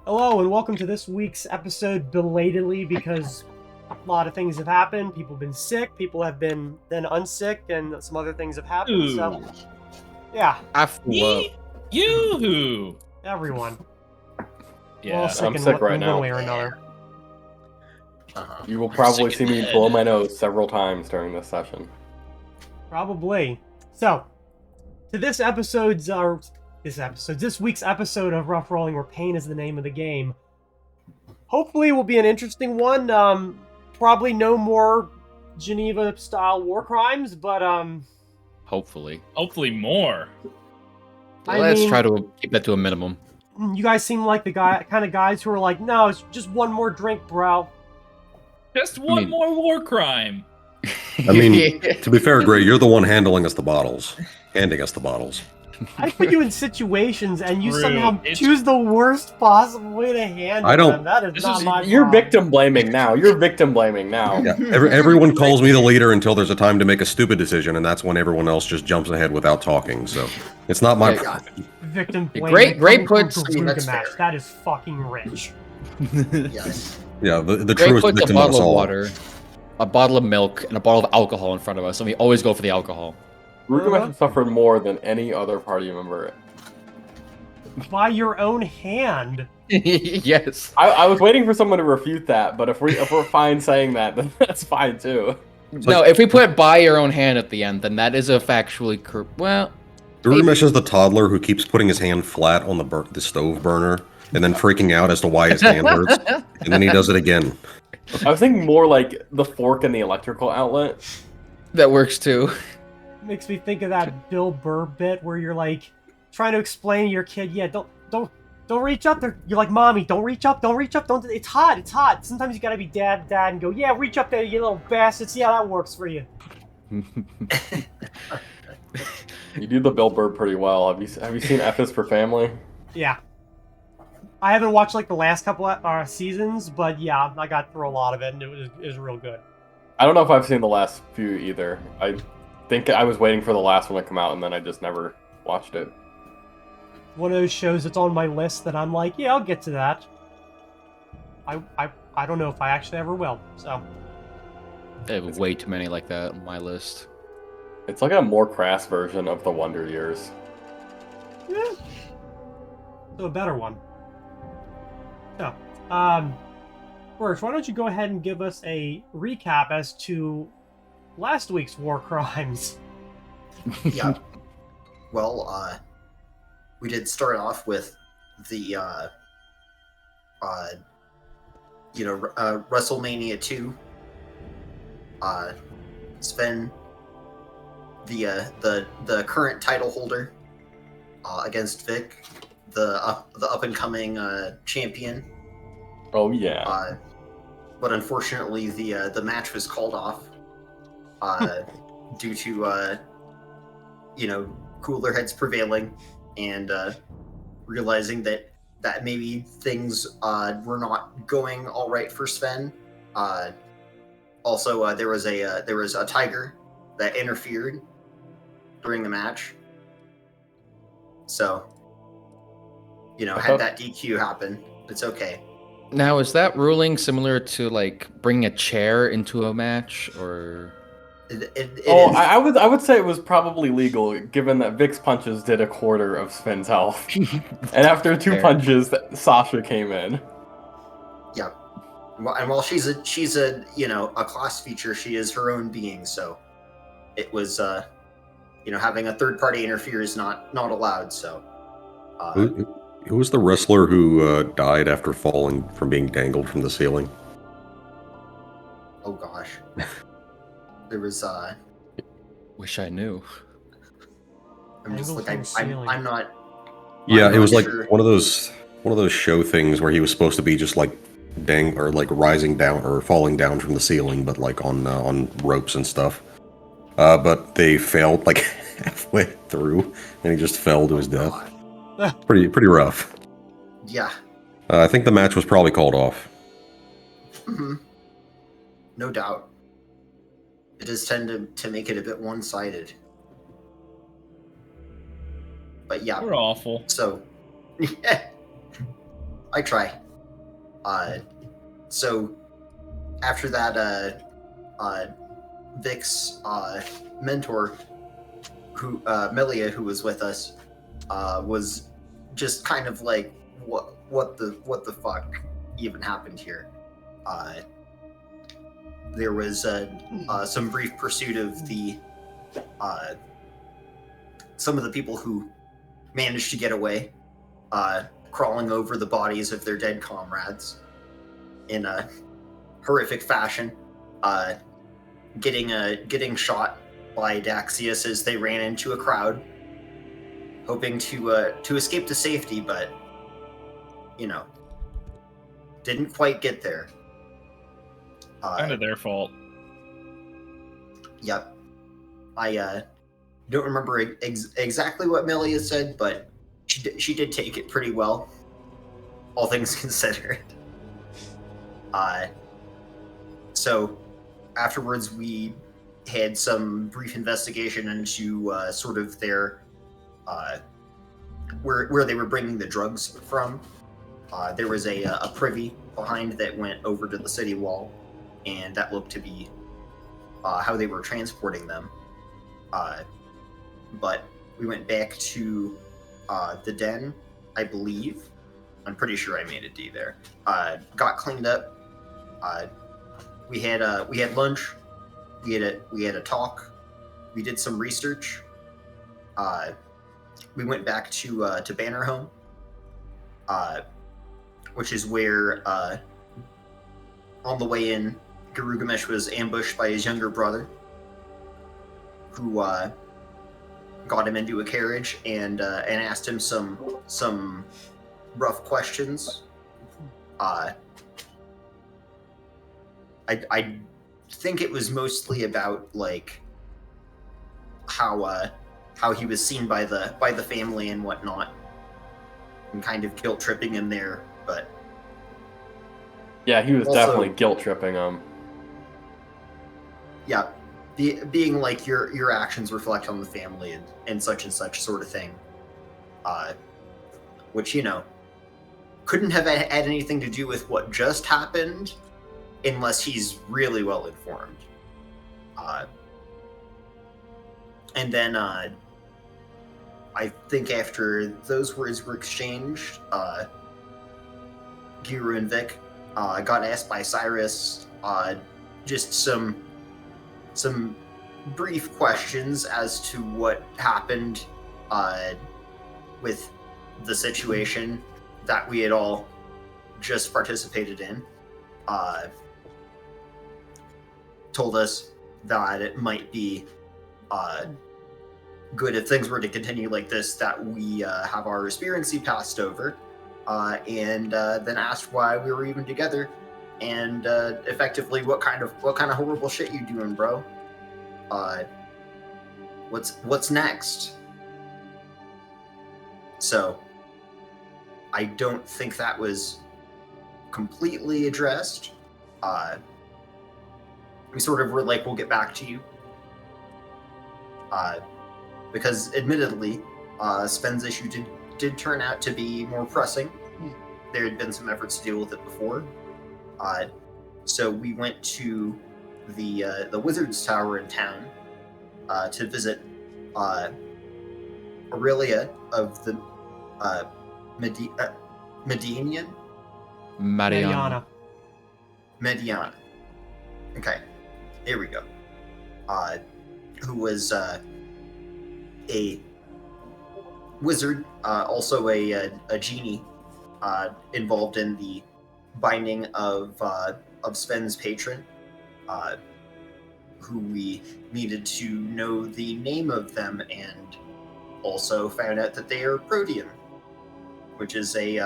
Hello and welcome to this week's episode belatedly because a lot of things have happened. People have been sick, people have been then unsick, and some other things have happened. Ooh. So, yeah, Me? You? everyone. We're Yeah. all sick I'm in sick right one now. way or another. You will probably Sick see in me the blow head. my nose several times during this session. Probably. So, to this week's episode of Rough Rolling, where pain is the name of the game. Hopefully, will be an interesting one. Probably no more Geneva-style war crimes, but Hopefully. Hopefully more. Let's try to keep that to a minimum. you guys seem like the kind of guys who are like, no, it's just one more drink, bro. Just one more war crime. I mean, to be fair, Gray, you're the one handing us the bottles. I put you in situations, and you True. somehow It's- choose the worst possible way to handle I don't- them. That is This not is- my You're problem. victim blaming now. Yeah, everyone calls me the leader until there's a time to make a stupid decision, and that's when everyone else just jumps ahead without talking. So it's not my Yeah, problem. Victim Yeah, blaming. Gray coming from puts- Garuda I mean, that's match. fair. That is fucking rich. Yes. Yeah, the Gray truest puts a victim of us bottle of all. water, a bottle of milk, and a bottle of alcohol in front of us, and we always go for the alcohol. Rugamesh has suffered more than any other party member. By your own hand. Yes. I was waiting for someone to refute that, but if we're fine saying that, then that's fine too. No, if we put by your own hand at the end, then that is a factually well. Gilgamesh is the toddler who keeps putting his hand flat on the stove burner and then freaking out as to why his hand hurts, and then he does it again. I was thinking more like the fork in the electrical outlet. That works too. Makes me think of that Bill Burr bit where you're like trying to explain to your kid, yeah, don't reach up there. You're like, mommy, don't reach up, don't. It's hot. Sometimes you gotta be dad, and go, yeah, reach up there, you little bastard. See how that works for you. You do the Bill Burr pretty well. Have you seen F is for Family? Yeah. I haven't watched like the last couple seasons, but yeah, I got through a lot of it, and it was real good. I don't know if I've seen the last few either. I think I was waiting for the last one to come out, and then I just never watched it. One of those shows that's on my list that I'm like, yeah, I'll get to that. I don't know if I actually ever will. So I have way too many like that on my list. It's like a more crass version of the Wonder Years. yeah. So a better one. So, first, why don't you go ahead and give us a recap as to last week's war crimes? Yeah. Well, we did start off with the, WrestleMania 2. Sven, the current title holder, against Vic, the up and coming champion. Oh yeah. But unfortunately, the match was called off due to cooler heads prevailing and realizing that maybe things were not going all right for Sven. Also, there was a tiger that interfered during the match. So, had that DQ happen, it's okay. Now, is that ruling similar to like bringing a chair into a match, or? It Oh, is. I would say it was probably legal, given that Vic's punches did a quarter of Sven's health, and after two Fair. punches, Sasha came in. Yeah. And while she's a a class feature, she is her own being. So it was having a third party interfere is not allowed. So Who was the wrestler who died after falling from being dangled from the ceiling? oh gosh, there was Wish I knew. I'm just Dangled like from the ceiling. I'm not. Yeah, I'm it was not like sure. one of those show things where he was supposed to be just like rising down or falling down from the ceiling, but like on ropes and stuff. But they failed like halfway through, and he just fell to his death. God. Pretty rough. Yeah. I think the match was probably called off. hmm No doubt. It does tend to make it a bit one-sided. But yeah, We're awful. so I try. So after that, Vic's mentor, who Melia, who was with us, was just kind of like, what the fuck even happened here? There was some brief pursuit of the some of the people who managed to get away, crawling over the bodies of their dead comrades in a horrific fashion, getting shot by Daxius as they ran into a crowd, hoping to escape to safety, but didn't quite get there. Kind of their fault. Yep. I don't remember exactly what Melia said, but she did take it pretty well, all things considered. So afterwards, we had some brief investigation into sort of their where they were bringing the drugs from. There was a privy behind that went over to the city wall, and that looked to be how they were transporting them. But we went back to the den, I believe. I'm pretty sure I made a D there. Got cleaned up. We had lunch. We had a talk. We did some research. We went back to Bannerhome, which is where on the way in, Garugamesh was ambushed by his younger brother, who got him into a carriage and asked him some rough questions. I think it was mostly about like how he was seen by the family and whatnot, and kind of guilt tripping him there. But yeah, he was also, definitely guilt tripping him. Yeah, being like your actions reflect on the family and such sort of thing, which couldn't have had anything to do with what just happened, unless he's really well informed. And then I think after those words were exchanged, Giru and Vic got asked by Cyrus just some brief questions as to what happened with the situation that we had all just participated in. Told us that it might be good if things were to continue like this, that we have our experiency passed over, and then asked why we were even together, and effectively what kind of horrible shit you doing, bro? What's next? So I don't think that was completely addressed. We sort of were like, we'll get back to you. Because admittedly, Sven's issue did turn out to be more pressing. There had been some efforts to deal with it before. So we went to the Wizard's Tower in town to visit Aurelia of the Mediana. Mediana. Okay, here we go. Who was a wizard, also a genie, involved in the binding of Sven's patron, who we needed to know the name of them, and also found out that they are Protean, which is a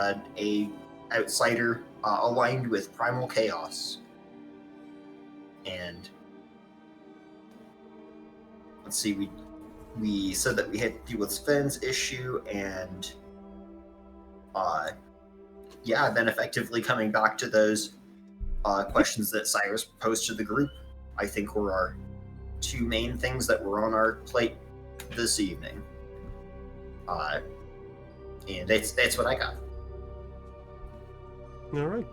outsider aligned with Primal Chaos. And let's see, we said that we had to deal with Sven's issue, and then effectively coming back to those questions that Cyrus posed to the group, I think were our two main things that were on our plate this evening. And that's what I got. All right.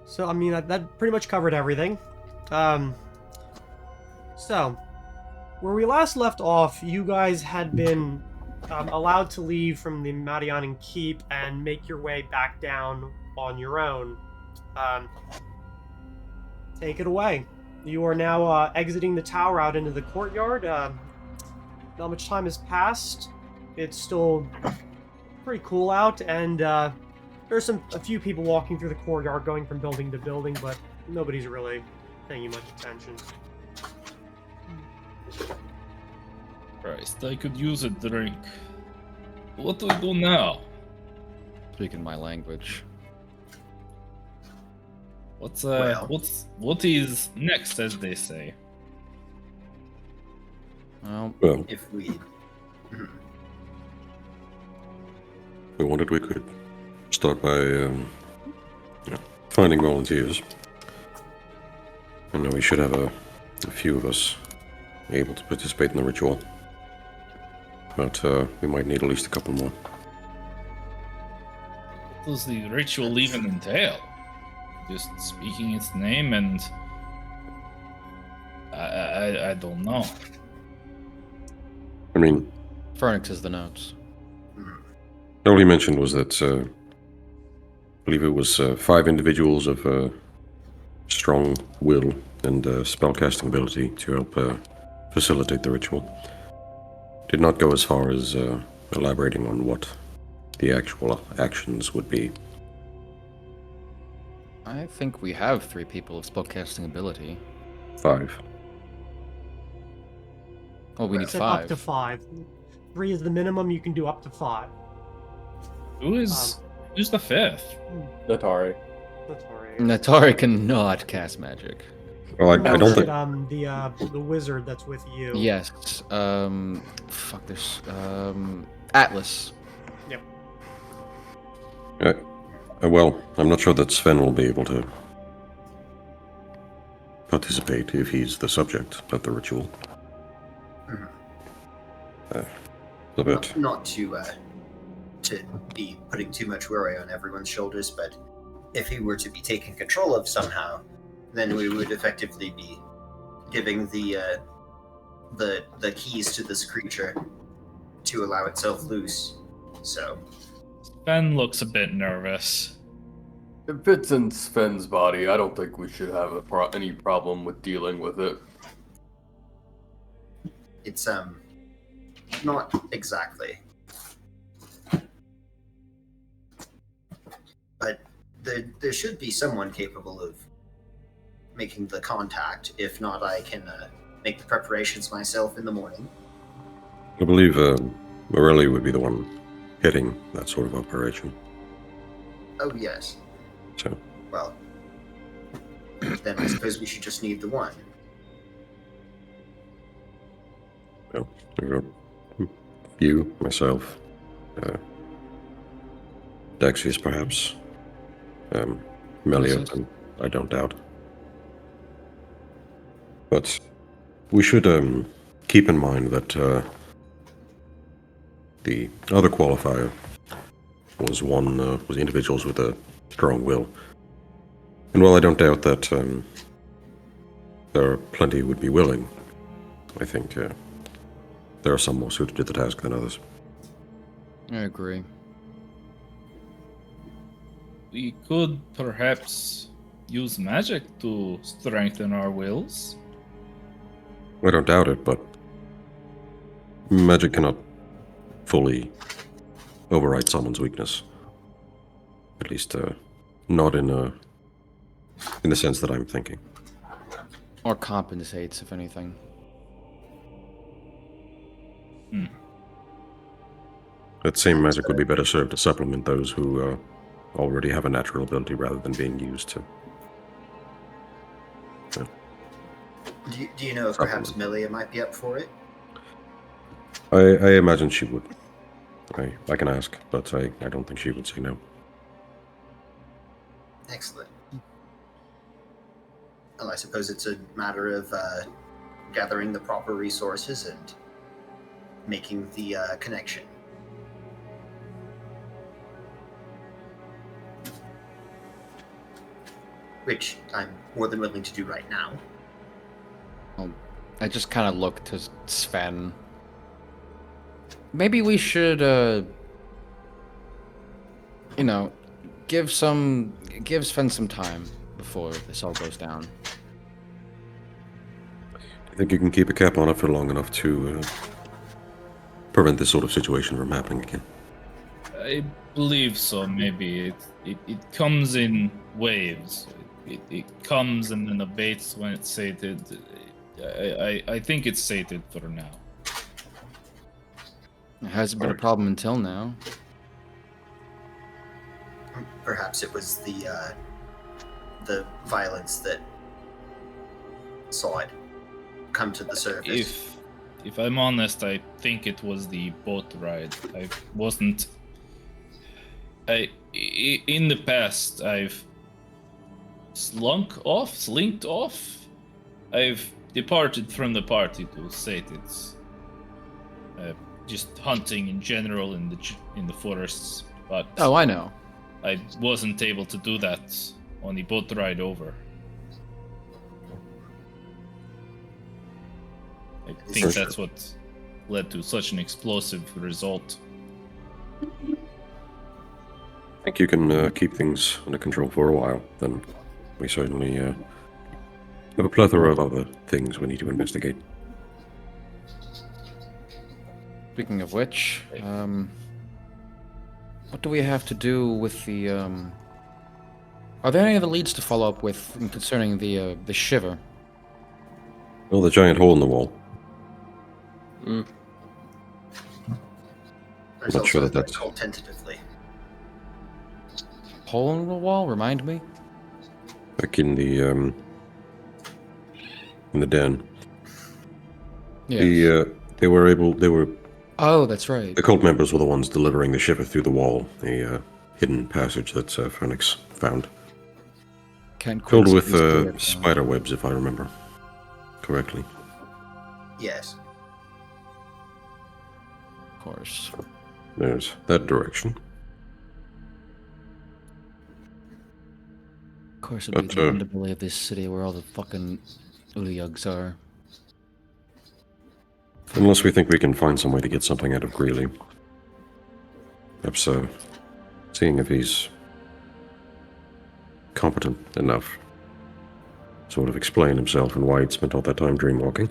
So, I mean, that pretty much covered everything. So, where we last left off, you guys had been allowed to leave from the Madianan Keep and make your way back down on your own. Take it away. You are now exiting the tower out into the courtyard. Not much time has passed. It's still pretty cool out, and there's a few people walking through the courtyard, going from building to building, but nobody's really paying you much attention. Christ, I could use a drink. What do we do now? Speaking my language. What is next, as they say? Well, If we. we wanted, we could start by finding volunteers. I know we should have a few of us able to participate in the ritual, but we might need at least a couple more. What does the ritual even entail? Just speaking its name and... I don't know. I mean, Fernix is the notes. all he mentioned was that I believe it was 5 individuals of strong will and spellcasting ability to help facilitate the ritual. Did not go as far as elaborating on what the actual actions would be. I think we have 3 people of spellcasting ability. 5. Oh, we need Said 5. up to 5. 3 is the minimum. You can do up to 5. Who's the 5th? Natari. That's alright. Natari cannot cast magic. Well, I No, don't shit, think. the wizard that's with you. Yes. Fuck, there's Atlas. Well, I'm not sure that Sven will be able to participate if he's the subject of the ritual. A bit. Not to be putting too much worry on everyone's shoulders, but if he were to be taken control of somehow, then we would effectively be giving the keys to this creature to allow itself loose. So Ben looks a bit nervous. If it's in Sven's body, I don't think we should have any problem with dealing with it. it's not exactly. But there should be someone capable of making the contact. If not, I can make the preparations myself in the morning. I believe Aurelio would be the one heading that sort of operation. Oh, yes. So, Well, then I suppose we should just need the one. well, you, myself, Dexius perhaps, Meliot, and I don't doubt. But we should keep in mind that the other qualifier was was individuals with a strong will. And while I don't doubt that there are plenty who would be willing, I think there are some more suited to the task than others. I agree. We could perhaps use magic to strengthen our wills. I don't doubt it, but magic cannot fully override someone's weakness. At least, not in the sense that I'm thinking. Or compensates, if anything. That same magic would be better served to supplement those who already have a natural ability rather than being used to. Do you know if perhaps Melia might be up for it? I imagine she would. I can ask, but I don't think she would say no. Excellent. Well, I suppose it's a matter of gathering the proper resources and making the connection. which I'm more than willing to do right now. I just kind of look to Sven. Maybe we should, give Sven some time before this all goes down. I think you can keep a cap on it for long enough to prevent this sort of situation from happening again. I believe so. Maybe it comes in waves. It comes and then abates when it's sated. I think it's sated for now. It hasn't been a problem until now. Perhaps it was the violence that saw it come to the surface. If I'm honest, I think it was the boat ride. I wasn't. In the past, I've slinked off. I've departed from the party to sated. Just hunting in general in the forests, but Oh, I know. I wasn't able to do that on the boat ride over. I think Sure. that's what led to such an explosive result. I think you can keep things under control for a while. Then we certainly have a plethora of other things we need to investigate. Speaking of which, what do we have to do with the, Are there any other leads to follow up with concerning the shiver? Oh, the giant hole in the wall. There's Not sure also that that's- called tentatively. Hole in the wall? Remind me? Back in the den. Yeah. They were Oh, that's right. the cult members were the ones delivering the shiver through the wall, a hidden passage that Phoenix found. Can't Filled quite with see it now. spider webs, if I remember correctly. Yes. Of course. There's that direction. Of course, it'll be But, the underbelly of this city where all the fucking Uluyugs are. Unless we think we can find some way to get something out of Greeley. Perhaps seeing if he's competent enough to sort of explain himself and why he'd spent all that time dreamwalking.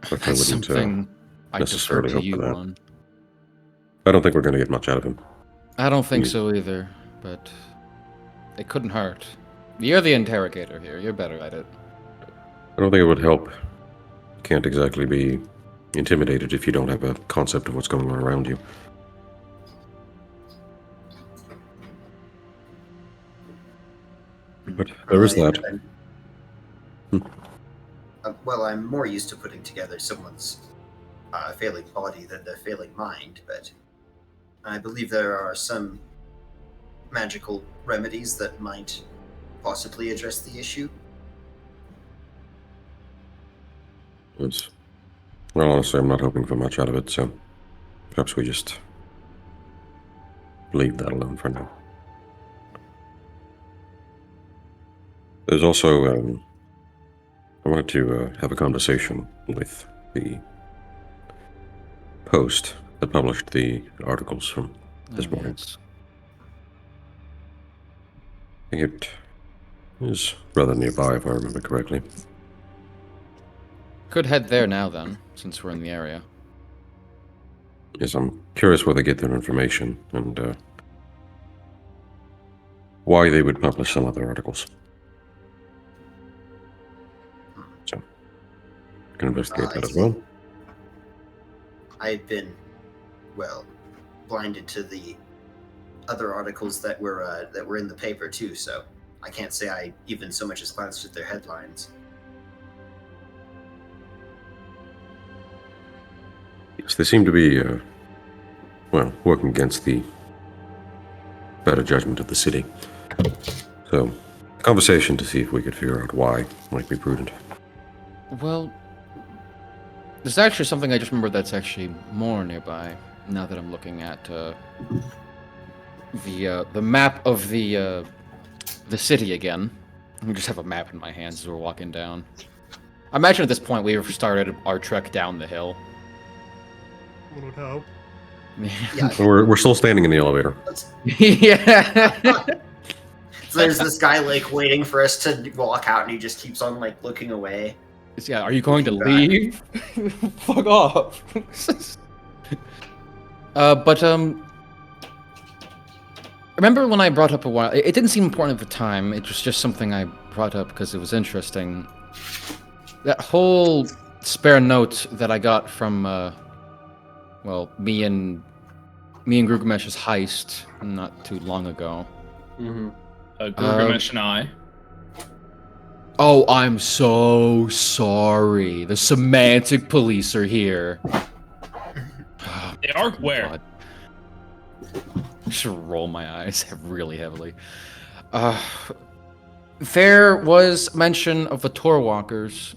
But I That's wouldn't something I defer necessarily to hope for you that. on. I don't think we're going to get much out of him. I don't think Yeah. so either, but it couldn't hurt. You're the interrogator here. You're better at it. I don't think it would help. Can't exactly be intimidated if you don't have a concept of what's going on around you. But there is that. Well, I'm more used to putting together someone's failing body than their failing mind, but I believe there are some magical remedies that might possibly address the issue. Well, honestly, I'm not hoping for much out of it, so perhaps we just leave that alone for now. There's also, I wanted to have a conversation with the Post that published the articles from this morning. Yes. I think it is rather nearby, if I remember correctly. Could head there now then, since we're in the area. Yes, I'm curious where they get their information and why they would publish some other articles. So, I can investigate that as well. I've been, well, blinded to the other articles that were in the paper too, so I can't say I even so much as glanced at their headlines. Yes, they seem to be, working against the better judgment of the city. So, conversation to see if we could figure out why might be prudent. Well, there's actually something I just remembered that's actually more nearby. Now that I'm looking at the map of the city again, I just have a map in my hands as we're walking down. I imagine at this point we've started our trek down the hill. One would hope. Yeah. We're still standing in the elevator. Yeah. So there's this guy like waiting for us to walk out, and he just keeps on like looking away. Yeah, are you going to Looking leave? Fuck off. But remember when I brought up a while? It didn't seem important at the time. It was just something I brought up because it was interesting. That whole spare note that I got from, well, me and Grugmesh's heist not too long ago. Mm-hmm. Gilgamesh and I. Oh, I'm so sorry. The semantic police are here. They are where? God. I should roll my eyes really heavily. There was mention of the Torwalkers.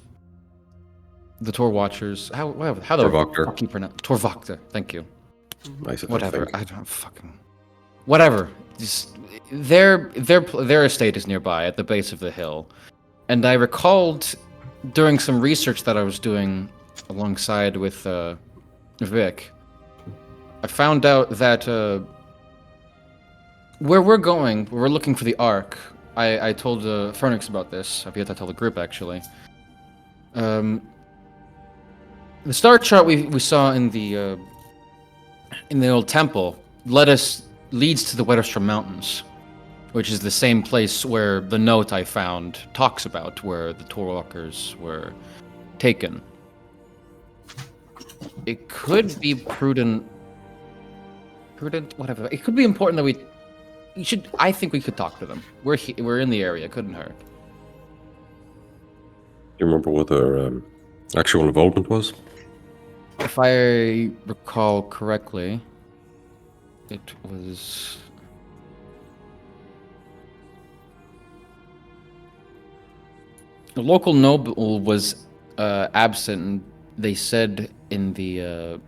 The Torwatchers. How the Torwachter. fuck you pronounce Torwachter? Thank you. Nice. Whatever. I don't fucking. Whatever. Just their estate is nearby at the base of the hill, and I recalled during some research that I was doing alongside with Vic. I found out that where we're going, we're looking for the Ark. I told Phoenix about this. I've yet to tell the group actually. The star chart we saw in the old temple leads to the Wetterstrom Mountains, which is the same place where the note I found talks about where the Torwalkers were taken. It could be prudent, whatever. It could be important that I think we could talk to them. We're in the area. Couldn't hurt. Do you remember what their actual involvement was? If I recall correctly, it was... The local noble was absent, and they said in the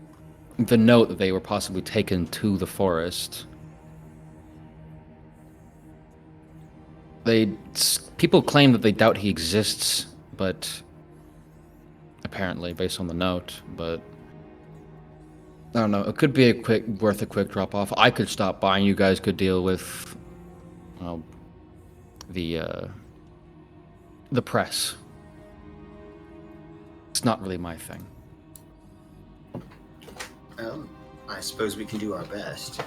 note that they were possibly taken to the forest. People claim that they doubt he exists, but apparently, based on the note, but I don't know. It could be worth a quick drop off. I could stop by, and you guys could deal with, well, the press. It's not really my thing. I suppose we can do our best.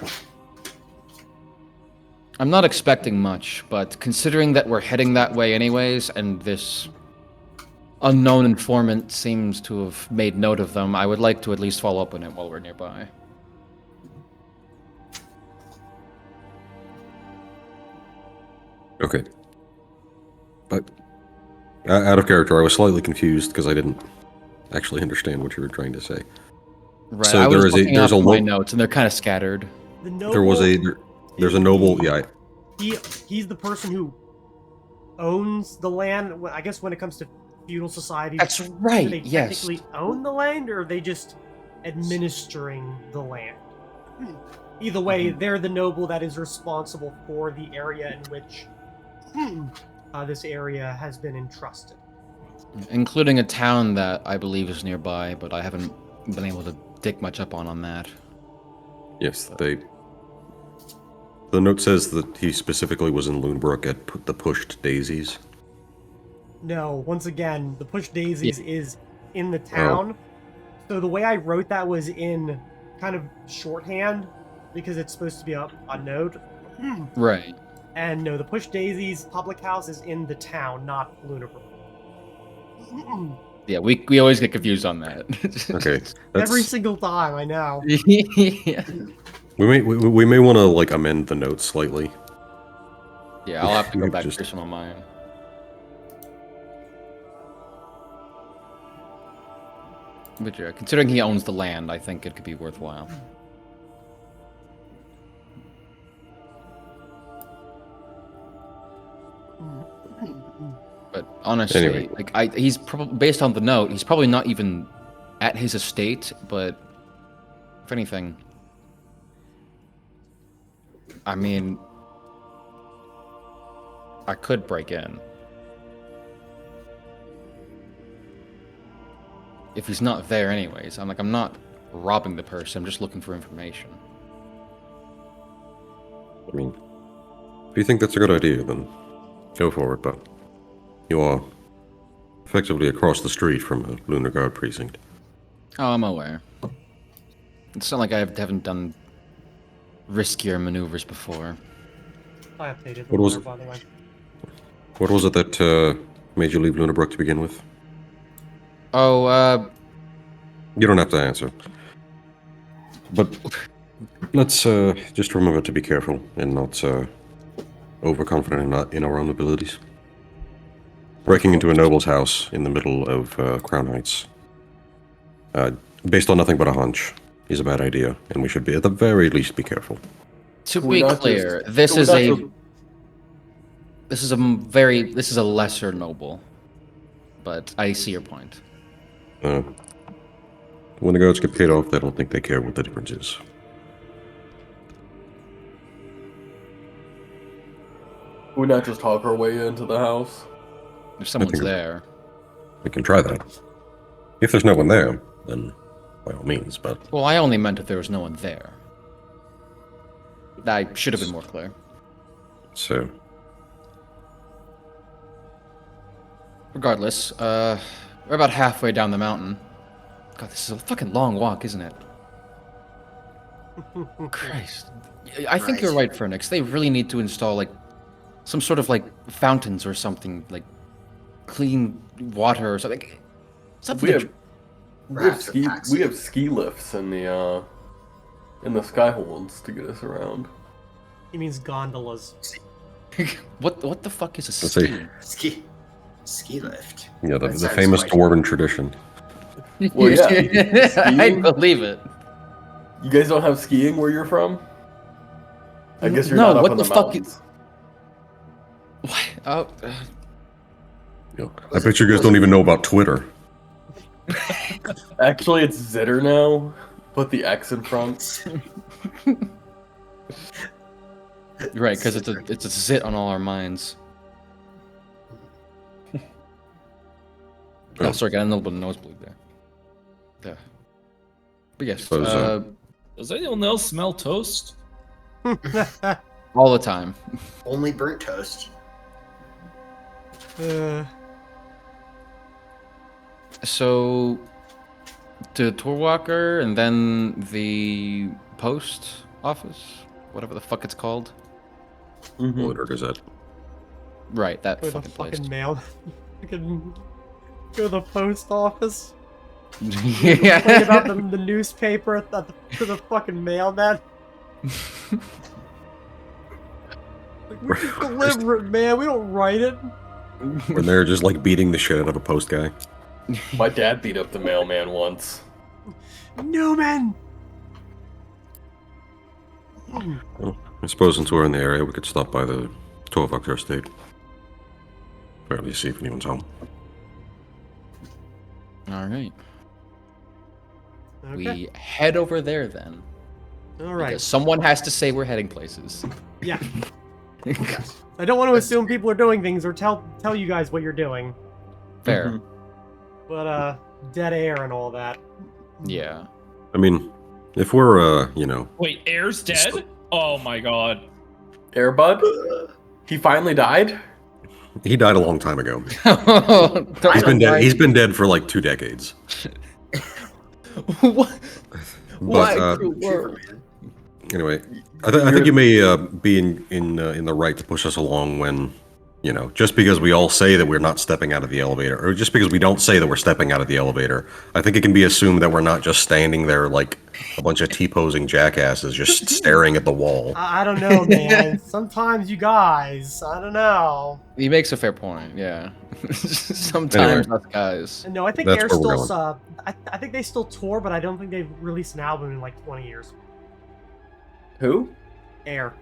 I'm not expecting much, but considering that we're heading that way anyways, and this unknown informant seems to have made note of them, I would like to at least follow up on it while we're nearby. Okay. But out of character, I was slightly confused because I didn't actually understand what you were trying to say. Right. So I was there's looking up my notes, and they're kind of scattered. The noble, There's a noble. Yeah. He's the person who owns the land. I guess when it comes to feudal society, That's do right. they Yes. technically own the land, or are they just administering the land? Either way, they're the noble that is responsible for the area in which this area has been entrusted. Including a town that I believe is nearby, but I haven't been able to dig much up on that. Yes, The note says that he specifically was in Loonbrook at the Pushed Daisies. No, once again, the Push Daisies is in the town. So the way I wrote that was in kind of shorthand, because it's supposed to be a note. Right. And no, the Push Daisies public house is in the town, not Lunarbrook. Yeah, we always get confused on that. Okay. Every single time, I know. Yeah. We may want to like amend the notes slightly. Yeah, I'll have to go back Just- to some of mine. But yeah, considering he owns the land, I think it could be worthwhile. But honestly, Anyway. like he's probably based on the note, he's probably not even at his estate. But if anything, I mean, I could break in. if he's not there anyways. I'm not robbing the person, I'm just looking for information. I mean, if you think that's a good idea, then go for it, but you are effectively across the street from a Lunar Guard precinct. Oh, I'm aware. It's not like I haven't done riskier maneuvers before. I updated the What was letter, by the way. What was it that made you leave Lunarbrook to begin with? Oh, You don't have to answer. But let's just remember to be careful and not overconfident in our own abilities. Breaking into a noble's house in the middle of Crown Heights, based on nothing but a hunch, is a bad idea, and we should be, at the very least, be careful. to We're be not clear, just- this we're is not a just- this is a lesser noble, but I see your point. When the guards get paid off, they don't think they care what the difference is. Would not just talk our way into the house. If someone's think- there. We can try that. If there's no one there, then by all means, but Well, I only meant if there was no one there. I should have been more clear. so Regardless, we're about halfway down the mountain. God, this is a fucking long walk, isn't it? Christ. I think you're right, Phoenix. They really need to install, like, some sort of, like, fountains or something, like, clean water or something. Something We to have, Rats or taxis. we have ski lifts in the skyholds to get us around. He means gondolas. what the fuck is a Let's see. ski? Ski lift. yeah, the That sounds famous quite- dwarven tradition. Well, yeah. I Skiing? believe it. You guys don't have skiing where you're from? I guess you're No, not up what in the the fuck mountains. What? Oh, I bet you guys don't even know about Twitter. Actually, it's Zitter now. Put the X in front. right, because it's a zit on all our minds. Oh, sorry, got a little bit of nosebleed there. Yeah. But yes, Suppose, Does anyone else smell toast? all the time. Only burnt toast. So, to Torwachter and then the post office, whatever the fuck it's called. Lunar Gazette. Right, that Go to the fucking place. fucking mail. Fucking go to the post office. yeah. Complain about the newspaper to the fucking mailman. Like, we just deliver it, man. We don't write it. When they're just like beating the shit out of a post guy. My dad beat up the mailman once. Newman. Well, I suppose since we're in the area, we could stop by the Torwachter Estate. Barely see if anyone's home. All right. Okay. We head over there then. All right. Because someone has to say we're heading places. Yeah. I don't want to assume people are doing things or tell you guys what you're doing. Fair. Mhm. But dead air and all that. Yeah. I mean, if we're, Wait, Air's dead? Oh my god. Airbud? He finally died? he died a long time ago. Don't He's been lie. dead. He's been dead for like 2 decades. What? Why? But Cruel world? Superman. anyway, I think you may be in the right to push us along when, just because we all say that we're not stepping out of the elevator, or just because we don't say that we're stepping out of the elevator, I think it can be assumed that we're not just standing there like a bunch of T-posing jackasses just staring at the wall. I don't know, man. Sometimes you guys, I don't know. He makes a fair point. Yeah. Sometimes us guys. No, I think That's Air where we're still. I think they still tour, but I don't think they've released an album in like 20 years. Who? Air.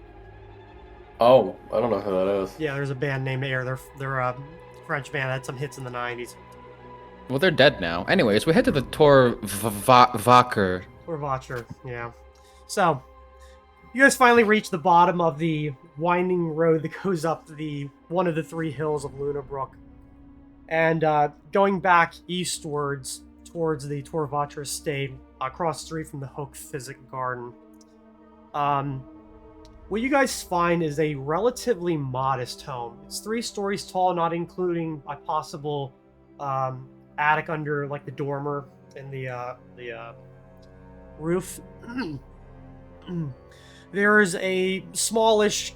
Oh, I don't know who that is. Yeah, there's a band named Air. They're a French band that had some hits in the 90s. Well, they're dead now. Anyways, we head to the Torwachter. Or Watcher, yeah. So, you guys finally reach the bottom of the winding road that goes up the one of the 3 hills of Lunarbrook. And going back eastwards towards the Torwachter Estate, across the street from the Hook Physic Garden. What you guys find is a relatively modest home. It's 3 stories tall, not including a possible attic under like the dormer and the roof. There is a smallish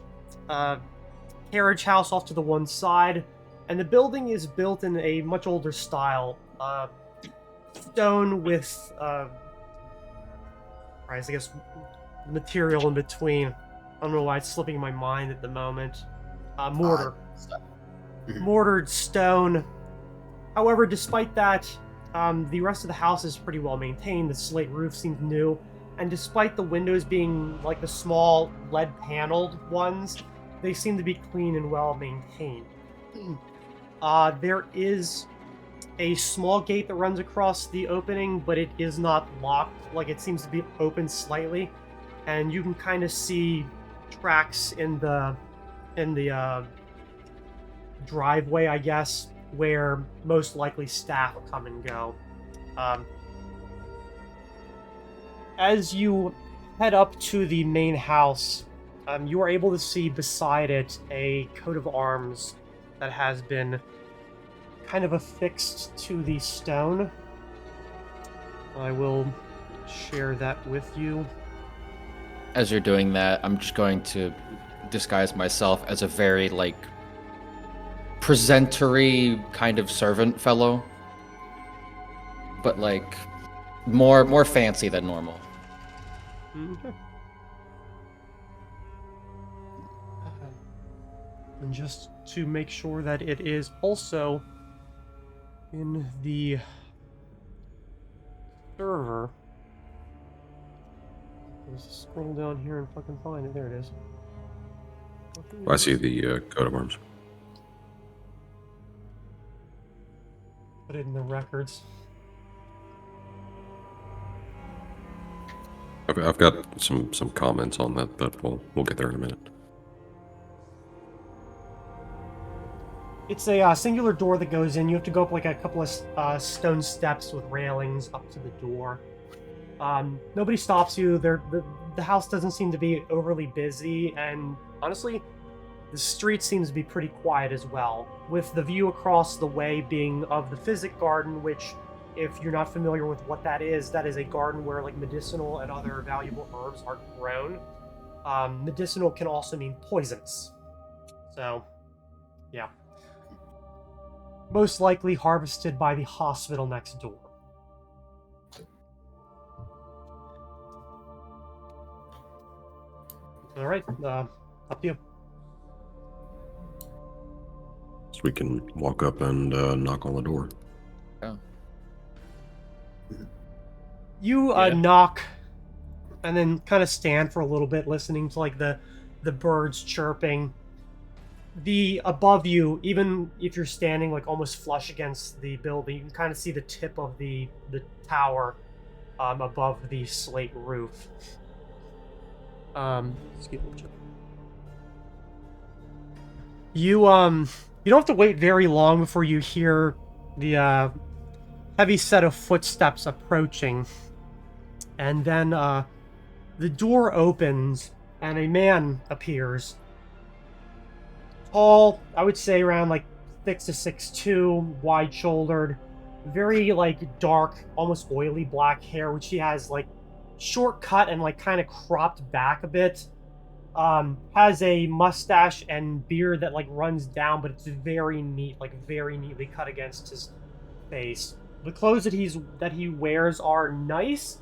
carriage house off to the one side, and the building is built in a much older style. Stone with, I guess, material in between. I don't know why it's slipping my mind at the moment. Mortar. Mortared stone. However, despite that, the rest of the house is pretty well maintained. The slate roof seems new. And despite the windows being like the small lead-paneled ones, they seem to be clean and well maintained. There is a small gate that runs across the opening, but it is not locked. Like, it seems to be open slightly. And you can kind of see tracks in the driveway, I guess, where most likely staff come and go. As you head up to the main house, you are able to see beside it a coat of arms that has been kind of affixed to the stone. I will share that with you. As you're doing that, I'm just going to disguise myself as a very, like, presentory kind of servant fellow. But, like, more fancy than normal. Okay. And just to make sure that it is also in the server, let's scroll down here and fucking find it. There it is. I see the coat of arms. Put it in the records. I've got some comments on that, but we'll get there in a minute. It's a singular door that goes in. You have to go up like a couple of stone steps with railings up to the door. Nobody stops you. The house doesn't seem to be overly busy, and honestly, the street seems to be pretty quiet as well, with the view across the way being of the Physic Garden, which, if you're not familiar with what that is a garden where like medicinal and other valuable herbs are grown. Medicinal can also mean poisonous. So, yeah. Most likely harvested by the hospital next door. Alright, up to you. So we can walk up and knock on the door. Oh. You knock, and then kind of stand for a little bit, listening to like the birds chirping. The above you, even if you're standing like almost flush against the building, you can kind of see the tip of the tower above the slate roof. Excuse me. You don't have to wait very long before you hear the heavy set of footsteps approaching, and then the door opens and a man appears. Tall, I would say around like 6 to 6'2", wide-shouldered, very like dark, almost oily black hair, which he has like short cut and like kind of cropped back a bit. Has a mustache and beard that like runs down, but it's very neat, like very neatly cut against his face. The clothes that he wears are nice,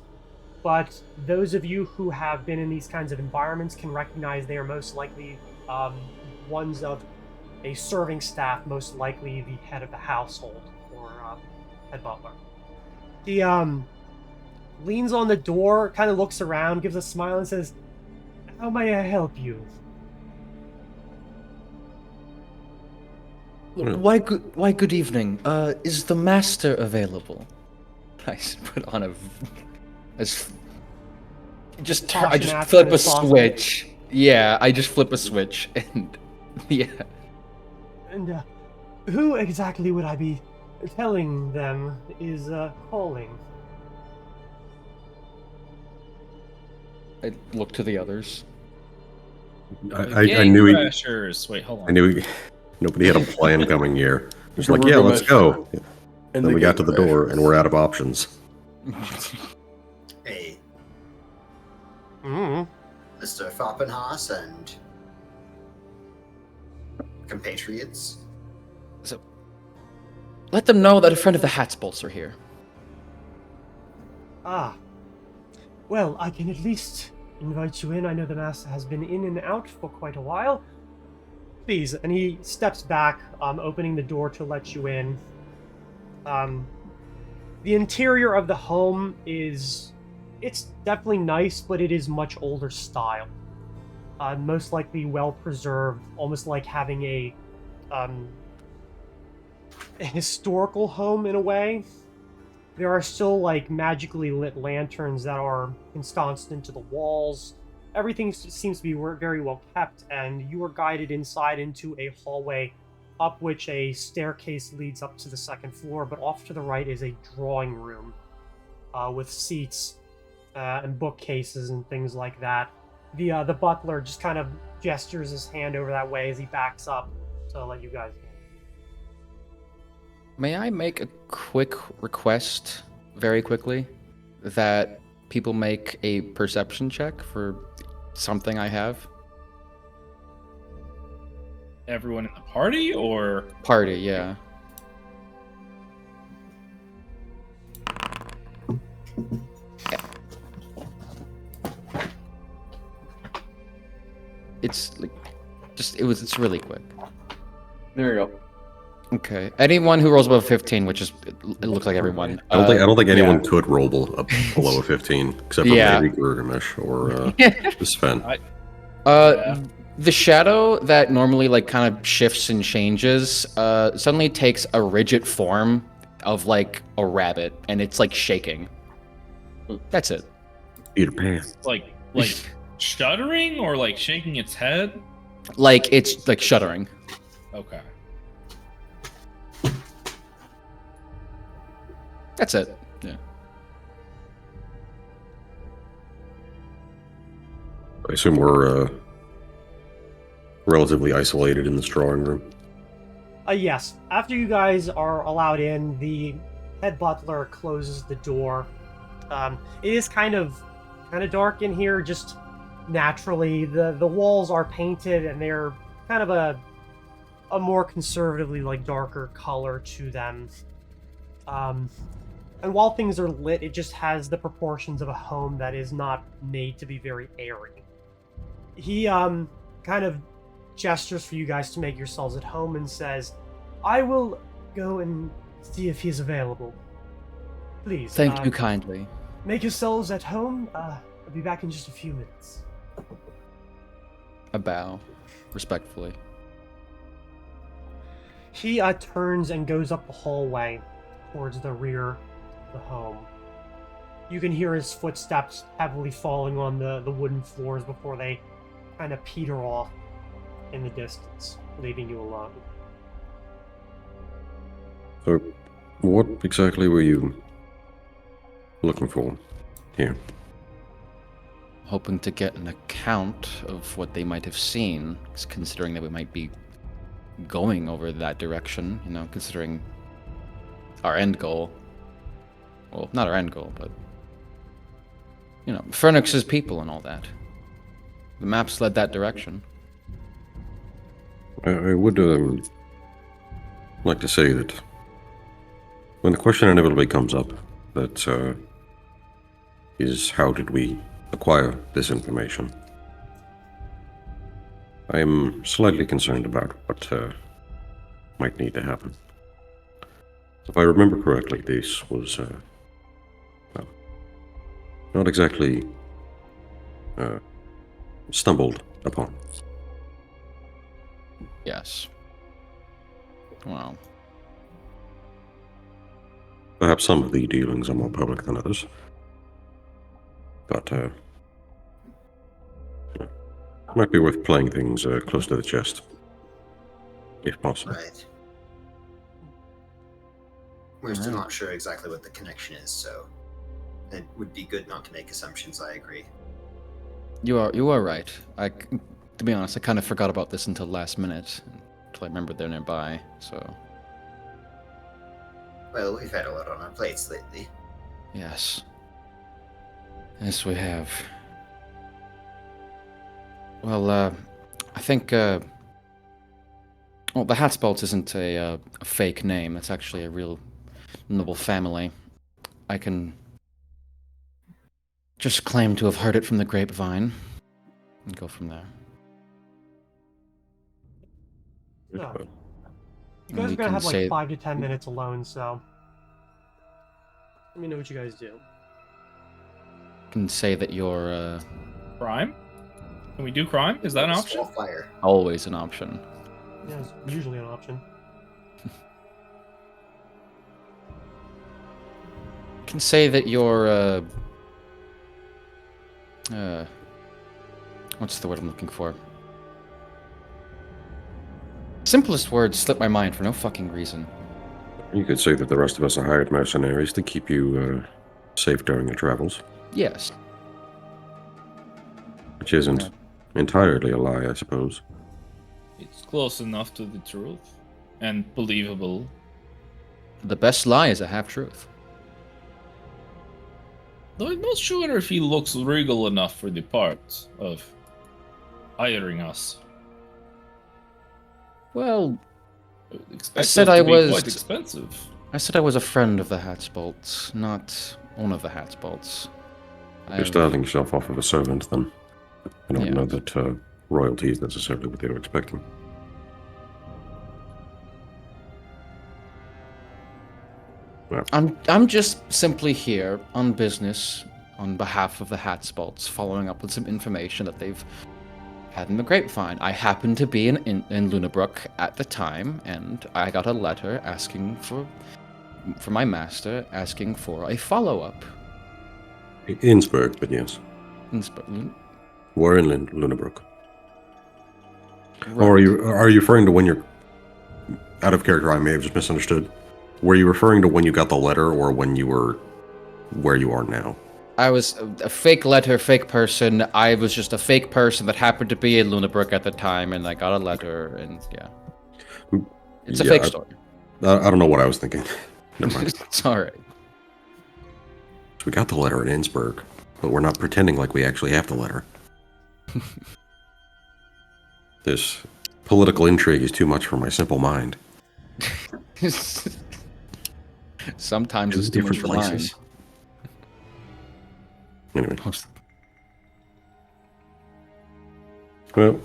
but those of you who have been in these kinds of environments can recognize they are most likely ones of a serving staff, most likely the head of the household or head butler. He leans on the door, kind of looks around, gives a smile, and says, "How may I help you?" Why good evening. Is the master available? I put on I just flip a switch. Yeah, I just flip a switch, and yeah. And who exactly would I be telling them is calling. I look to the others. I knew he. Crashers. Wait, hold on. I knew nobody had a plan coming here. Just like, yeah, Gilgamesh let's go. and Then we got to the door, Gate and we're out of options. Hey, Mm. Mr. Foppenhaus and compatriots. So, let them know that a friend of the Hatsbolts are here. Ah. Well, I can at least invite you in. I know the master has been in and out for quite a while. Please. And he steps back, opening the door to let you in. The interior of the home it's definitely nice, but it is much older style. Most likely well preserved, almost like having a historical home in a way. There are still like magically lit lanterns that are ensconced into the walls. Everything seems to be very well kept, and you are guided inside into a hallway up which a staircase leads up to the second floor, but off to the right is a drawing room with seats and bookcases and things like that. The butler just kind of gestures his hand over that way as he backs up to let you guys in. May I make a quick request, very quickly, that people make a perception check for something I have? Everyone in the party, or Party, yeah. It's like, it's really quick. There you go. Okay. Anyone who rolls above 15, which is, it looks like everyone. I don't think anyone yeah. could roll below a 15, except for Yeah. maybe Gilgamesh or Sven. The shadow that normally like kind of shifts and changes suddenly takes a rigid form of like a rabbit, and it's like shaking. That's it. Peter Pan. like shuddering, or like shaking its head? Like it's like shuddering. Okay. That's it. Yeah. I assume we're relatively isolated in this drawing room. Yes. After you guys are allowed in, the head butler closes the door. It is kind of dark in here. Just naturally, the walls are painted, and they're kind of a more conservatively like darker color to them. And while things are lit, it just has the proportions of a home that is not made to be very airy. He kind of gestures for you guys to make yourselves at home and says, "I will go and see if he's available. Please. Thank you kindly. Make yourselves at home. I'll be back in just a few minutes." A bow, respectfully. He turns and goes up the hallway towards the rear of the home. You can hear his footsteps heavily falling on the wooden floors before they kind of peter off in the distance, leaving you alone. So, what exactly were you looking for here? Hoping to get an account of what they might have seen, considering that we might be going over that direction, considering our end goal. Well, not our end goal, but, Phoenix's people and all that. The maps led that direction. I would like to say that when the question inevitably comes up, that is, how did we acquire this information? I am slightly concerned about what might need to happen. If I remember correctly, this was not exactly stumbled upon. Yes. Well. Perhaps some of the dealings are more public than others. But might be worth playing things close to the chest, if possible. Right. We're still Alright. not sure exactly what the connection is, so it would be good not to make assumptions. I agree. You are right. To be honest, I kind of forgot about this until last minute, until I remembered they're nearby. So Well, we've had a lot on our plates lately. yes, we have. Well, I think. Well, the Hatsbolts isn't a fake name. It's actually a real noble family. I can just claim to have heard it from the grapevine and go from there. Yeah. You And guys we are gonna can have like say- 5 to 10 minutes alone, so let me know what you guys do. Can say that you're Crime? Can we do crime? Is that an option? Small fire. always an option. Yeah, it's usually an option. Can say that you're what's the word I'm looking for? Simplest word slipped my mind for no fucking reason. You could say that the rest of us are hired mercenaries to keep you safe during your travels, Yes. which isn't entirely a lie, I suppose. It's close enough to the truth. And believable. The best lie is a half-truth. Though I'm not sure if he looks regal enough for the part of hiring us. Well, Expect said us to I be was- quite expensive. I said I was a friend of the Hatsbolts, not one of the Hatsbolts. You're starting yourself off with a servant, then. I don't Yeah. know that royalty is necessarily what they were expecting. I'm just simply here on business on behalf of the Hatsbolts, following up with some information that they've had in the grapevine. I happened to be in Lunabrook at the time, and I got a letter asking for my master, asking for a follow-up. Innsbruck, but yes. We're in Lunabrook. Or are you referring to when you're out of character? I may have just misunderstood. Were you referring to when you got the letter, or when you were where you are now? I was a fake letter, fake person. I was just a fake person that happened to be in Lunabrook at the time, and I got a letter, and yeah. It's a Yeah, fake story. I don't know what I was thinking. Never mind. It's alright. We got the letter at Innsbruck, but we're not pretending like we actually have the letter. This political intrigue is too much for my simple mind. Sometimes it's too much for mine. Anyway. Well,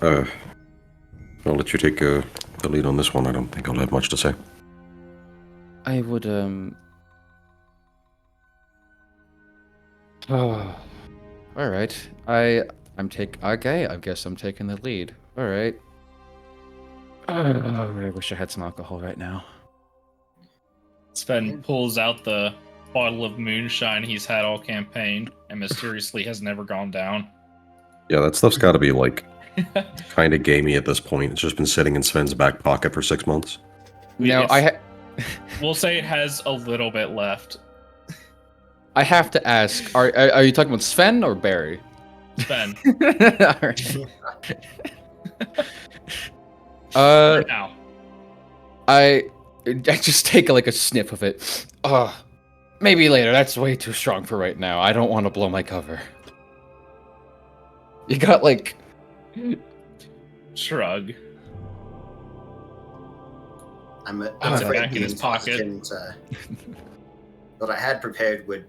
I'll let you take the lead on this one. I don't think I'll have much to say. I would, Oh. Alright. Okay, I guess I'm taking the lead. Alright. I wish I had some alcohol right now. Sven pulls out the bottle of moonshine he's had all campaign and mysteriously has never gone down. Yeah, that stuff's got to be, like, kind of gamey at this point. It's just been sitting in Sven's back pocket for 6 months. No, We'll say it has a little bit left. I have to ask, are you talking about Sven or Barry? Sven. Alright. Now. I just take like a sniff of it. Maybe later. That's way too strong for right now. I don't want to blow my cover. You got like... Shrug. I'm Puts it afraid back in his the pocket. intelligent, that I had prepared would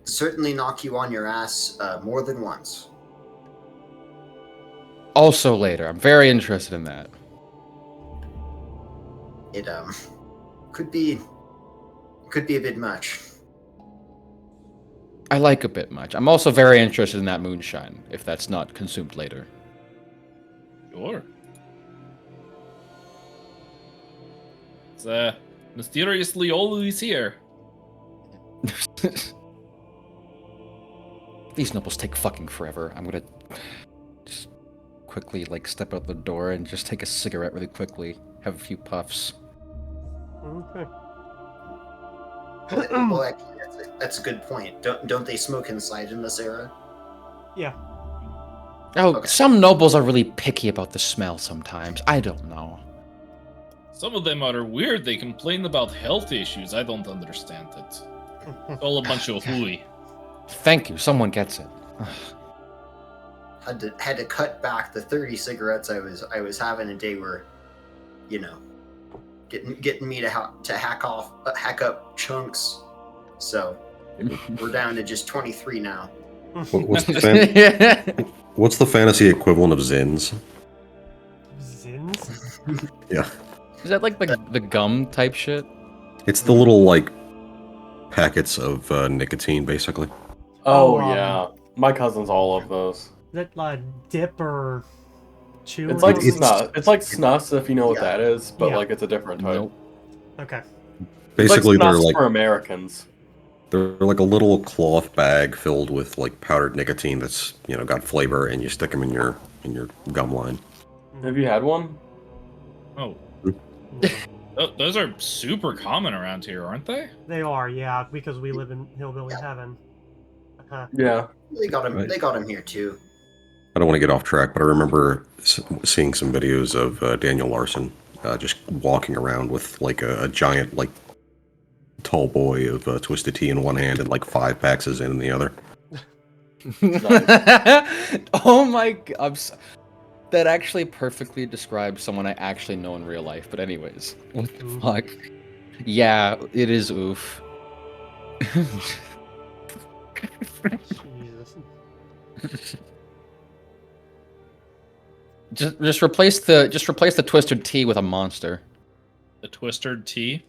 certainly knock you on your ass more than once. Also later. I'm very interested in that. It could be a bit much. I like a bit much. I'm also very interested in that moonshine, if that's not consumed later. Sure. It's mysteriously always here. These nobles take fucking forever. I'm gonna just quickly like step out the door and just take a cigarette really quickly. Have a few puffs. Okay. Well, actually, that's a good point. Don't they smoke inside in this era? Yeah. Oh, Okay. some nobles are really picky about the smell sometimes. I don't know. Some of them are weird. They complain about health issues. I don't understand it. It's all a bunch of hooey. Thank you. Someone gets it. Had to cut back the 30 cigarettes I was having a day were, getting me to hack up chunks. So we're down to just 23 now. What's the fantasy equivalent of Zins? Zins? Yeah. Is that like the gum type shit? It's the little, like, packets of nicotine, basically. Oh, Oh, yeah. My cousins all love those. Is that dip or chew? It's or like something? snus. It's like snus if you know what Yeah. that is, but Yeah. like it's a different type. Nope. Okay. Basically, it's like they're snus like for Americans. they're like a little cloth bag filled with like powdered nicotine that's got flavor, and you stick them in your gum line. Have you had one? Oh. Those are super common around here, aren't they? They are, yeah, because we live in hillbilly heaven. Yeah. They got him. Right. They got him here too. I don't want to get off track, but I remember seeing some videos of Daniel Larson just walking around with like a giant, like, tall boy of Twisted Tea in one hand and like 5 packs of Zin in the other. Oh my god. That actually perfectly describes someone I actually know in real life. But anyways, what the Oof. fuck? Yeah, it is oof. Jesus. Just replace the twisted tea with a monster. The twisted tea.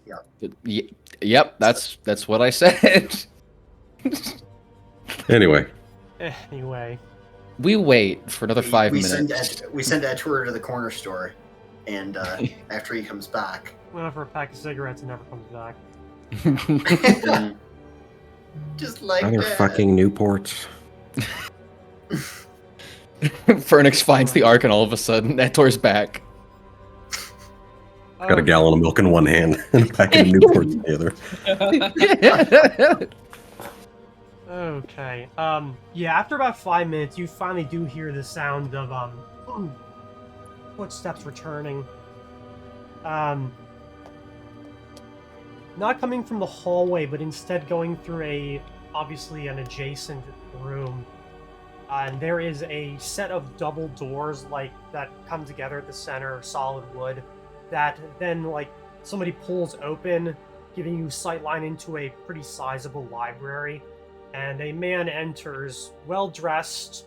Yep, that's what I said. Anyway, Anyway. We wait for another 5 minutes. We send Edward to the corner store, and after he comes back, Went out for a pack of cigarettes and never comes back. just like other that. fucking Newports. Fernix finds the Ark and all of a sudden Etor's back. Got a gallon of milk in one hand and a packet of Newports in the other. Okay. Yeah, after about 5 minutes, you finally do hear the sound of, footsteps returning. Not coming from the hallway, but instead going through obviously an adjacent room. And there is a set of double doors, that come together at the center, solid wood, that then, somebody pulls open, giving you sightline into a pretty sizable library. And a man enters, well-dressed,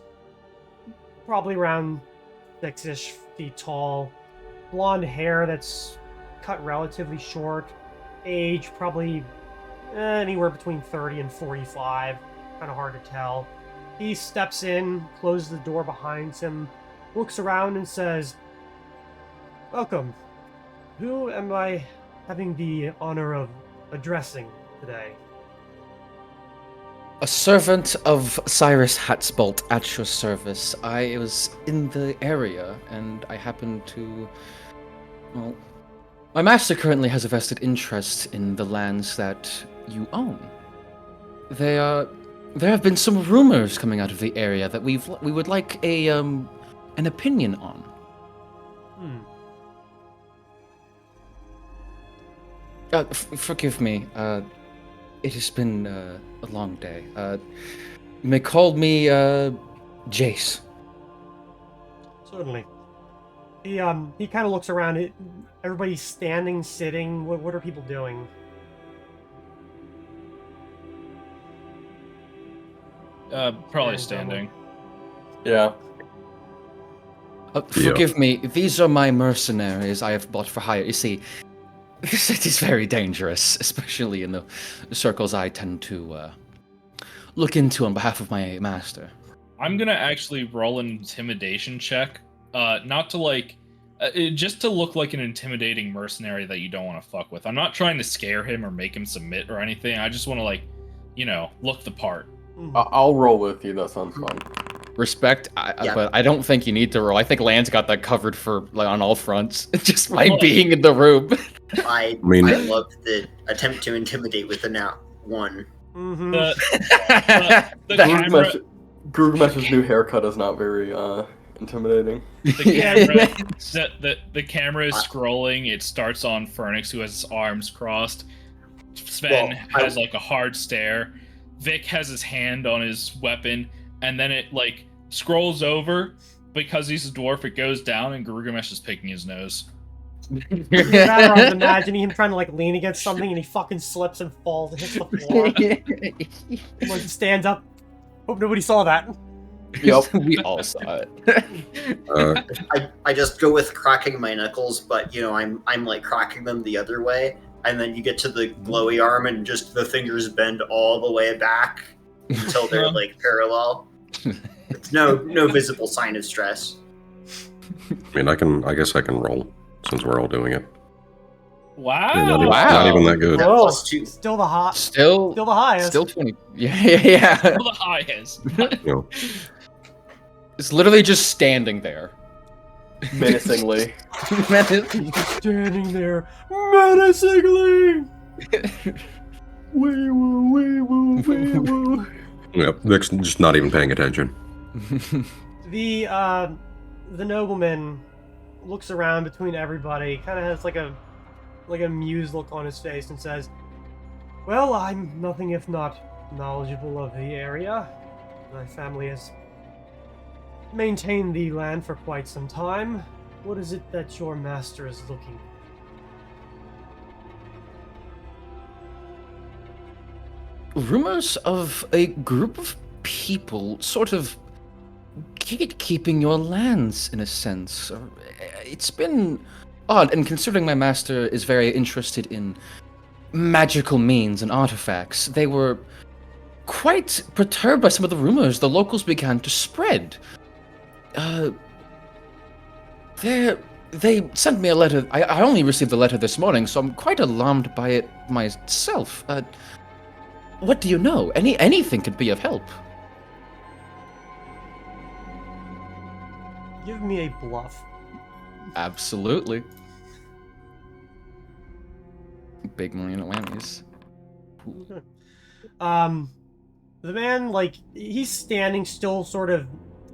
probably around 6-ish feet tall, blonde hair that's cut relatively short, age probably anywhere between 30 and 45, kind of hard to tell. He steps in, closes the door behind him, looks around and says, "Welcome. Who am I having the honor of addressing today?" A servant of Cyrus Hatsbolt at your service. I was in the area, and I happened to... Well, my master currently has a vested interest in the lands that you own. There have been some rumors coming out of the area that we would like an opinion on. Forgive me. It has been a long day. You may call me Jace. Certainly. He kind of looks around. Everybody's standing, sitting. What are people doing? Probably standing. Yeah. Forgive me. These are my mercenaries I have bought for hire. You see, this city is very dangerous, especially in the circles I tend to look into on behalf of my master. I'm gonna actually roll an intimidation check, not to just to look like an intimidating mercenary that you don't want to fuck with. I'm not trying to scare him or make him submit or anything. I just want to look the part. I'll roll with you. That sounds fun. Respect, Yeah. but I don't think you need to roll. I think Land's got that covered for on all fronts. Just by being in the room. I mean- love the attempt to intimidate with a nat 1. Mm-hmm. The camera, Groogmesh's new haircut is not very intimidating. the camera is scrolling. It starts on Fernix, who has his arms crossed. Sven Well, has like a hard stare. Vic has his hand on his weapon, and then it like scrolls over. Because he's a dwarf, it goes down, and Gilgamesh is picking his nose. That, or I was imagining him trying to like lean against something, and he fucking slips and falls and hits the floor. Like stands up. Hope nobody saw that. Yep. We all saw it. I just go with cracking my knuckles, but you know I'm like cracking them the other way, and then you get to the glowy arm, and just the fingers bend all the way back until they're like parallel. It's no visible sign of stress. I mean, I guess I can roll since we're all doing it. Wow! Yeah, not, even, Wow. not even that good. Oh, +2. still the hot. Still Still the highest. Still 20. Yeah. Still the highest. You know, It's literally just standing there. Menacingly. Standing there menacingly. Wee woo, wee woo, wee woo. yeah, Vic's just not even paying attention. The nobleman looks around between everybody, kind of has like a amused look on his face, and says, "Well, I'm nothing if not knowledgeable of the area. My family has maintained the land for quite some time. What is it that your master is looking for?" Rumors of a group of people sort of gatekeeping your lands, in a sense. It's been odd, and considering my master is very interested in magical means and artifacts, they were quite perturbed by some of the rumors the locals began to spread. They sent me a letter. I only received the letter this morning, so I'm quite alarmed by it myself. What do you know? Anything could be of help. Give me a bluff. Absolutely. Big money in Atlantis. The man, like, he's standing still, sort of.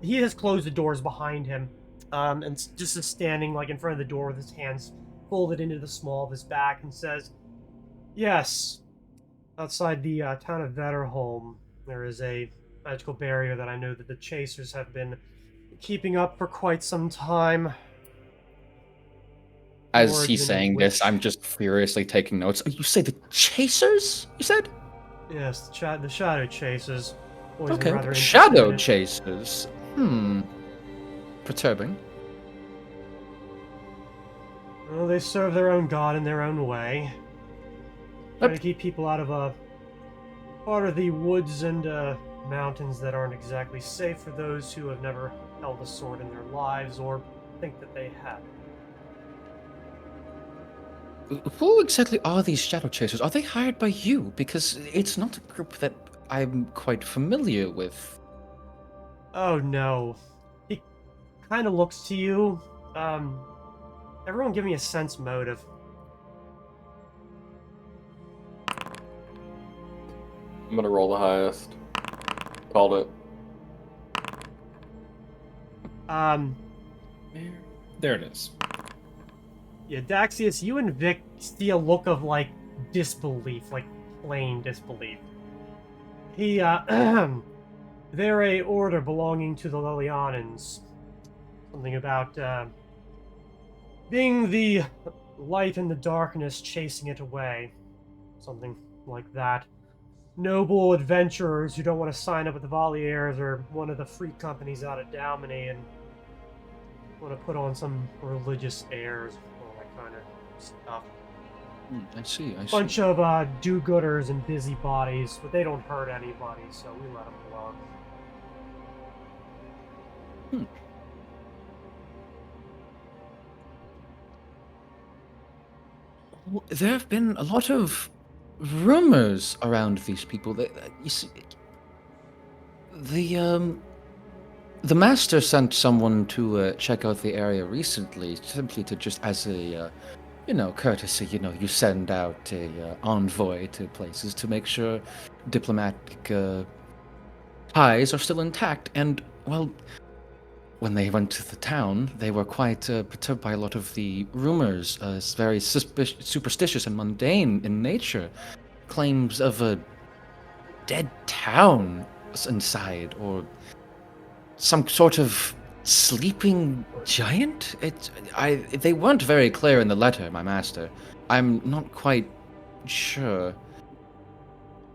He has closed the doors behind him, and just is standing, like, in front of the door with his hands folded into the small of his back, and says, "Yes, outside the town of Bannerhome, there is a magical barrier that I know that the chasers have been keeping up for quite some time." As Origin he's of saying which- this, I'm just furiously taking notes. You say the chasers? You said? Yes, the shadow chasers. Always been Okay. rather Shadow interested in it. chasers. Perturbing. Well, they serve their own god in their own way. Trying to keep people out of part of the woods and mountains that aren't exactly safe for those who have never held a sword in their lives or think that they have. Who exactly are these shadow chasers? Are they hired by you? Because it's not a group that I'm quite familiar with. Oh no. He kind of looks to you. Everyone give me a sense motive. I'm gonna roll the highest. Called it. There it is. Yeah, Daxius, you and Vic see a look of, like, disbelief, like, plain disbelief. He, they're a order belonging to the Lilianans. Something about, being the light in the darkness, chasing it away. Something like that. Noble adventurers who don't want to sign up with the Valiers or one of the free companies out of Dalmany and want to put on some religious airs. Kind of stuff. I see. Bunch of do-gooders and busybodies, but they don't hurt anybody, so we let them alone. There have been a lot of rumors around these people. You see, the master sent someone to check out the area recently, simply to just as a courtesy. You send out a envoy to places to make sure diplomatic ties are still intact. And, well, when they went to the town, they were quite perturbed by a lot of the rumors. It's very superstitious and mundane in nature. Claims of a dead town inside, or some sort of sleeping giant? They weren't very clear in the letter, my master. I'm not quite sure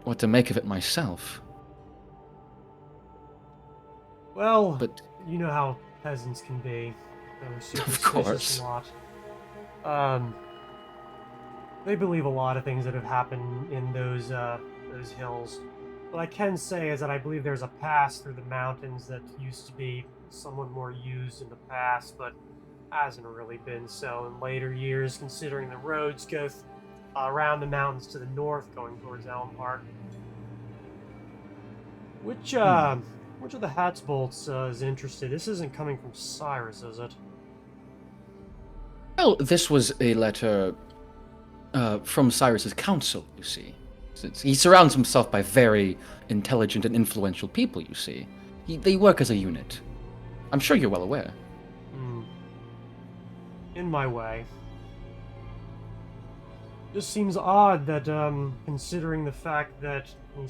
what to make of it myself. Well, But you know how peasants can be. They're Of superstitious course. a lot. They believe a lot of things that have happened in those hills. What I can say is that I believe there's a pass through the mountains that used to be somewhat more used in the past, but hasn't really been so in later years, considering the roads go around the mountains to the north, going towards Elmhart. Which of the Hatsbolts is interested? This isn't coming from Cyrus, is it? well, this was a letter from Cyrus's council, you see. Since he surrounds himself by very intelligent and influential people, you see. They work as a unit. I'm sure you're well aware. In my way. Just seems odd that, considering the fact that he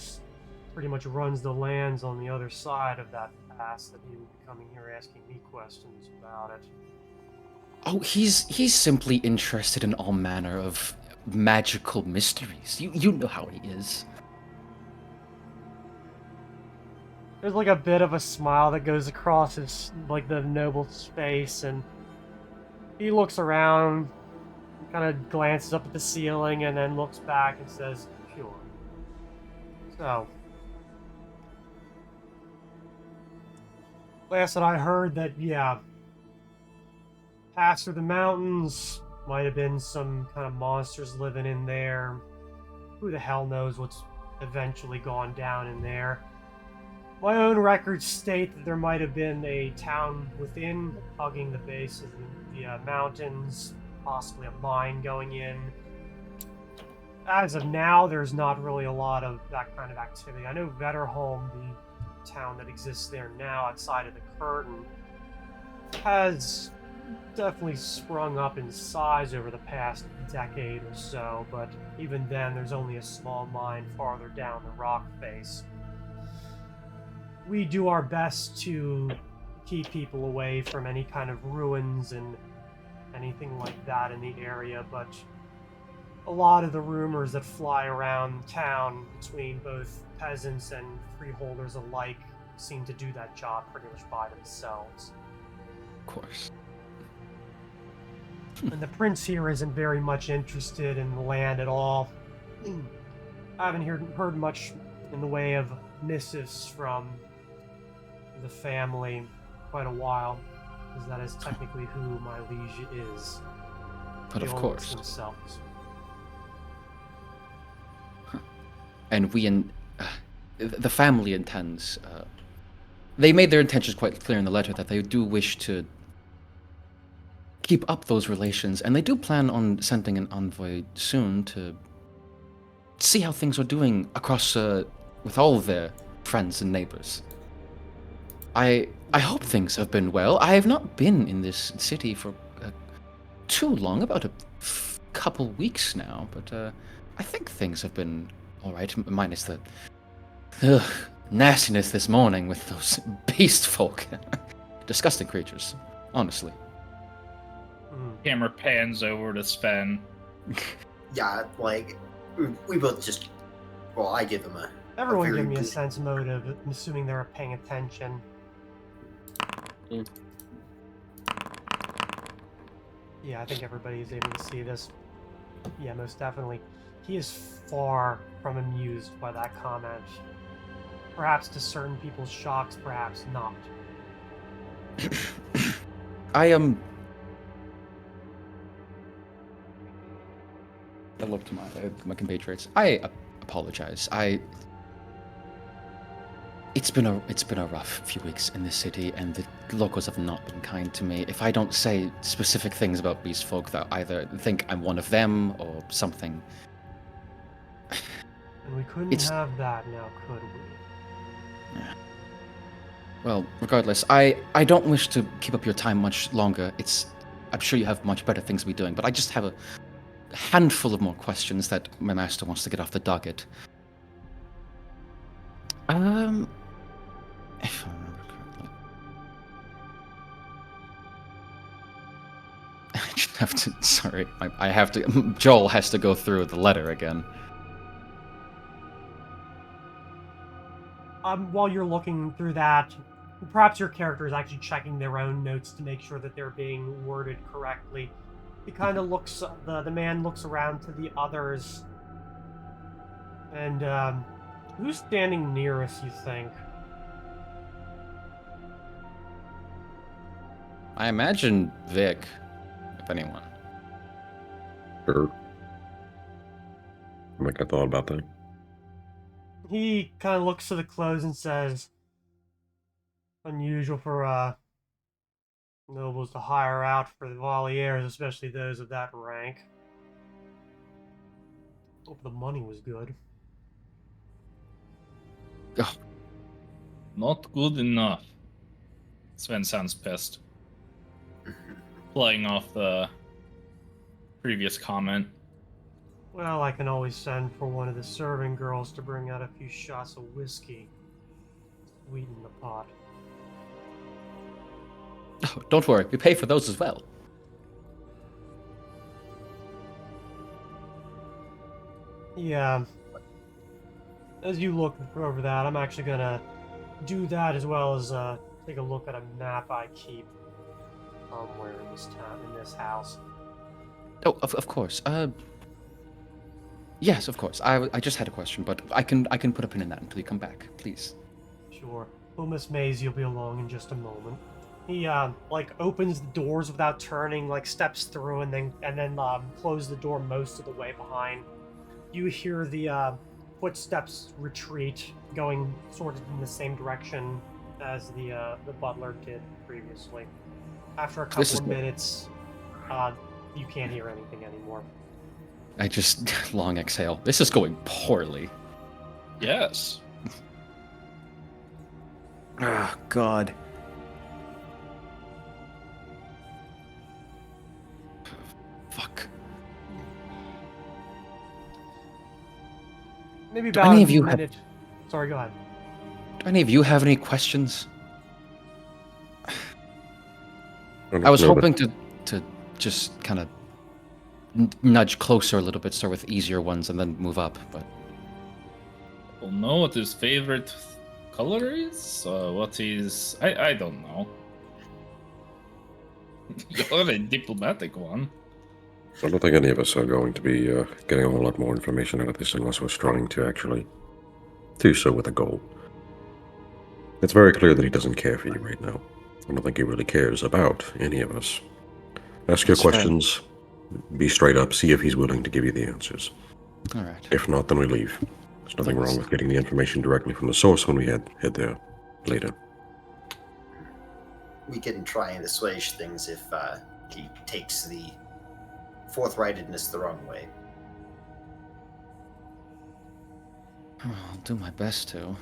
pretty much runs the lands on the other side of that pass, that he would be coming here asking me questions about it. Oh, he's simply interested in all manner of magical mysteries. You know how he is. There's like a bit of a smile that goes across his, like, the noble's face, and he looks around, kind of glances up at the ceiling, and then looks back and says, "Sure." So, last that I heard that, yeah, past through the mountains, might have been some kind of monsters living in there. Who the hell knows what's eventually gone down in there. My own records state that there might have been a town within, hugging the base of the mountains, possibly a mine going in. As of now, there's not really a lot of that kind of activity. I know Bannerhome, the town that exists there now outside of the curtain, has definitely sprung up in size over the past decade or so, but even then there's only a small mine farther down the rock face. We do our best to keep people away from any kind of ruins and anything like that in the area, but a lot of the rumors that fly around town between both peasants and freeholders alike seem to do that job pretty much by themselves. Of course. And the prince here isn't very much interested in the land at all. I haven't heard much in the way of missives from the family quite a while, because that is technically who my liege is. But The of Olmos course. themselves. And the family intends. They made their intentions quite clear in the letter that they do wish to keep up those relations, and they do plan on sending an envoy soon to see how things are doing across with all of their friends and neighbors. I hope things have been well. I have not been in this city for too long, about a couple weeks now, but I think things have been all right, minus the nastiness this morning with those beast folk. Disgusting creatures, honestly. Camera pans over to Sven. Yeah, like we both just. Well, I give him a. Everyone very give me a good- sense motive, I'm assuming they're paying attention. Mm. Yeah, I think everybody is able to see this. Yeah, most definitely. He is far from amused by that comment. Perhaps to certain people's shocks, perhaps not. I look to my compatriots. I apologize. It's been a rough few weeks in this city, and the locals have not been kind to me. If I don't say specific things about these folk, they'll either think I'm one of them or something. And we couldn't It's- have that now, could we? Well, regardless, I don't wish to keep up your time much longer. I'm sure you have much better things to be doing, but I just have a handful of more questions that my master wants to get off the docket. If I remember correctly. I just have to, sorry, I have to, Joel has to go through the letter again. While you're looking through that, perhaps your character is actually checking their own notes to make sure that they're being worded correctly. He kind of looks, the man looks around to the others, and who's standing near us, you think? I imagine Vic, if anyone. Sure. I think I thought about that. He kind of looks to the clothes and says, unusual for nobles to hire out for the Valiers, especially those of that rank. Hope the money was good. Not good enough. Sven sounds pissed. Playing off the previous comment. Well, I can always send for one of the serving girls to bring out a few shots of whiskey. Sweeten the pot. Oh, don't worry, we pay for those as well. Yeah. As you look over that, I'm actually gonna do that as well as take a look at a map I keep somewhere in this town, in this house. Oh, of course. Yes, of course. I just had a question, but I can put a pin in that until you come back, please. Sure. Well, Miss Maisie will be along in just a moment. He like opens the doors without turning, like steps through, and then closes the door most of the way behind. You hear the footsteps retreat, going sort of in the same direction as the butler did previously. After a couple of minutes, you can't hear anything anymore. I just long exhale. This is going poorly. Yes. Ah, God. Fuck. Maybe Do about any a of you have- minute. Sorry, go ahead. Do any of you have any questions? don't I was know, hoping to just kind of nudge closer a little bit, start with easier ones, and then move up. But We'll know what his favorite color is. What he's... I don't know. You're a diplomatic one. I don't think any of us are going to be getting a whole lot more information out of this unless we're trying to actually do so with a goal. It's very clear that he doesn't care for you right now. I don't think he really cares about any of us. Ask your That's fair. questions, be straight up, see if he's willing to give you the answers. all right. If not, then we leave. There's nothing Thanks. wrong with getting the information directly from the source when we head there later. We can try and assuage things if he takes the forthrightedness the wrong way. I'll do my best to.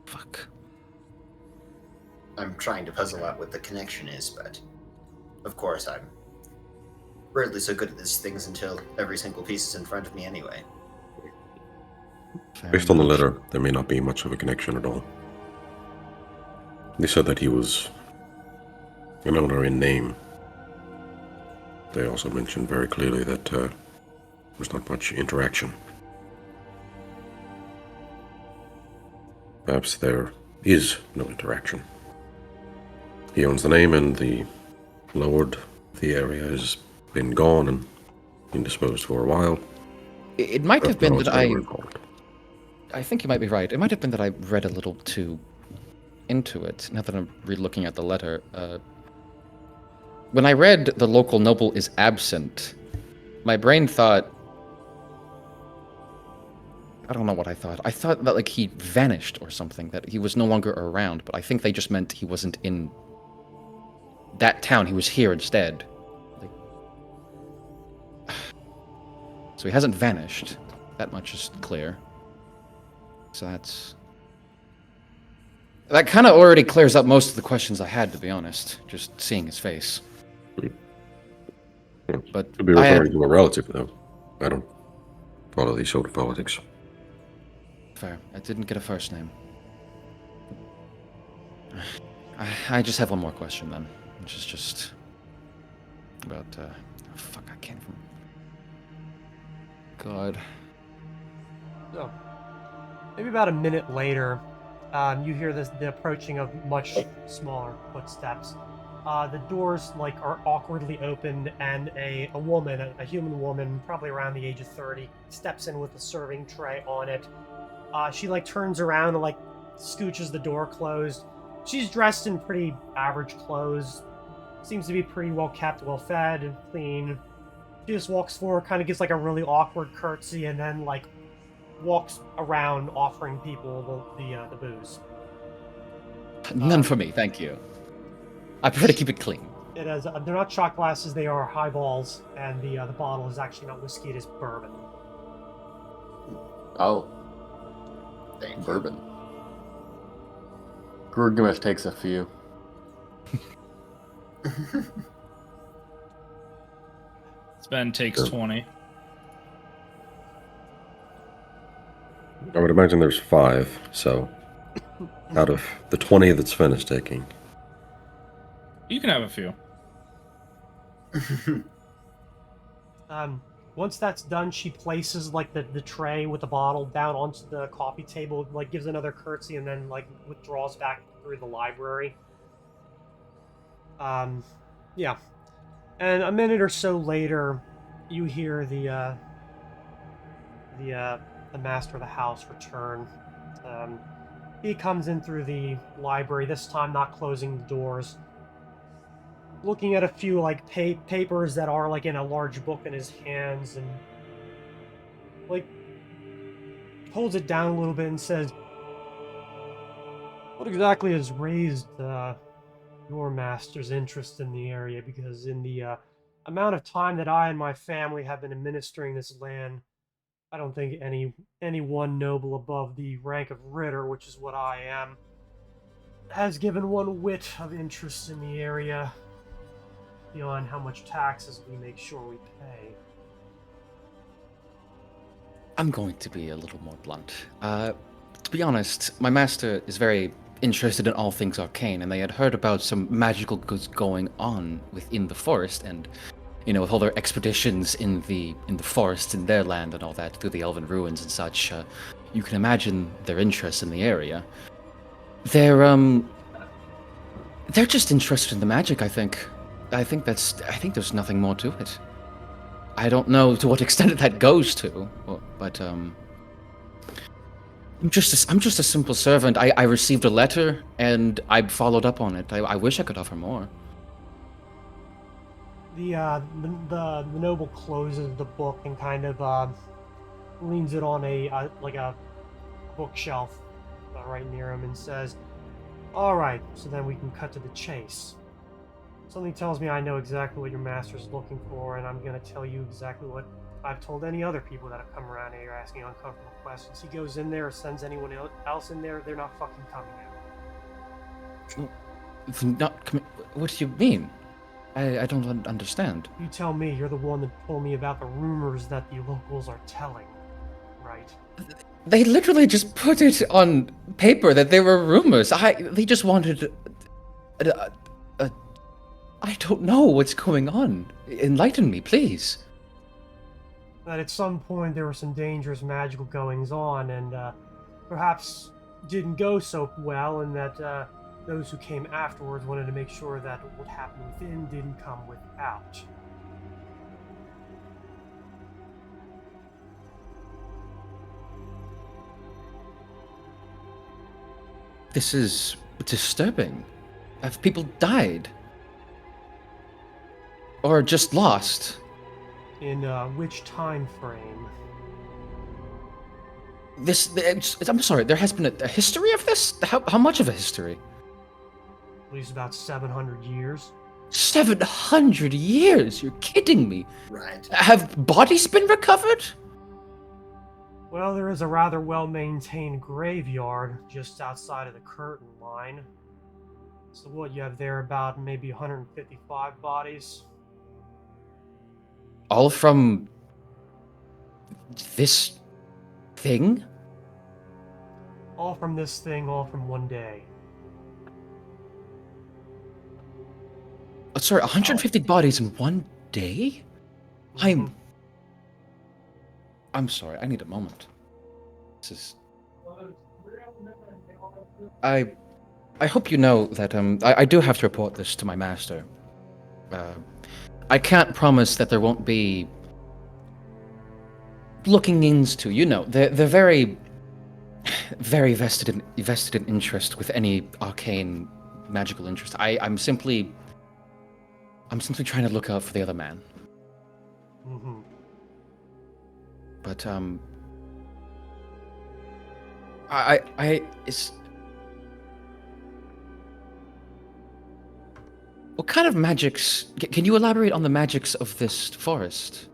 Fuck. I'm trying to puzzle out what the connection is, but of course I'm rarely so good at these things until every single piece is in front of me anyway. Fair Based on the enough. letter, there may not be much of a connection at all. They said that he was an owner in name. They also mentioned very clearly that there was not much interaction. Perhaps there is no interaction. He owns the name, and the lord of the area has been gone and indisposed for a while. It might have been that Involved. I think you might be right. It might have been that I read a little too into it. Now that I'm re-looking at the letter, when I read the local noble is absent, my brain thought I don't know what I thought. I thought that like he vanished or something, that he was no longer around, but I think they just meant he wasn't in that town, he was here instead. Like... So he hasn't vanished. That much is clear. So that kind of already clears up most of the questions I had, to be honest, just seeing his face. But Could be referring to a relative, though. I don't follow these sort of politics. Fair. I didn't get a first name. I just have one more question then, which is just about fuck, I can't remember. God. So, maybe about a minute later, you hear the approaching of much smaller footsteps. The doors are awkwardly opened, and a woman, a human woman, probably around the age of 30, steps in with a serving tray on it. She turns around and scooches the door closed. She's dressed in pretty average clothes. Seems to be pretty well kept, well fed, and clean. She just walks forward, kind of gives a really awkward curtsy, and then walks around offering people the booze. None for me, thank you. I prefer to keep it clean. It has. They're not shot glasses; they are highballs, and the bottle is actually not whiskey; it is bourbon. Oh, Thank you. bourbon. Greenmoss takes a few. Sven takes Sure. 20. I would imagine there's 5, so out of the 20 that Sven is taking. You can have a few. Once that's done, she places the tray with the bottle down onto the coffee table, gives another curtsy, and then withdraws back through the library. Yeah. And a minute or so later, you hear the master of the house return. He comes in through the library, this time not closing the doors, looking at a few papers that are in a large book in his hands, and holds it down a little bit and says, "What exactly has raised your master's interest in the area? Because in the amount of time that I and my family have been administering this land, I don't think any one noble above the rank of Ritter, which is what I am, has given one whit of interest in the area beyond how much taxes we make sure we pay." I'm going to be a little more blunt. To be honest, my master is very interested in all things arcane, and they had heard about some magical goods going on within the forest, and with all their expeditions in the forest in their land and all that through the elven ruins and such. You can imagine their interest in the area. They're just interested in the magic. I think there's nothing more to it. I don't know to what extent that goes to, but I'm just a simple servant. I received a letter and I followed up on it. I wish I could offer more. The noble closes the book and kind of leans it on a bookshelf right near him and says, "All right, so then we can cut to the chase. Something tells me I know exactly what your master's looking for, and I'm going to tell you exactly what I've told any other people that have come around here asking uncomfortable questions. He goes in there or sends anyone else in there, they're not fucking coming out." What do you mean? I don't understand. You tell me. You're the one that told me about the rumors that the locals are telling, right? They literally just put it on paper that they were rumors. They just wanted... I don't know what's going on. Enlighten me, please. That at some point there were some dangerous magical goings on, and perhaps didn't go so well, and that those who came afterwards wanted to make sure that what happened within didn't come without. This is disturbing. Have people died? Or just lost? In which time frame? I'm sorry, there has been a history of this? How much of a history? At least about 700 years. 700 years? You're kidding me. Right. Have bodies been recovered? Well, there is a rather well-maintained graveyard just outside of the curtain line. So what, you have there about maybe 155 bodies? All from this thing? All from this thing, all from one day. Oh, sorry, 150 bodies in one day? Mhm. I'm sorry, I need a moment. This is... I hope you know that I do have to report this to my master. I can't promise that there won't be looking into, they're very vested in interest with any arcane magical interest. I'm simply trying to look out for the other man. Mhm. But it's what kind of magics? Can you elaborate on the magics of this forest?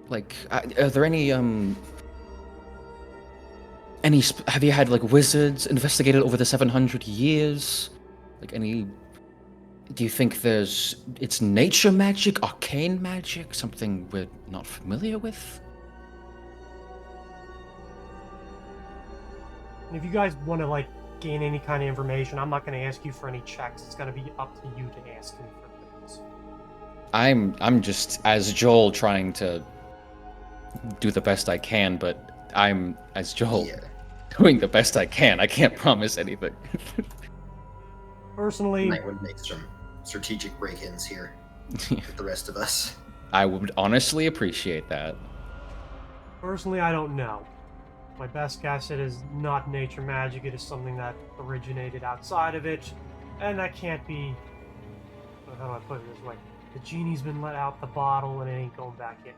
Like, are there any have you had like wizards investigated over the 700 years? Like any? Do you think it's nature magic, arcane magic, something we're not familiar with? And if you guys want to like gain any kind of information, I'm not going to ask you for any checks. It's going to be up to you to ask me for things. I'm just as Joel trying to do the best I can, but I'm as Joel doing the best I can. I can't promise anything. Personally, Might want to make some strategic break-ins here with the rest of us. I would honestly appreciate that. Personally, I don't know. My best guess, it is not nature magic. It is something that originated outside of it, and that can't be. How do I put it this way? The genie's been let out the bottle, and it ain't going back in.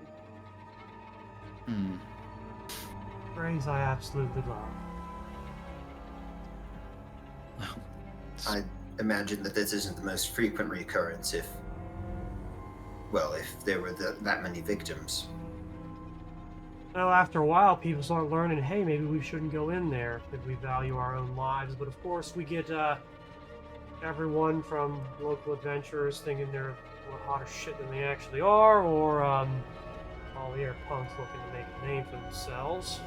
Phrase I absolutely love. I imagine that this isn't the most frequent recurrence if there were that many victims. Well, after a while, people start learning, hey, maybe we shouldn't go in there if we value our own lives. But of course, we get everyone from local adventurers thinking they're more hotter shit than they actually are, or all the air punks looking to make a name for themselves,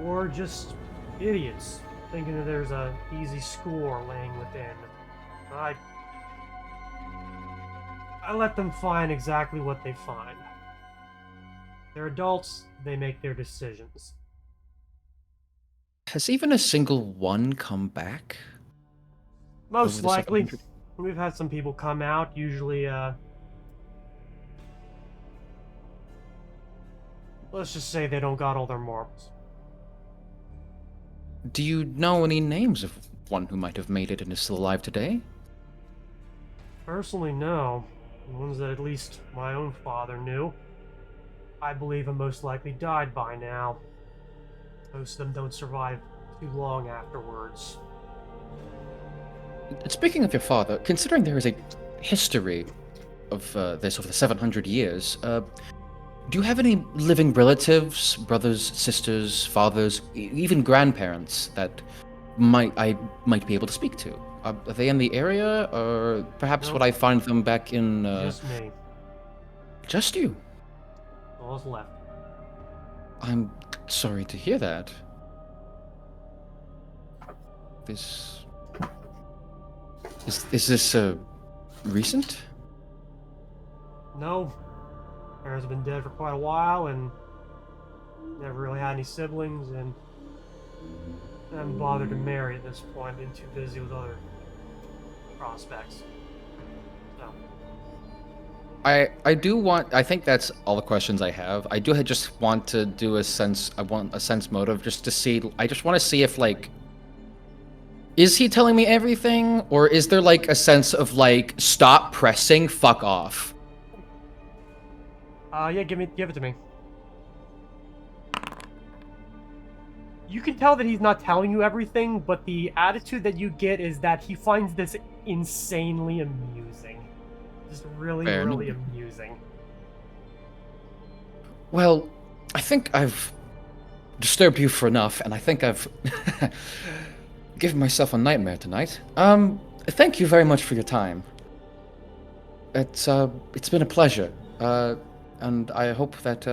or just idiots thinking that there's a easy score laying within. I let them find exactly what they find. They're adults, they make their decisions. Has even a single one come back? Most Over the likely. 700? We've had some people come out, usually, let's just say they don't got all their marbles. Do you know any names of one who might have made it and is still alive today? Personally, no. The ones that at least my own father knew, I believe have most likely died by now. Most of them don't survive too long afterwards. Speaking of your father, considering there is a history of this over the 700 years, do you have any living relatives, brothers, sisters, fathers, even grandparents that I might be able to speak to? Are they in the area, or perhaps would I find them back in... Just me. Just you? All is left. I'm sorry to hear that. Is this recent? No. Parents have been dead for quite a while, and never really had any siblings, and I haven't bothered to marry at this point. Been too busy with other prospects. So. I think that's all the questions I have. I do just want to do I want a sense motive just to see, I just want to see if, like, is he telling me everything, or is there, like, a sense of, like, stop pressing, fuck off? Yeah, give it to me. You can tell that he's not telling you everything, but the attitude that you get is that he finds this insanely amusing. Just really, Fair really enough. amusing. Well, I think I've disturbed you for enough, and I think I've given myself a nightmare tonight. Thank you very much for your time. It's been a pleasure. And I hope that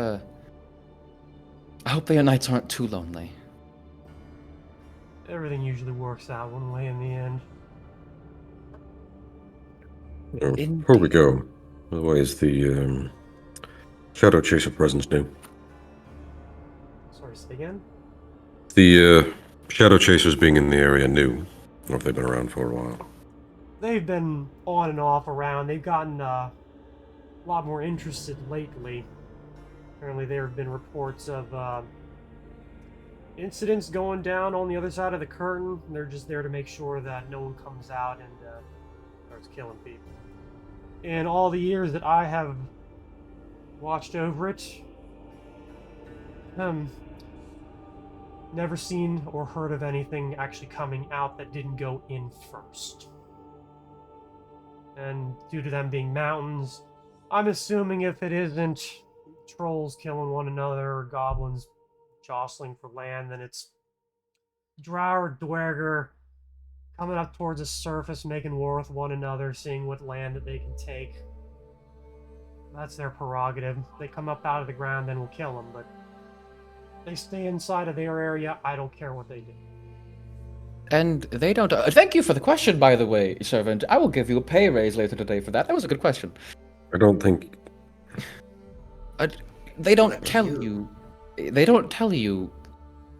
your nights aren't too lonely. Everything usually works out one way in the end. Before we go, by the way, is the Shadow Chaser presence new? Sorry, say again? The Shadow Chasers being in the area new, or if they've been around for a while. They've been on and off around. They've gotten a lot more interested lately. Apparently there have been reports of incidents going down on the other side of the curtain. They're just there to make sure that no one comes out and starts killing people. In all the years that I have watched over it, never seen or heard of anything actually coming out that didn't go in first. And due to them being mountains, I'm assuming if it isn't trolls killing one another or goblins jostling for land, then it's drow or dwerger coming up towards the surface, making war with one another, seeing what land that they can take. That's their prerogative. They come up out of the ground, then we'll kill them, but they stay inside of their area, I don't care what they do. And they don't. Thank you for the question, by the way, servant. I will give you a pay raise later today for that. That was a good question. I don't think. They don't Whatever tell you- you. They don't tell you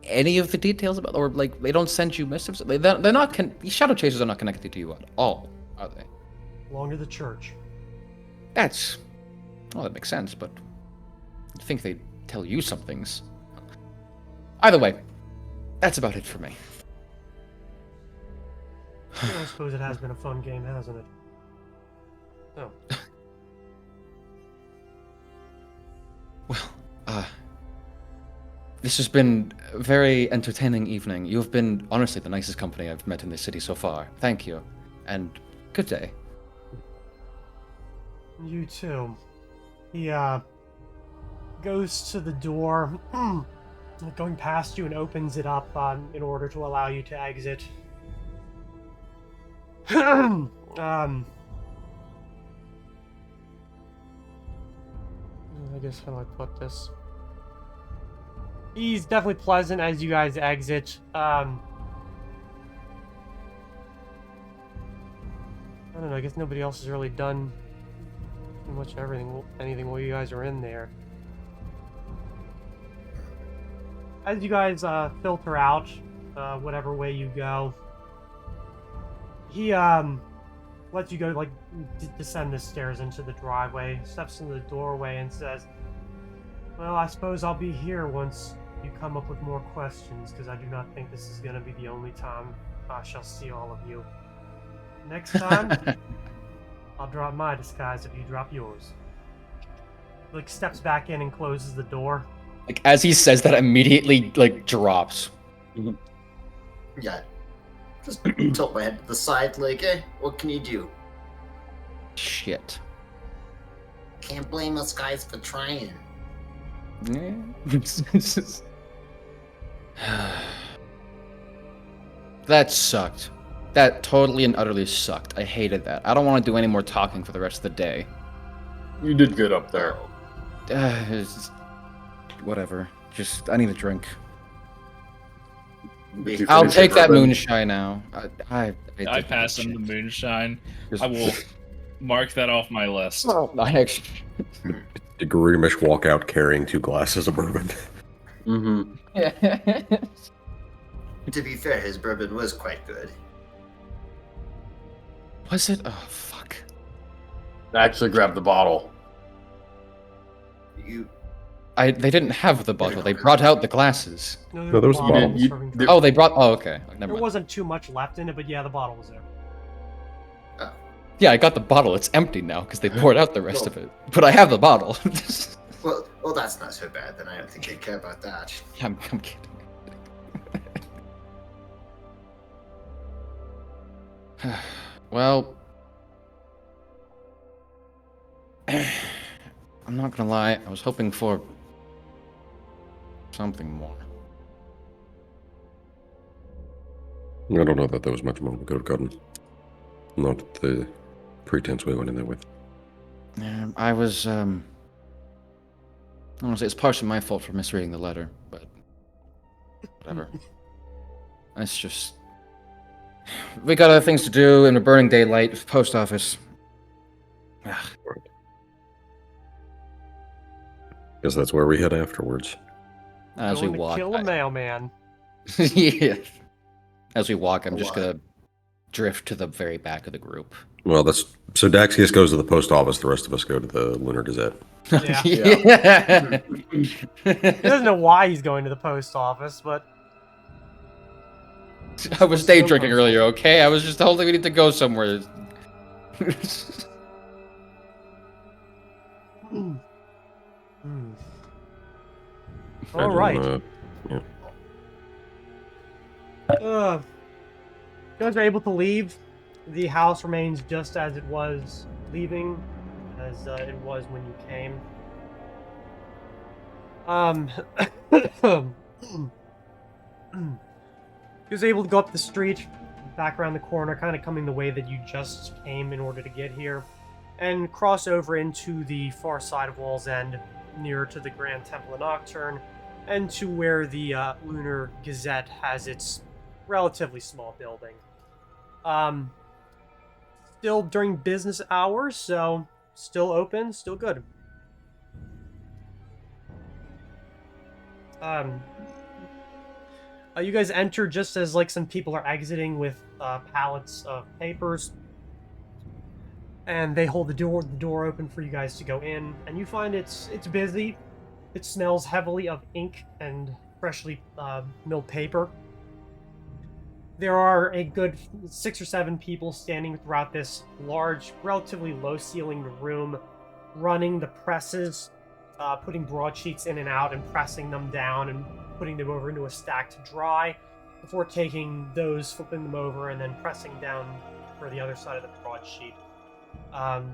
any of the details about, or like they don't send you missives. They're not. Shadow Chasers are not connected to you at all, are they? Belong to the church. That's. Well, that makes sense, but I think they tell you some things. Either way, that's about it for me. Well, I suppose it has been a fun game, hasn't it? Oh. Well, this has been a very entertaining evening. You have been, honestly, the nicest company I've met in this city so far. Thank you, and good day. You too. He goes to the door, going past you, and opens it up in order to allow you to exit. I guess how do I put this? He's definitely pleasant as you guys exit. I don't know. I guess nobody else has really done pretty much anything while you guys are in there. As you guys filter out whatever way you go, he lets you go, like, descend the stairs into the driveway, steps into the doorway and says, well, I suppose I'll be here once you come up with more questions, because I do not think this is going to be the only time I shall see all of you. Next time, I'll drop my disguise if you drop yours. Like, steps back in and closes the door. Like, as he says that, immediately, like, drops. Yeah. Just tilt my head to the side, like, what can you do? Shit. Can't blame us guys for trying. That sucked. That totally and utterly sucked. I hated that. I don't want to do any more talking for the rest of the day. You did good up there. It's just- whatever. Just, I need a drink. Did you I'll finish your take that bourbon? moonshine now. I pass him the moonshine. Just- I will mark that off my list. I actually. Did Greenmoss walk out carrying 2 glasses of bourbon? Mm-hmm. To be fair, his bourbon was quite good. Was it? Oh, fuck. I actually grabbed the bottle. They didn't have the bottle. They brought out the glasses. No, there was a bottle. Oh, they brought. Oh, okay. Never There mind. wasn't too much left in it, but yeah, the bottle was there. Yeah, I got the bottle. It's empty now because they poured out the rest of it. But I have the bottle. Well, that's not so bad. Then I don't think they care about that. I'm kidding. Well, I'm not gonna lie. I was hoping for something more. I don't know that there was much more we could have gotten. Not the pretense we went in there with. I was, honestly, it's partially my fault for misreading the letter, but whatever. It's just... We got other things to do in the burning daylight, post office. Ugh. Guess that's where we head afterwards. As we Going to walk... kill a mailman. Yeah. As we walk, I'm just gonna drift to the very back of the group. Well, that's... So Daxius goes to the post office, the rest of us go to the Lunar Gazette. Yeah. Yeah. He doesn't know why he's going to the post office, but I was day drinking earlier, okay? I was just told that we need to go somewhere. all right. Yeah. You guys are able to leave. The house remains just as it was leaving, as it was when you came. He was able to go up the street, back around the corner, kind of coming the way that you just came in order to get here, and cross over into the far side of Wall's End, nearer to the Grand Temple of Nocturne, and to where the Lunar Gazette has its relatively small building. Still during business hours, so still open, still good. You guys enter just as like some people are exiting with pallets of papers, and they hold the door open for you guys to go in, and you find it's busy. It smells heavily of ink and freshly milled paper. There are a good 6 or 7 people standing throughout this large, relatively low-ceilinged room, running the presses, putting broadsheets in and out and pressing them down and putting them over into a stack to dry before taking those, flipping them over, and then pressing down for the other side of the broadsheet.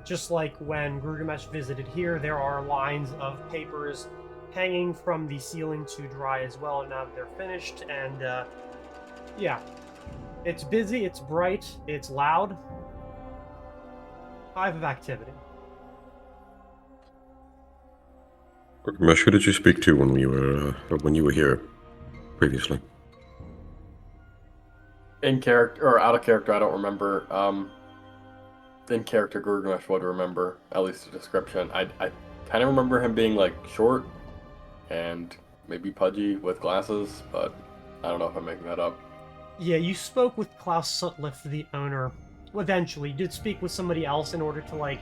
Just like when Gilgamesh visited here, there are lines of papers hanging from the ceiling to dry as well now that they're finished, and yeah. It's busy, it's bright, it's loud. Hive of activity. Mesh, who did you speak to when you were here previously? In character or out of character, I don't remember. In character, Gilgamesh would remember at least the description. I kind of remember him being like short and maybe pudgy with glasses, but I don't know if I'm making that up. Yeah, you spoke with Klaus Sutliff, the owner. Well, eventually, you did speak with somebody else in order to like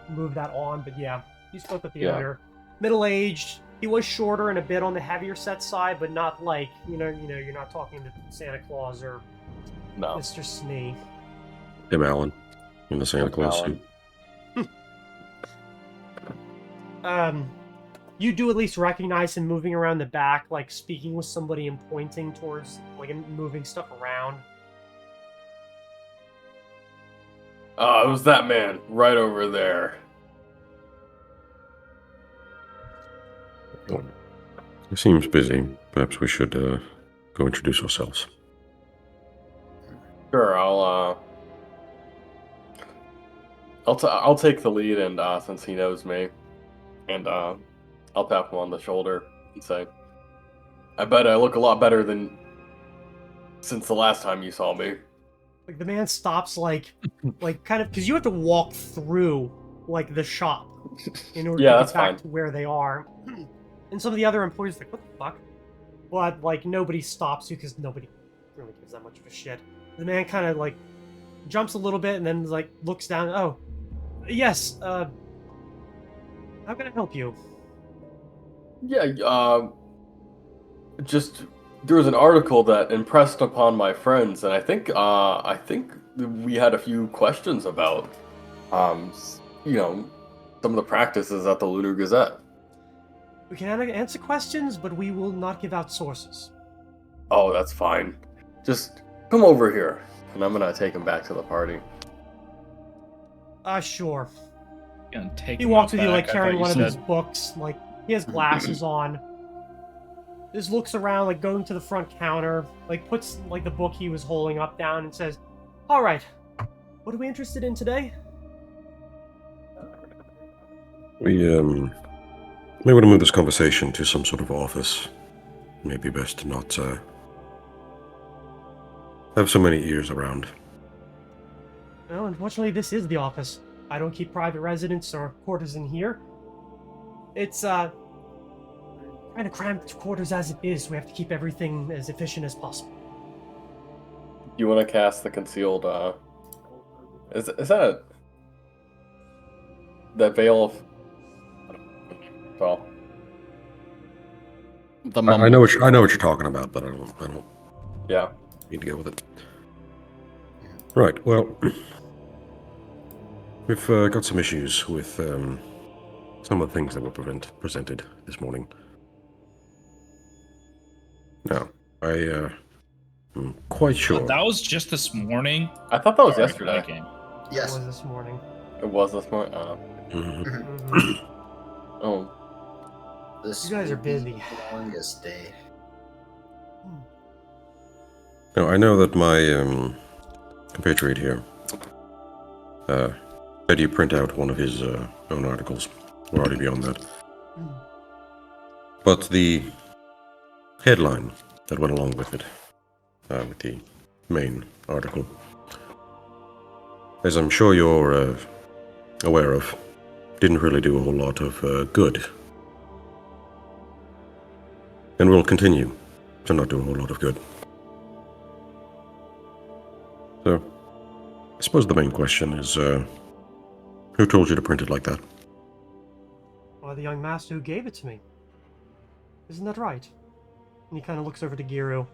move that on, but yeah, you spoke with the owner. Middle-aged. He was shorter and a bit on the heavier set side, but not like you're not talking to Santa Claus or Mr. Smee. Tim Allen in the Santa Claus suit. You do at least recognize him moving around the back, like speaking with somebody and pointing towards, like, and moving stuff around. It was that man right over there. He seems busy. Perhaps we should go introduce ourselves. Sure, I'll take the lead, and since he knows me, and I'll tap him on the shoulder and say, I bet I look a lot better than since the last time you saw me. Like, the man stops, like kind of, because you have to walk through, like, the shop in order to get back to where they are. And some of the other employees are like, what the fuck? But, like, nobody stops you because nobody really gives that much of a shit. The man kind of, like, jumps a little bit and then, like, looks down. Oh, yes, how can I help you? Yeah, just there was an article that impressed upon my friends, and I think we had a few questions about, some of the practices at the Lunar Gazette. We can answer questions, but we will not give out sources. Oh, that's fine. Just Come over here, and I'm gonna take him back to the party. Sure. Gonna take He him walks out with you, back. like, I carrying thought one you of his said- books. Like, he has glasses on. Just looks around, like, going to the front counter. Like, puts, like, the book he was holding up down and says, "Alright, what are we interested in today?" We may want to move this conversation to some sort of office. Maybe best to not have so many ears around. Well, unfortunately, this is the office. I don't keep private residents or quarters in here. It's, kind of cramped quarters as it is. We have to keep everything as efficient as possible. You want to cast the concealed? Is that that veil of? Well, The I know what you're talking about, but I don't yeah. need to go with it. Right. Well, we've got some issues with some of the things that were presented this morning. Now, I'm quite sure. That was just this morning. I thought that was Sorry, yesterday. thinking. It Yes. was this morning. It was this morning. Mhm. Mhm. Oh, This You guys are will be busy. the longest day. Now, I know that my compatriot here had you print out one of his own articles. We're already beyond that. But the headline that went along with it, with the main article, as I'm sure you're aware of, didn't really do a whole lot of good. And will continue to not do a whole lot of good. So, I suppose the main question is, who told you to print it like that? Or the young master who gave it to me. Isn't that right? And he kind of looks over to Giru.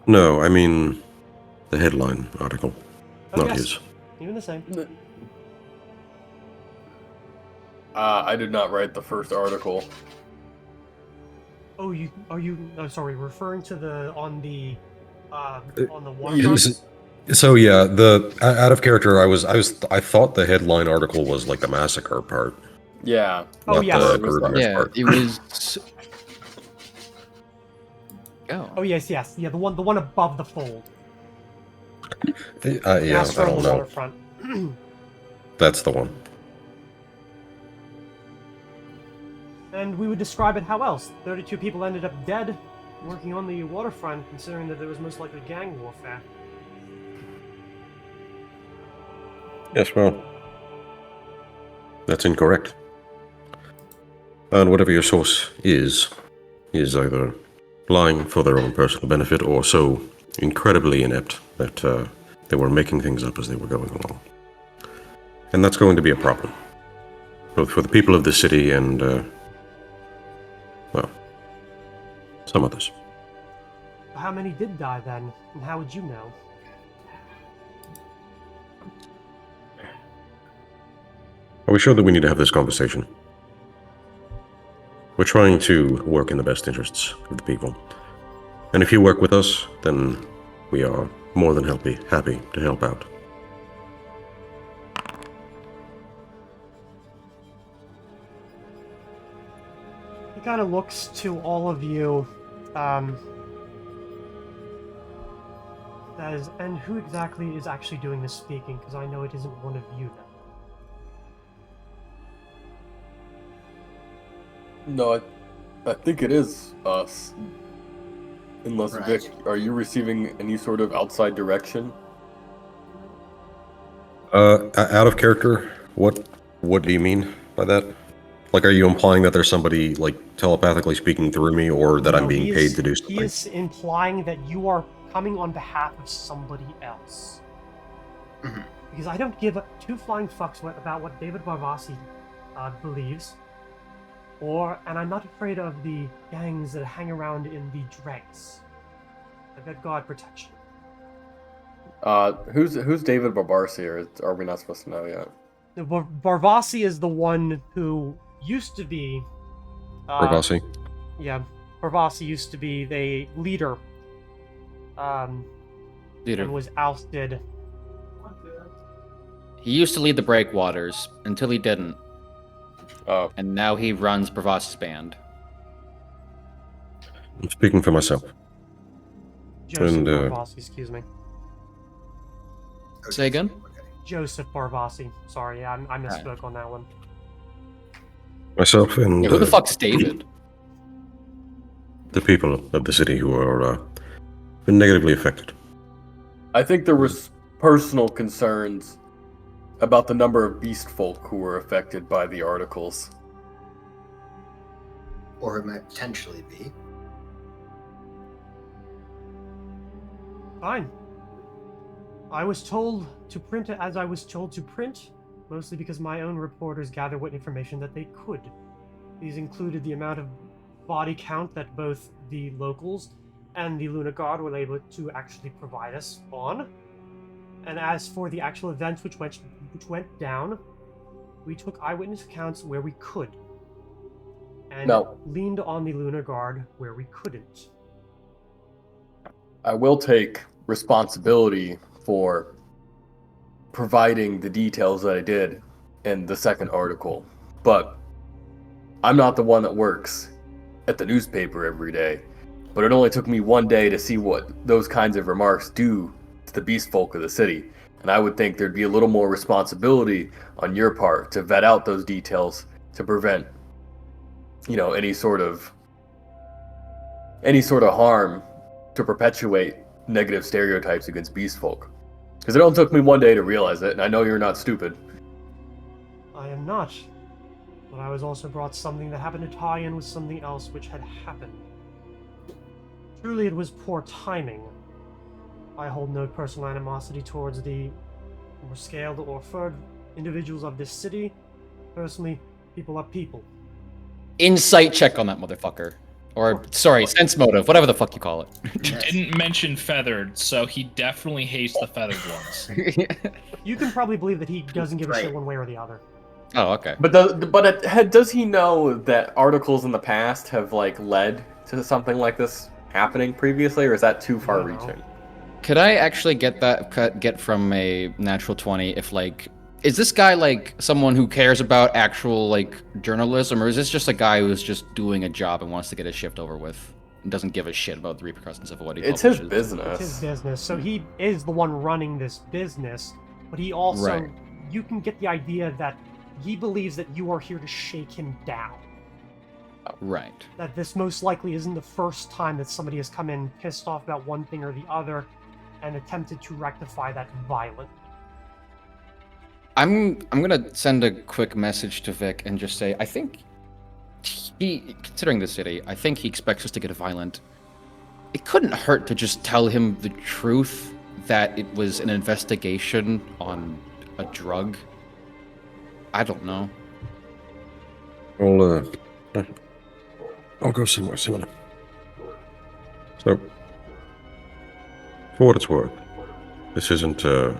No, I mean the headline article, Oh, not yes. his. Even the same. I did not write the first article. Oh, sorry, referring to the on the Yes. waterfront? So yeah, out of character, I thought the headline article was like the massacre part. Yeah. Oh, not yes. the It was the- Gurgur's Yeah, part. it was. Oh yes, yeah, the one above the fold. Yeah, Master I on don't the know. waterfront. That's the one. And we would describe it how else? 32 people ended up dead working on the waterfront, considering that there was most likely gang warfare. Yes, well, that's incorrect. And whatever your source is either lying for their own personal benefit or so incredibly inept that they were making things up as they were going along. And that's going to be a problem, both for the people of the city and, well, some others. How many did die then? And how would you know? Are we sure that we need to have this conversation? We're trying to work in the best interests of the people. And if you work with us, then we are more than happy to help out. He kind of looks to all of you, says, and who exactly is actually doing this speaking? Because I know it isn't one of you then. No, I think it is us. Unless Right. Vic, are you receiving any sort of outside direction? Out of character, what do you mean by that? Like, are you implying that there's somebody, like, telepathically speaking through me, or that I'm No, being he paid is- to do He something? is implying that you are coming on behalf of somebody else. Mhm. Because I don't give two flying fucks about what David Barvasi believes. And I'm not afraid of the gangs that hang around in the dregs. I've got God protection. Who's David Barbarsi, or are we not supposed to know yet? Now, Barvasi is the one who used to be... Ravasi? Yeah, Barvasi used to be the leader Leader. and was ousted. He used to lead the Breakwaters until he didn't, Oh, and now he runs Bravas's band. I'm speaking for myself. Joseph And, Barbassi, excuse me. Say again? Okay. Joseph Barbassi. Sorry, I misspoke on that one. Myself and Yeah, who the fuck's David? the people of the city who are been negatively affected. I think there was personal concerns about the number of beast folk who were affected by the articles. Or it might potentially be. Fine. I was told to print it as I was told to print, mostly because my own reporters gathered what information that they could. These included the amount of body count that both the locals and the Lunar Guard were able to actually provide us on. And as for the actual events which went down, we took eyewitness accounts where we could, and No. leaned on the Lunar Guard where we couldn't. I will take responsibility for providing the details that I did in the second article, but I'm not the one that works at the newspaper every day. But it only took me one day to see what those kinds of remarks do to the beast folk of the city, and I would think there'd be a little more responsibility on your part to vet out those details to prevent, any sort of harm to perpetuate negative stereotypes against beast folk. Because it only took me one day to realize it, and I know you're not stupid. I am not. But I was also brought something that happened to tie in with something else which had happened. Truly, it was poor timing. I hold no personal animosity towards the more scaled or furred individuals of this city. Personally, people are people. Insight check on that motherfucker. Or, sorry, sense motive, whatever the fuck you call it. Yes. Didn't mention feathered, so he definitely hates the feathered ones. You can probably believe that he doesn't give a shit Right. one way or the other. Oh, okay. But does he know that articles in the past have led to something like this happening previously, or is that too far-reaching? Could I actually get from a natural 20 if, is this guy, someone who cares about actual, journalism, or is this just a guy who's just doing a job and wants to get his shift over with and doesn't give a shit about the repercussions of what he It's publishes? his business. It's his business, so he is the one running this business, but he also, Right. you can get the idea that he believes that you are here to shake him down. Right. That this most likely isn't the first time that somebody has come in pissed off about one thing or the other and attempted to rectify that violently. I'm gonna send a quick message to Vic and just say, I think considering the city, I think he expects us to get violent. It couldn't hurt to just tell him the truth that it was an investigation on a drug. I don't know. I'll go somewhere similar. So, for what it's worth, this isn't, the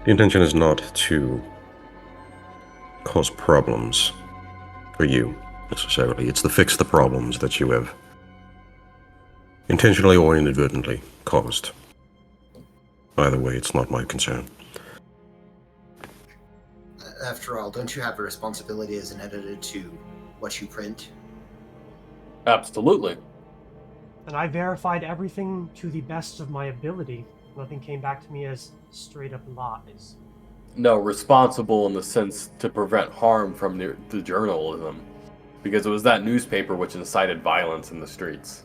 intention is not to cause problems for you, necessarily. It's to fix the problems that you have intentionally or inadvertently caused. Either way, it's not my concern. After all, don't you have a responsibility as an editor to what you print? Absolutely. And I verified everything to the best of my ability. Nothing came back to me as straight up lies. No, responsible in the sense to prevent harm from the journalism. Because it was that newspaper which incited violence in the streets.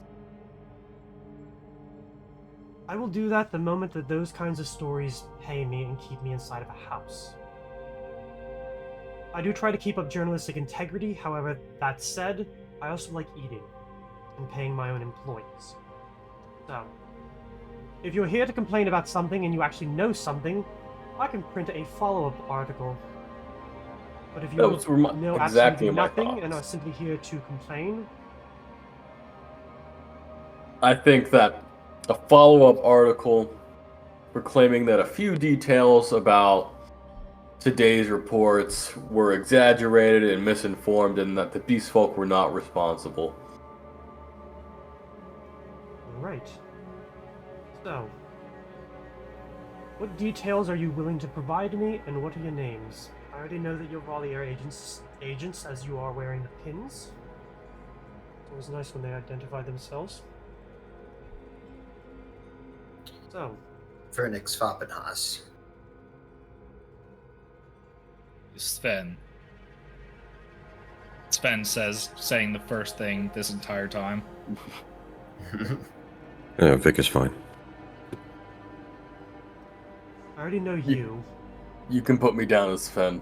I will do that the moment that those kinds of stories pay me and keep me inside of a house. I do try to keep up journalistic integrity, however, that said, I also like eating and paying my own employees. So, if you're here to complain about something and you actually know something, I can print a follow-up article. But if you Those were know exactly absolutely my nothing and are thoughts. simply here to complain, I think that a follow-up article proclaiming that a few details about today's reports were exaggerated and misinformed and that the beast folk were not responsible. right. Right. So, what details are you willing to provide me, and what are your names? I already know that you're all the air agents, as you are wearing the pins. It's always nice when they identify themselves. So, Vernix Foppenhaus. Sven. Sven saying the first thing this entire time. Yeah, Vic is fine. I already know you. You can put me down as Sven.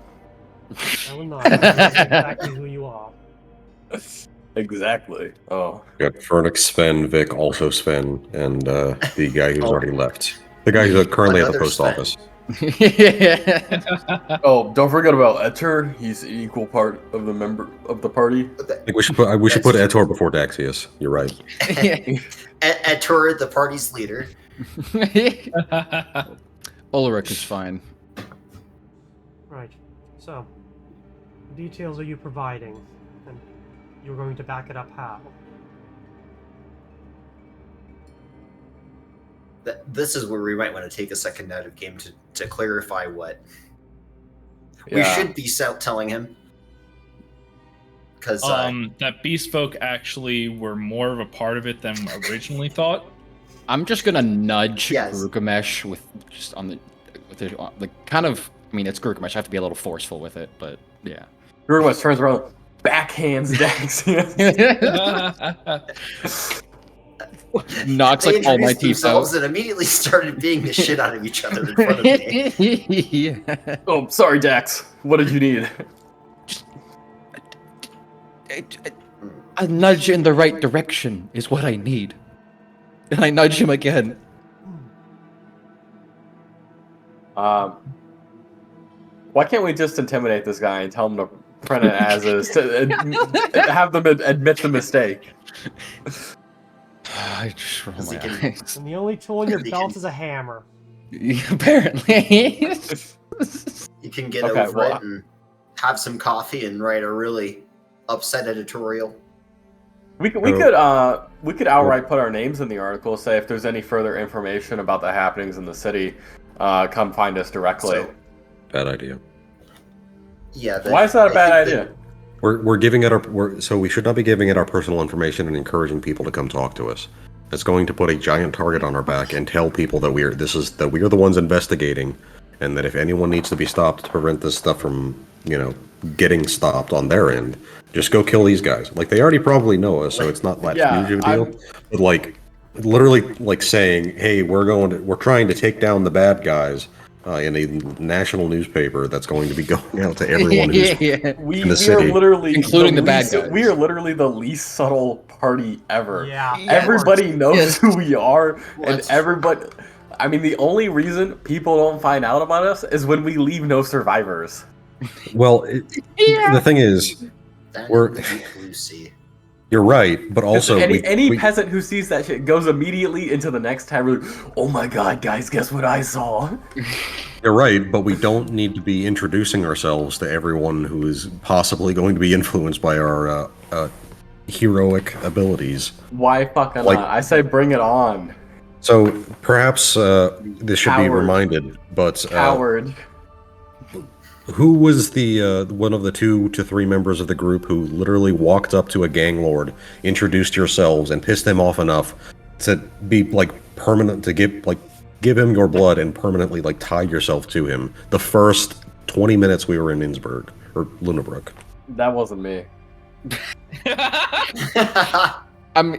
I will not. That's exactly who you are. Exactly. Oh. Got Fernix, Sven, Vic, also Sven, and the guy who's already left. The guy who's currently at the Another post Sven. office. Oh, don't forget about Etter. He's an equal part of the member of the party. But I think we should put Etor before Daxius. You're right. Etor, the party's leader. Ulrich is fine. Right. So, what details are you providing? And you're going to back it up how? This is where we might want to take a second out of game to clarify what we Yeah. should be telling him. Because that beast folk actually were more of a part of it than originally thought. I'm just gonna nudge Yes. Gurgamesh with just on the like kind of. I mean, it's Gurgamesh. I have to be a little forceful with it, but yeah. Gurgmas turns around, backhands Dax. Knocks they like all my introduced teeth themselves out. and immediately started beating the shit out of each other in front of me. Yeah. Oh, sorry, Dax. What did you need? A nudge in the right direction is what I need. And I nudge him again. Why can't we just intimidate this guy and tell him to print it as is, to have them admit the mistake? I just roll Does he my can- eyes. And the only tool in your They belt can- is a hammer. Apparently. You can get Okay, over well, it and have some coffee and write a really upset editorial. We could outright put our names in the article. Say if there's any further information about the happenings in the city, come find us directly. So, Bad idea. yeah. Why is that a I bad think idea? We're giving it so we should not be giving it our personal information and encouraging people to come talk to us. It's going to put a giant target on our back and tell people that we are the ones investigating, and that if anyone needs to be stopped to prevent this stuff from, getting stopped on their end, just go kill these guys. Like, they already probably know us, so it's not that Yeah, huge of a deal. But literally saying, hey, we're trying to take down the bad guys in a national newspaper that's going to be going out to everyone who's We in the are city. literally Including the bad least- guys. We are literally the least subtle party ever. Yeah. Everybody knows Yes. who we are, and Let's- everybody. I mean, the only reason people don't find out about us is when we leave no survivors. Well, the thing is, that We're- would be Lucy. you're right, but also any peasant who sees that shit goes immediately into the next tavern. Oh my god, guys, guess what I saw? You're right, but we don't need to be introducing ourselves to everyone who is possibly going to be influenced by our heroic abilities. Why fucking Like- not? I say bring it on, So perhaps this should be Coward. reminded, but coward. who was the one of the 2 to 3 members of the group who literally walked up to a gang lord, introduced yourselves, and pissed him off enough to be permanent to give him your blood and permanently tie yourself to him the first 20 minutes we were in Innsbruck or Lunabrook? That wasn't me. I'm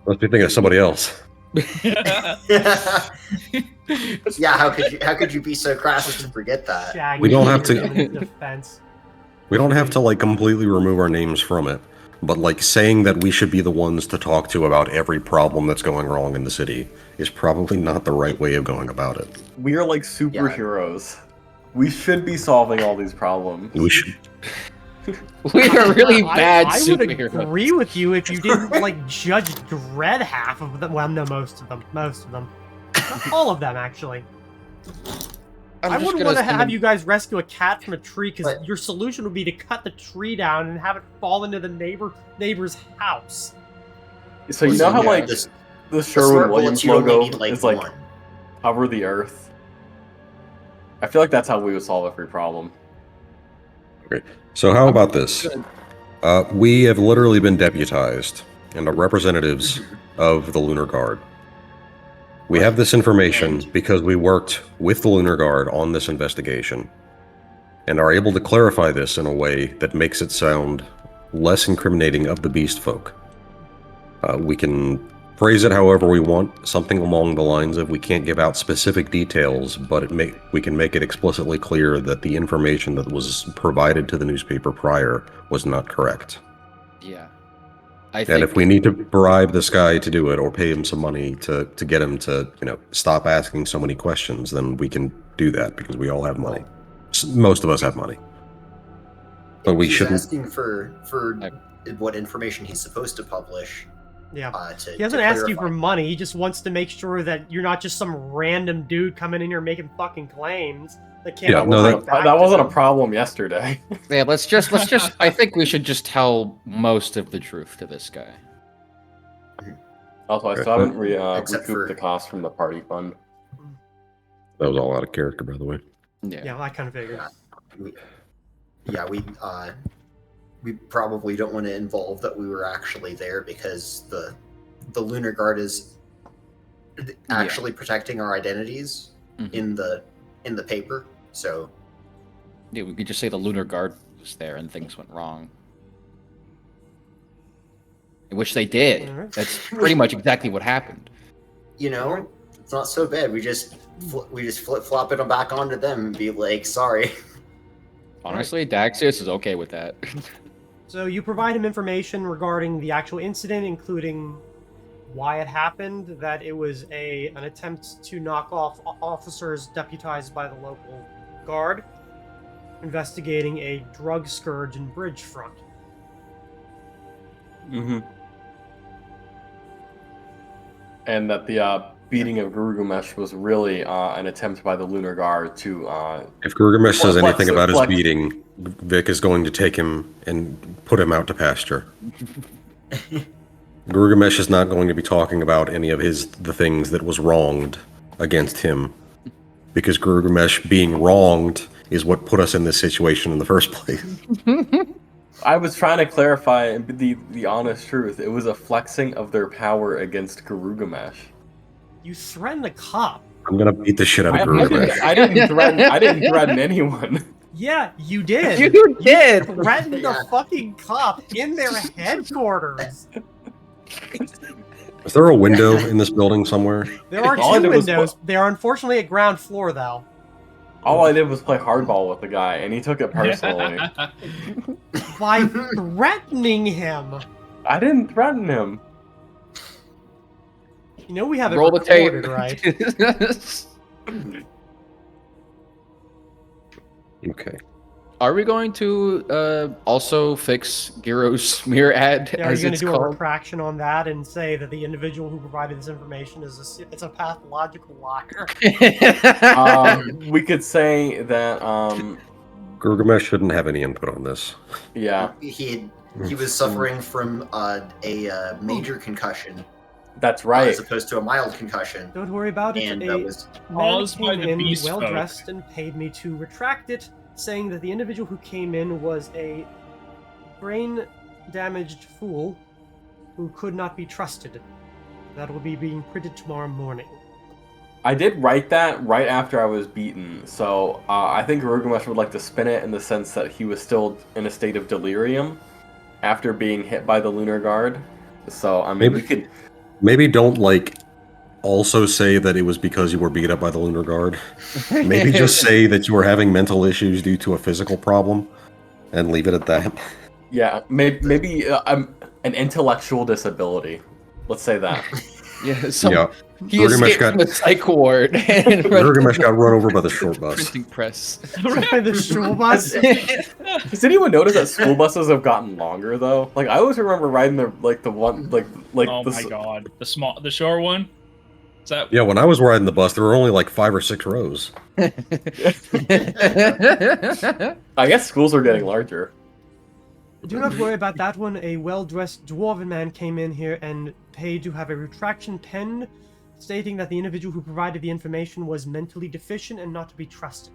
Must be thinking of somebody else. Yeah, how could you be so crass as to forget that? Shaggy We don't have to- in defense. We don't have to completely remove our names from it, but saying that we should be the ones to talk to about every problem that's going wrong in the city is probably not the right way of going about it. We are like superheroes. We should be solving all these problems. We should. we are really bad I would superheroes. agree with you if you didn't judge Dread half of them. Well, no, most of them. Most of them. Not all of them, actually. I wouldn't want to have you guys rescue a cat from a tree because But- your solution would be to cut the tree down and have it fall into the neighbor's house. So you know how the smart Sherwin-Williams bullets, you only logo need like is like one. cover the earth. I feel like that's how we would solve every problem. So how about this? We have literally been deputized and are representatives of the Lunar Guard. We have this information And- because we worked with the Lunar Guard on this investigation and are able to clarify this in a way that makes it sound less incriminating of the beast folk. We can phrase it however we want, something along the lines of we can't give out specific details, but we can make it explicitly clear that the information that was provided to the newspaper prior was not correct. Yeah. And if we need to bribe this guy to do it or pay him some money to get him to, stop asking so many questions, then we can do that because we all have money. Most of us have money. But we he's shouldn't. asking for what information he's supposed to publish. Yeah. He He doesn't ask you for money. He just wants to make sure that you're not just some random dude coming in here making fucking claims that can't. Yeah, That no, wasn't, that wasn't a problem yesterday. Yeah, let's just. I think we should just tell most of the truth to this guy. Also, I still haven't Except recouped for- the cost from the party fund. That was all out of character, by the way. Yeah, I kind of figured. We probably don't want to involve that we were actually there because the Lunar Guard is actually protecting our identities in the paper. So Yeah, we could just say the Lunar Guard was there and things went wrong. Which they did. Alright. That's pretty much exactly what happened. it's not so bad. We just flip flop it back onto them and be like, sorry. Honestly, Daxius is okay with that. So you provide him information regarding the actual incident, including why it happened, that it was an attempt to knock off officers deputized by the local guard, investigating a drug scourge in Bridgefront. Mm-hmm. And that the beating of Gurugumesh was really an attempt by the Lunar Guard to... If Gurugumesh says flex- anything about his flex- beating, Vic is going to take him and put him out to pasture. Gurugumesh is not going to be talking about any of the things that was wronged against him, because Gurugumesh being wronged is what put us in this situation in the first place. I was trying to clarify the honest truth. It was a flexing of their power against Gurugumesh. You threaten the cop. I'm gonna beat the shit out of I Gurugumesh. didn't threaten anyone. Yeah, you did. You did! Threatened the fucking cop in their headquarters. Is there a window in this building somewhere? There are All I two did was windows. They are unfortunately at ground floor, though. All I did was play hardball with the guy, and he took it personally. By threatening him. I didn't threaten him. You know we have it Roll the tape. recorded, right? Okay. Are we going to also fix Giro's smear ad, Yeah, are you as going to it's do a called? retraction on that and say that the individual who provided this information it's a pathological liar? We could say that, Gurugumesh shouldn't have any input on this. yeah, He was suffering from a major concussion that's right. as opposed to a mild concussion. Don't worry about it. And A that was man Caused by came the in beast well folk. dressed and paid me to retract it, saying that the individual who came in was a brain-damaged fool who could not be trusted. That will be being printed tomorrow morning. I did write that right after I was beaten, so I think Gurugumesh would like to spin it in the sense that he was still in a state of delirium after being hit by the Lunar Guard. So, I mean, we could... Maybe don't, also say that it was because you were beat up by the Lunar Guard. Maybe just say that you were having mental issues due to a physical problem, and leave it at that. Yeah, maybe an intellectual disability. Let's say that. Yeah, Yeah. he Gurugumesh escaped from the psych ward and Gurugumesh got run over by the short bus. printing press. The shul bus? Does anyone notice that school buses have gotten longer though? Like I always remember riding the one Oh my god, the short one. Is that? Yeah, when I was riding the bus, there were only 5 or 6 rows. I guess schools are getting larger. Do not worry about that one. A well-dressed dwarven man came in here and paid to have a retraction penned, stating that the individual who provided the information was mentally deficient and not to be trusted.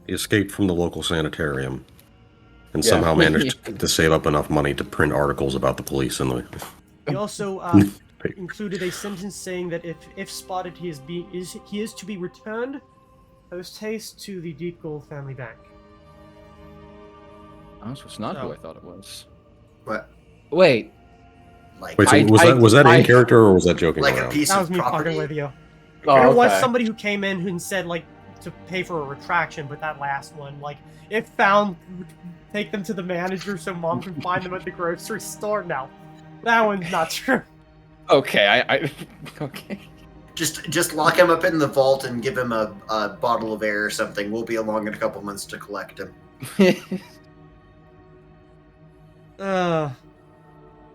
He escaped from the local sanitarium and Yeah. somehow managed to save up enough money to print articles about the police in the... He also included a sentence saying that if spotted, he is to be returned post haste to the Deep Gold family bank. Oh, so it's not who So- I thought it was. What? Wait. Like, Wait, so I- was that I- in character or was that joking like a around? piece That of was me fucking property? with you. Oh, There was okay. somebody who came in and said, like, to pay for a retraction, but that last one, like, if found, take them to the manager so mom can find them at the grocery store. No, that one's not true. Okay, okay. Just lock him up in the vault and give him a bottle of air or something. We'll be along in a couple months to collect him.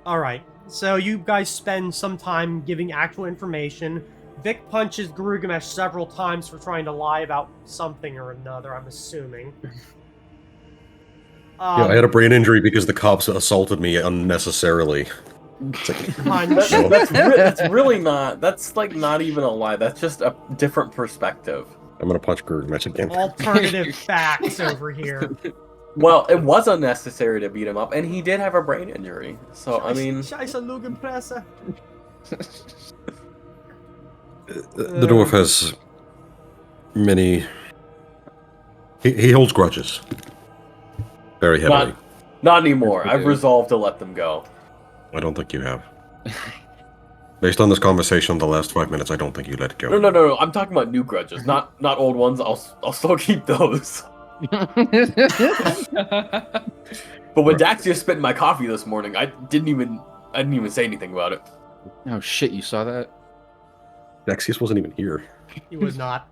Alright, so you guys spend some time giving actual information. Vic punches Garugamesh several times for trying to lie about something or another, I'm assuming. Yeah, I had a brain injury because the cops assaulted me unnecessarily. It's like, punch. That's really not. That's like not even a lie. That's just a different perspective. I'm gonna punch Gurgmesh again. Alternative facts over here. Well, it was unnecessary to beat him up, and he did have a brain injury. So I mean, Scheiße, Lugenpresse. The dwarf has many... He holds grudges. Very heavily. not anymore. I've Yeah. resolved to let them go. I don't think you have. Based on this conversation the last 5 minutes, I don't think you let it go. No. I'm talking about new grudges, not old ones. I'll still keep those. But when Daxia spit in my coffee this morning, I didn't even say anything about it. Oh shit, you saw that? Dexius wasn't even here. He was not.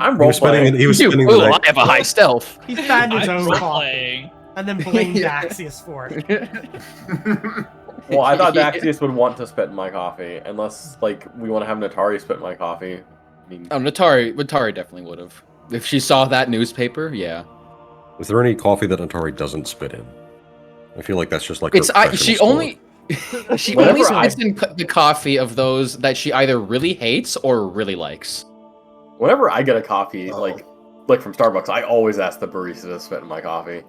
I'm He role was spending, playing. he was You spending the fool, night. I have a high stealth. He's bad in his I'm own role coffee. playing. And then blamed Yeah. Daxius for it. Well, I thought Daxius would want to spit in my coffee, unless like we want to have Natari spit in my coffee. I mean, Oh, Natari definitely would have. If she saw that newspaper, yeah. Is there any coffee that Atari doesn't spit in? I feel like that's just like It's her professional she sport. only she Whenever only spits in the coffee of those that she either really hates or really likes. whenever I get a coffee, Oh. like from Starbucks, I always ask the barista to spit in my coffee.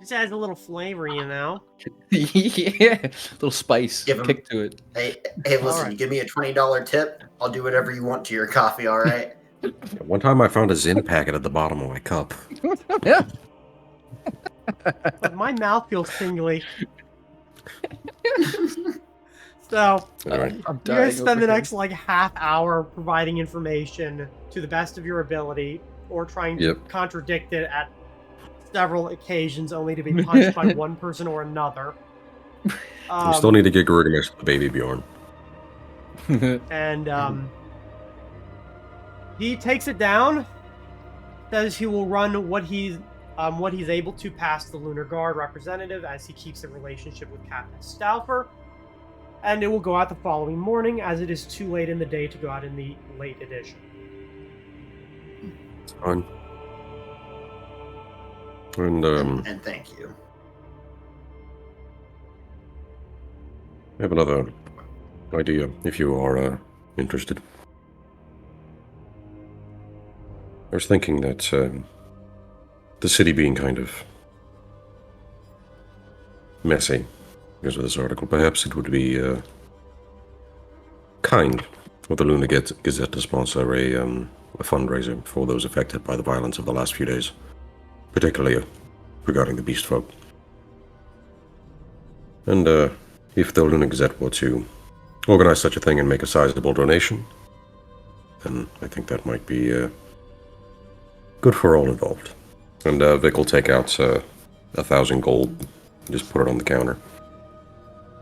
Just adds a little flavor, you know? Yeah, little spice Give 'em- kick to it. Hey, listen, Alright. you give me a $20 tip, I'll do whatever you want to your coffee, all right? One time I found a Zin packet at the bottom of my cup. Yeah. But my mouth feels tingly. So, Anyway, I'm you dying guys spend the over next like half hour providing information to the best of your ability or trying to Yep. contradict it at several occasions only to be punched by one person or another. we still need to get Gurgmesh the baby Bjorn. here. And he takes it down, says he will run what he's able to past the Lunar Guard representative as he keeps a relationship with Captain Stauffer, and it will go out the following morning as it is too late in the day to go out in the late edition. It's fine. And And thank you. I have another idea if you are interested. I was thinking that the city being kind of messy because of this article, perhaps it would be kind of the Lunar Gazette to sponsor a fundraiser for those affected by the violence of the last few days, particularly regarding the beast folk. And if the Lunar Gazette were to organize such a thing and make a sizable donation, then I think that might be good for all involved. And Vic will take out 1,000 gold and just put it on the counter.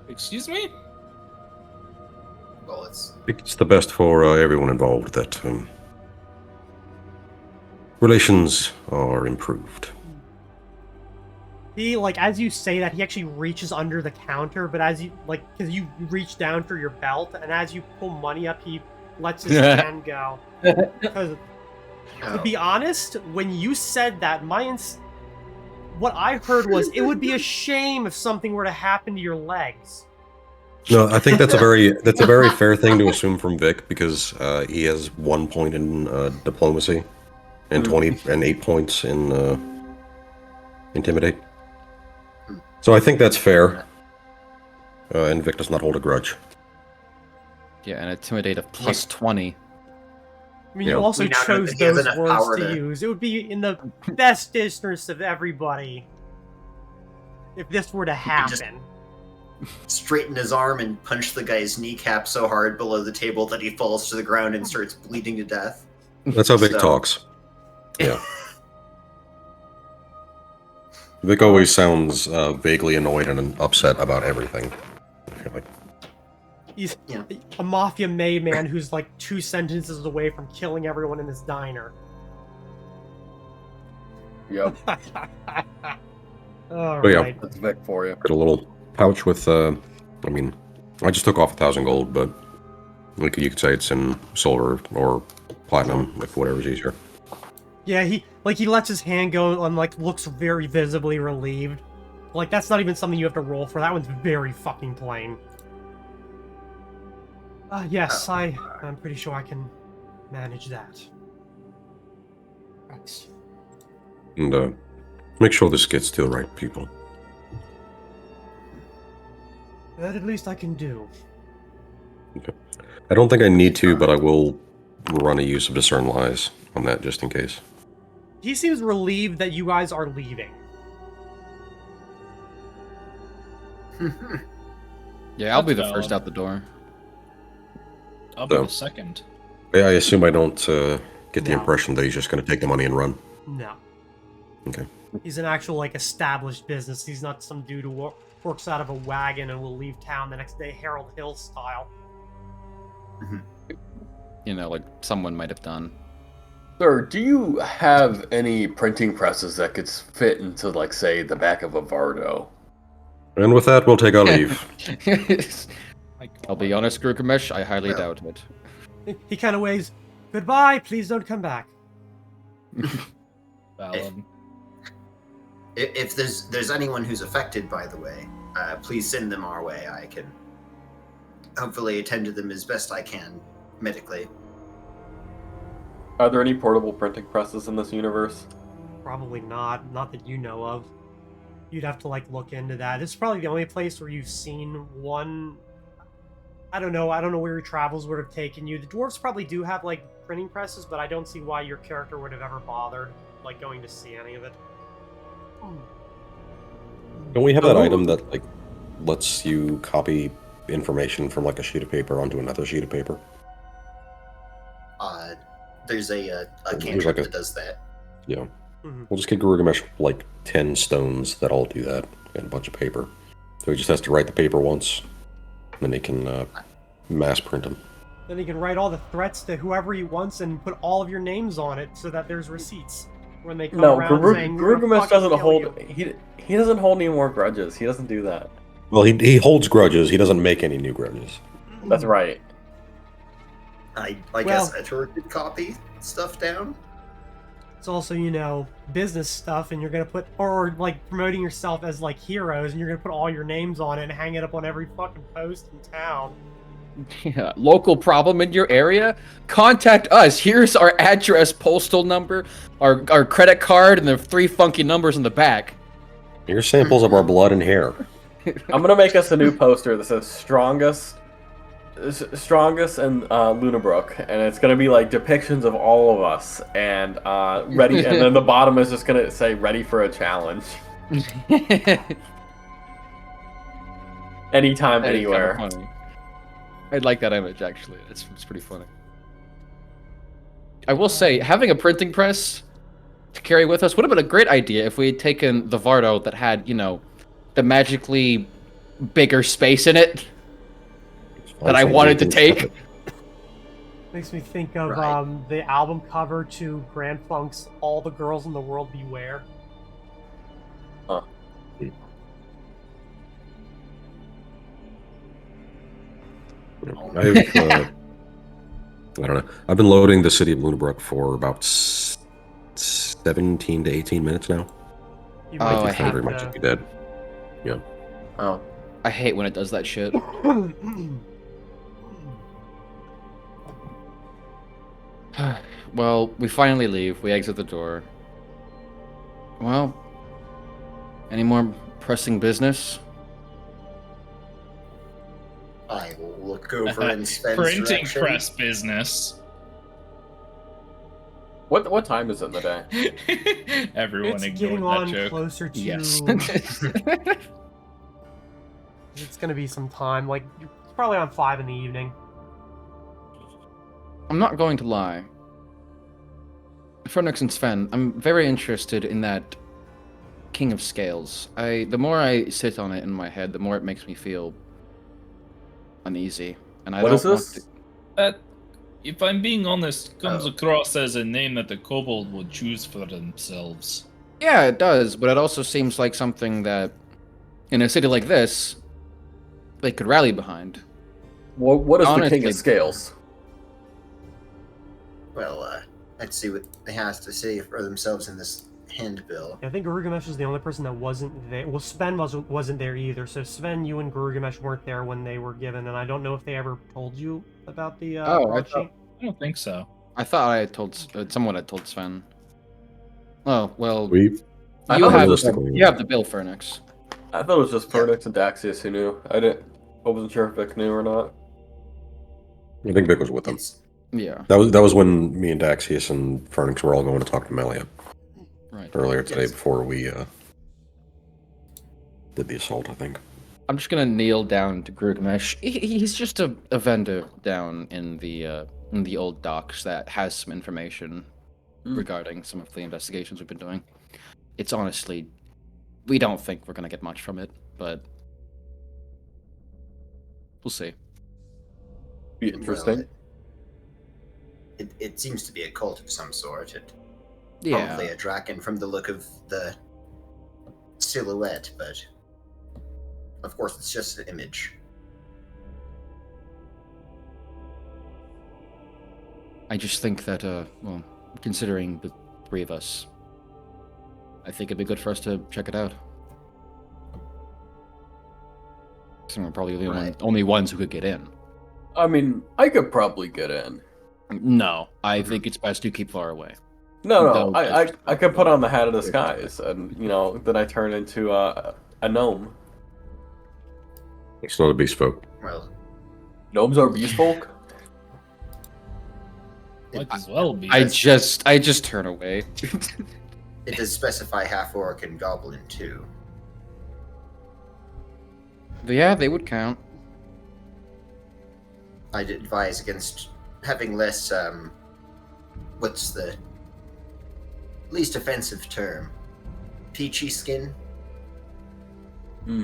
Excuse me? Well, it's It's the best for everyone involved that relations are improved. He, like, as you say that, he actually reaches under the counter, but as you, like, because you reach down for your belt, and as you pull money up, he lets his hand go. Because, to be honest, when you said that, what I heard was it would be a shame if something were to happen to your legs. No, I think that's a very fair thing to assume from Vic because he has 1 point in diplomacy and 8 points in intimidate. So I think that's fair. And Vic does not hold a grudge. Yeah, and intimidate of plus 20. I mean, Yeah. you also We now know chose that he has those enough words power to to- use. It would be in the best interest of everybody if this were to could just- happen. Straighten his arm and punch the guy's kneecap so hard below the table that he falls to the ground and starts bleeding to death. That's how Vic So- talks. Yeah. Vic always sounds vaguely annoyed and upset about everything. I feel like. He's Yeah. a mafia made man who's like 2 sentences away from killing everyone in this diner. Yep, All yeah. right. that's Vic for you. Got a little pouch with, I mean, I just took off 1,000 gold, but like you could say it's in silver or platinum, if whatever's easier. Yeah, he lets his hand go and like looks very visibly relieved. Like that's not even something you have to roll for. That one's very fucking plain. Yes, I'm pretty sure I can manage that. Right. And make sure this gets to the right people. That at least I can do. I don't think I need to, but I will run a use of Discern Lies on that just in case. He seems relieved that you guys are leaving. Yeah, I'll be the That's first valid. out the door. I'll be So- the second. Yeah, I assume I don't get the No. impression that he's just going to take the money and run. No. Okay. He's an actual like established business. He's not some dude who works out of a wagon and will leave town the next day Harold Hill style. You know, like someone might have done. Sir, do you have any printing presses that could fit into, like, say, the back of a Vardo? And with that, we'll take our leave. My I'll be God. honest, Gilgamesh, I highly Yeah. doubt it. He kind of waves, "Goodbye, please don't come back." Valid. If there's anyone who's affected, by the way, please send them our way. I can hopefully attend to them as best I can medically. Are there any portable printing presses in this universe? Probably not. Not that you know of. You'd have to like look into that. This is probably the only place where you've seen one. I don't know where your travels would have taken you. The dwarves probably do have like printing presses, but I don't see why your character would have ever bothered like going to see any of it. Don't we have that Oh. item that like lets you copy information from like a sheet of paper onto another sheet of paper? There's a There's cantrip like a- that does that. Yeah. Mhm. We'll just get Gilgamesh like 10 stones that all do that and a bunch of paper. So he just has to write the paper once, and then he can mass print them. Then he can write all the threats to whoever he wants and put all of your names on it so that there's receipts when they come No, around saying "We're gonna Gilgamesh fucking doesn't kill hold. you." He doesn't hold any more grudges. He doesn't do that. Well, he holds grudges. He doesn't make any new grudges. That's right. I Well- guess Etor could copy stuff down. It's also, business stuff, and you're gonna put, or like promoting yourself as like heroes, and you're gonna put all your names on it and hang it up on every fucking post in town. Yeah, local problem in your area? Contact us. Here's our address, postal number, our credit card, and the 3 funky numbers in the back. Here's samples of our blood and hair. I'm gonna make us a new poster that says strongest in Lunabrook, and it's gonna be like depictions of all of us, and ready. And then the bottom is just gonna say "ready for a challenge." Anytime, That is kinda anywhere. funny. I like that image, actually. It's pretty funny. I will say, having a printing press to carry with us would have been a great idea if we had taken the Vardo that had, the magically bigger space in it that I wanted to take. Makes me think of Right. the album cover to Grand Funk's "All the Girls in the World Beware." I've, I don't know. I've been loading the city of Lunabrook for about 17 to 18 minutes now. You Oh, might I just hate have very much to- if you did. Yeah. Oh. I hate when it does that shit. Well, we finally leave. We exit the door. Well, any more pressing business? I will look over in Sven's Printing direction. press business. What time is it in the day? Everyone It's ignored getting that on joke. closer to. Yes. It's gonna be some time. Like it's probably on 5 in the evening. I'm not going to lie. Fernix and Sven, I'm very interested in that King of Scales. The more I sit on it in my head, the more it makes me feel uneasy. And I What don't is want this? to... That, if I'm being honest, comes Oh. across as a name that the kobold would choose for themselves. Yeah, it does, but it also seems like something that, in a city like this, they could rally behind. What is the King Honestly. of Scales? Well, let's see what they has to say for themselves in this handbill. I think Gurgamesh is the only person that wasn't there. Well, Sven wasn't there either. So Sven, you and Gurgamesh weren't there when they were given, and I don't know if they ever told you about the Oh, I broadsheet. I don't think so. I thought I had told someone had told Sven. Oh well, We I you thought have realistically- you have the bill, Fernix. I thought it was just Pernix and Daxius who knew. I wasn't sure if Vic knew or not. I think Vic was with them. It's Yeah, That was when me and Daxius and Fernix were all going to talk to Melia right. earlier today Yes. before we did the assault, I think. I'm just gonna kneel down to Gurgamesh. He's just a vendor down in the old docks that has some information regarding some of the investigations we've been doing. It's honestly, we don't think we're gonna get much from it, but we'll see. Be interesting. it seems to be a cult of some sort. Yeah, Probably a draken from the look of the silhouette, but of course it's just an image. I just think that, well, considering the three of us, I think it'd be good for us to check it out. So we're probably the Right. only ones who could get in. I mean, I could probably get in. No, I think it's best to keep far away. No, No, I could put on the hat of disguise, and then I turn into a gnome. It's not a beast folk. Well, Gnomes are beast folk. Might as well be. I just turn away. it does specify half orc and goblin too. But yeah, they would count. I'd advise against having less, what's the least offensive term? Peachy skin?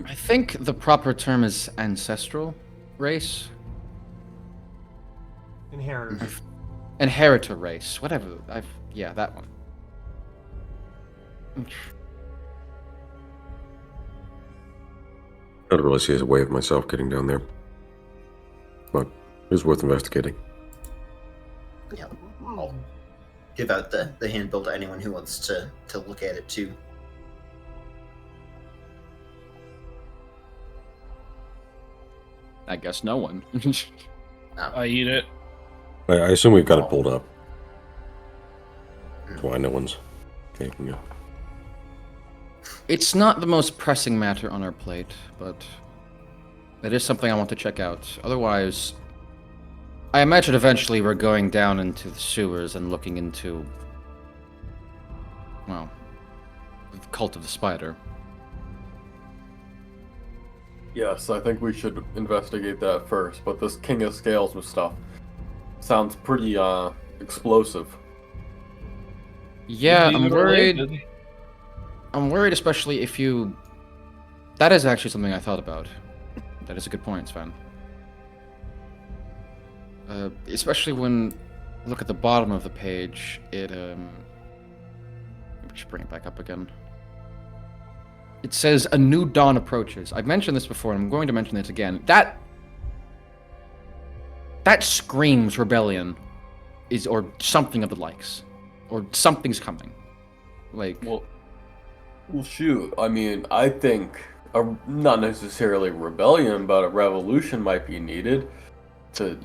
I think the proper term is ancestral race, Inheritors. inheritor race, whatever. Yeah, that one. I don't really see as a way of myself getting down there. But it was worth investigating. Yeah. I'll give out the handbill to anyone who wants to look at it too. I guess no one. I eat it. I assume we've got it pulled up. That's why no one's taking it. It's not the most pressing matter on our plate, but it is something I want to check out. Otherwise, I imagine eventually we're going down into the sewers and looking into, well, the cult of the spider. Yes, I think we should investigate that first. But this King of Scales with stuff sounds pretty explosive. Yeah, Could be I'm worried. related. I'm worried, especially if you. That is actually something I thought about. That is a good point, Sven. Especially when look at the bottom of the page, it we should bring it back up again. It says a new dawn approaches. I've mentioned this before, and I'm going to mention it again. That screams rebellion, or something of the likes, or something's coming. Like, Well, Well, shoot. I mean, I think not necessarily rebellion, but a revolution might be needed to,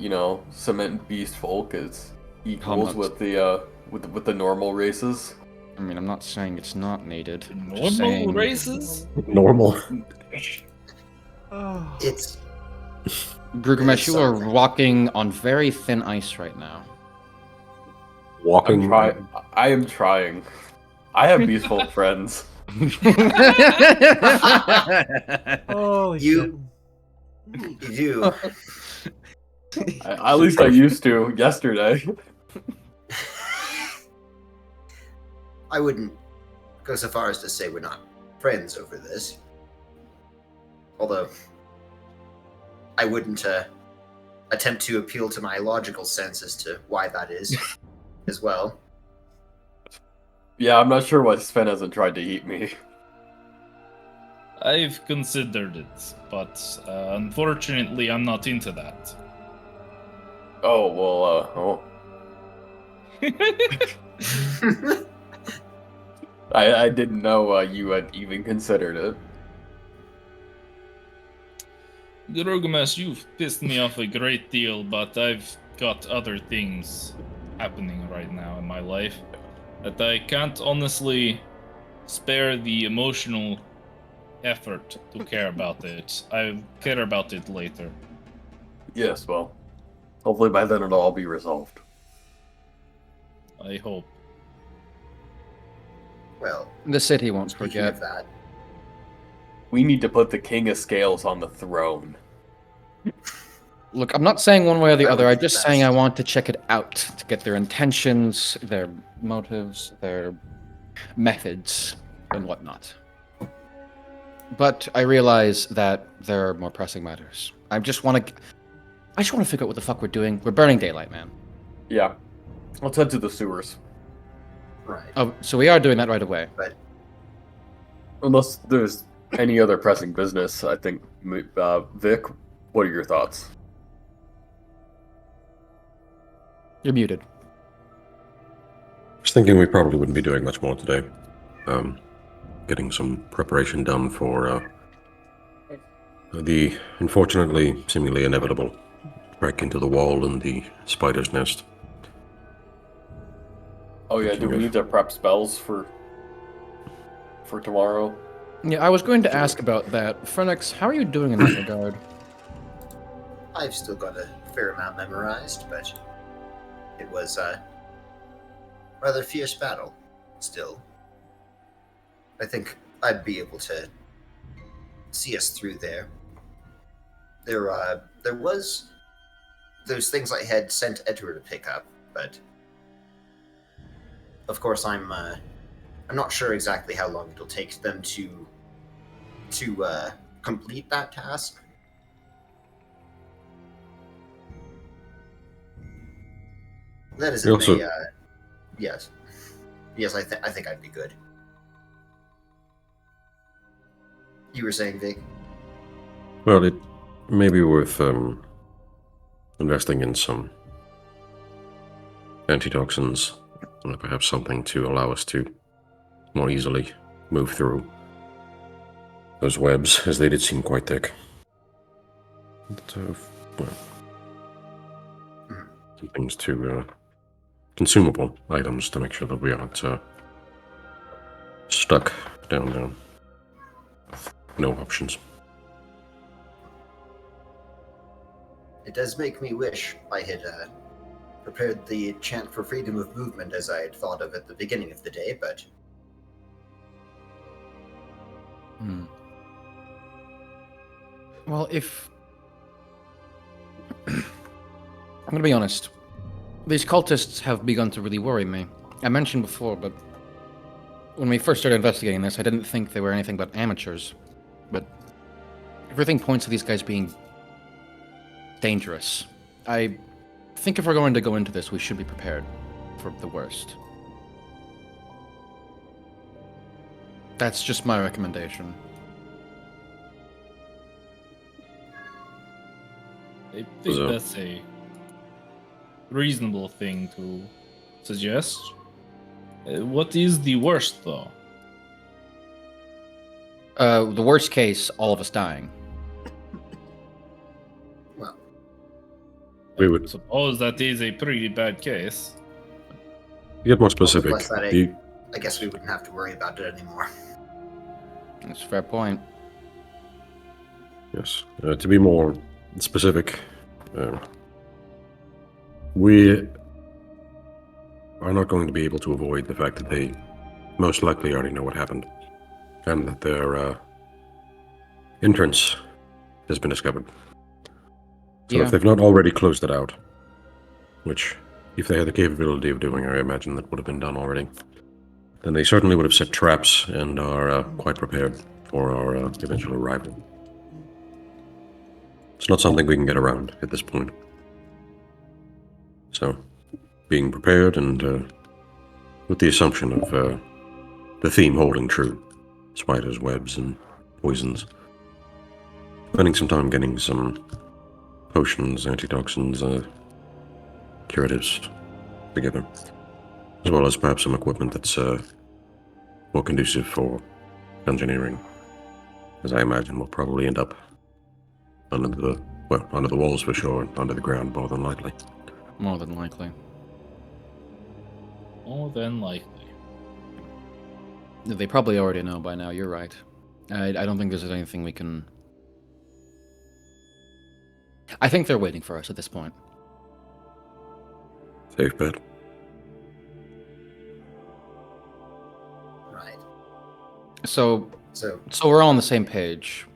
cement beast folk as equals not- with the normal races. I mean, I'm not saying it's not needed. I'm just Normal saying- races? Normal. Oh. It's Gilgamesh, you are something. walking on very thin ice right now. Walking. I am trying. I have beast folk friends. Holy You- you do. At least I used to yesterday. I wouldn't go so far as to say we're not friends over this. Although, I wouldn't attempt to appeal to my logical sense as to why that is, as well. Yeah, I'm not sure why Sven hasn't tried to eat me. I've considered it, but unfortunately, I'm not into that. Oh, well, I didn't know you had even considered it. Gilgamesh, you've pissed me off a great deal, but I've got other things happening right now in my life that I can't honestly spare the emotional effort to care about it. I care about it later. Yes, well, hopefully by then it'll all be resolved. I hope. Well, The city won't speaking forget. of that, We need to put the King of Scales on the throne. Look, I'm not saying one way or the That other. would I'm be just best. saying I want to check it out to get their intentions, their motives, their methods, and whatnot. But I realize that there are more pressing matters. I just want to figure out what the fuck we're doing. We're burning daylight, man. Yeah. Let's head to the sewers. right. Oh, so we are doing that right away. Unless there's any other pressing business, I think. Vic, what are your thoughts? You're muted. I was thinking we probably wouldn't be doing much more today. Getting some preparation done for the unfortunately seemingly inevitable trek into the wall and the spider's nest. Oh yeah, do we need to prep spells for tomorrow? Yeah, I was going to ask about that. Phoenix, how are you doing in that regard? I've still got a fair amount memorized, but it was a rather fierce battle. Still, I think I'd be able to see us through there. There was those things I had sent Edward to pick up, but of course I'm not sure exactly how long it'll take them to complete that task. That is You it. also- Yes. I think I'd be good. You were saying, Vic? Well, it may be worth investing in some antitoxins, or perhaps something to allow us to more easily move through those webs, as they did seem quite thick. But, well, some things to consumable items to make sure that we aren't stuck down there. No options. It does make me wish I had prepared the chant for freedom of movement as I had thought of at the beginning of the day, but Well, if... I'm going to be honest. These cultists have begun to really worry me. I mentioned before, but when we first started investigating this, I didn't think they were anything but amateurs. But everything points to these guys being dangerous. I think if we're going to go into this, we should be prepared for the worst. That's just my recommendation. I think So- that's a reasonable thing to suggest. What is the worst, though? The worst case, all of us dying. Well, We would Suppose that is a pretty bad case. get more specific. less that Do you- I guess we wouldn't have to worry about it anymore. That's a fair point. Yes. To be more specific, we are not going to be able to avoid the fact that they most likely already know what happened, and that their entrance has been discovered. So Yeah. if they've not already closed it out, which, if they had the capability of doing, I imagine that would have been done already, then they certainly would have set traps and are quite prepared for our eventual arrival. It's not something we can get around at this point. So, being prepared and with the assumption of the theme holding true, spiders, webs, and poisons, spending some time getting some potions, antitoxins, curatives together, as well as perhaps some equipment that's more conducive for engineering, as I imagine will probably end up under the walls for sure, and under the ground more than likely. More than likely. More than likely. They probably already know by now, you're right. I don't think there's anything we can... I think they're waiting for us at this point. Safe bet. Right. So So we're all on the same page.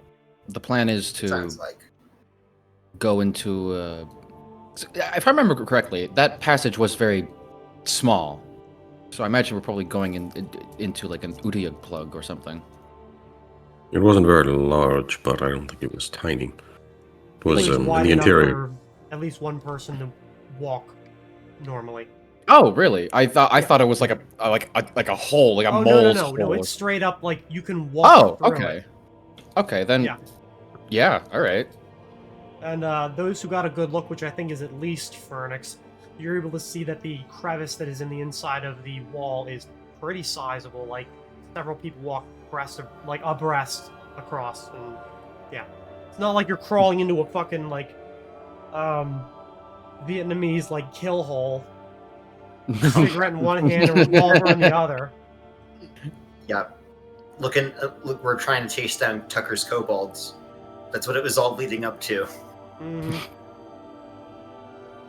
The plan is to sounds like go into... if I remember correctly, that passage was very small. So I imagine we're probably going into like an Udiag plug or something. It wasn't very large, but I don't think it was tiny. It was Like, in wide the enough interior. for at least one person to walk normally. Oh, really? I thought it was like a hole, like a Oh mole's no! hole. It's straight up like you can walk. Oh, through okay. it. Okay, then. Yeah. Yeah. All right. And those who got a good look, which I think is at least Phoenix, you're able to see that the crevice that is in the inside of the wall is pretty sizable. Like several people walk abreast across, and yeah, it's not like you're crawling into a fucking like Vietnamese like kill hole. Cigarette in one hand and revolver in the other. yeah. Look, we're trying to chase down Tucker's kobolds. That's what it was all leading up to. Mhm.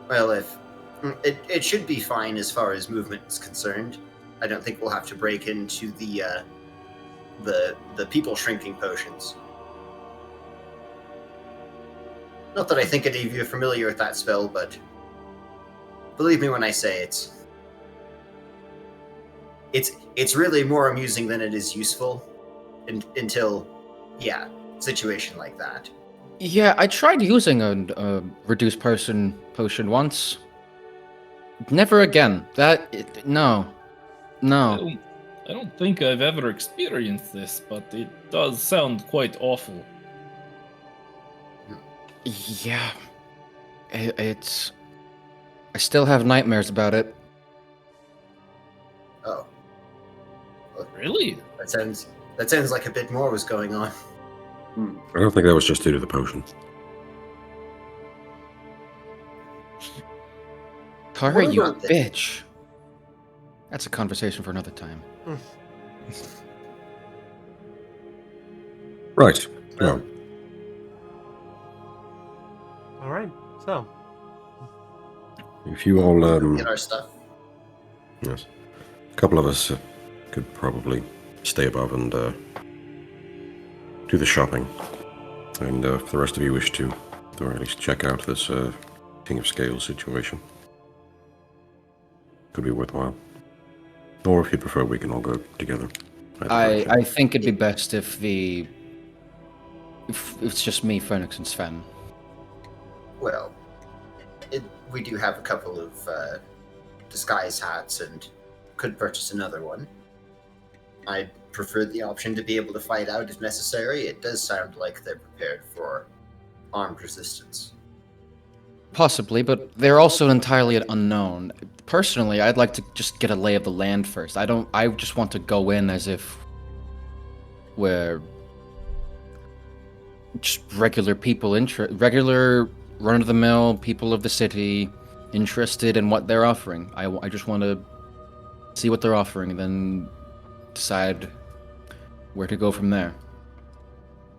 Well, if it should be fine as far as movement is concerned. I don't think we'll have to break into the people shrinking potions. Not that I think any of you are familiar with that spell, but believe me when I say it's really more amusing than it is useful until situation like that. Yeah, I tried using a reduced person potion once. Never again. No. I don't think I've ever experienced this, but it does sound quite awful. Yeah. It's... I still have nightmares about it. Oh, Really? that sounds like a bit more was going on. I don't think that was just due to the potion. Tara, What you about this? bitch. That's a conversation for another time. Right. Well, All right. So if you all, Get our stuff. yes, a couple of us could probably stay above and do the shopping. And if the rest of you wish to, or at least check out this King of Scales situation, could be worthwhile. Or if you prefer, we can all go together. I think it'd be best if it's just me, Phoenix, and Sven. Well, we do have a couple of disguise hats and could purchase another one. I'd prefer the option to be able to fight out if necessary. It does sound like they're prepared for armed resistance. Possibly, but they're also entirely unknown. Personally, I'd like to just get a lay of the land first. I just want to go in as if we're just regular people, regular run-of-the-mill people of the city interested in what they're offering. I just want to see what they're offering and then decide where to go from there.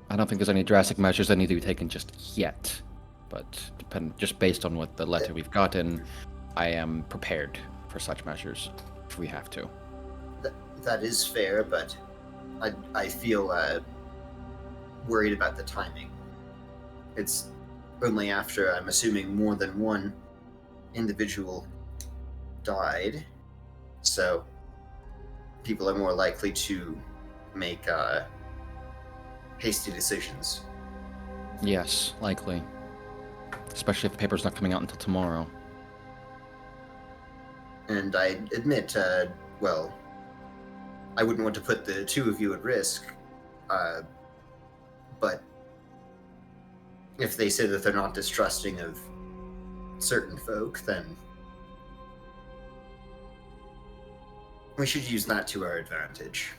I don't think there's any drastic measures that need to be taken just yet, but just based on what the letter we've gotten, I am prepared for such measures if we have to. That is fair, but I feel worried about the timing. It's only after, I'm assuming, more than one individual died, so people are more likely to make hasty decisions. Yes, likely. Especially if the paper's not coming out until tomorrow. And I admit, well, I wouldn't want to put the two of you at risk, but if they say that they're not distrusting of certain folk, then we should use that to our advantage.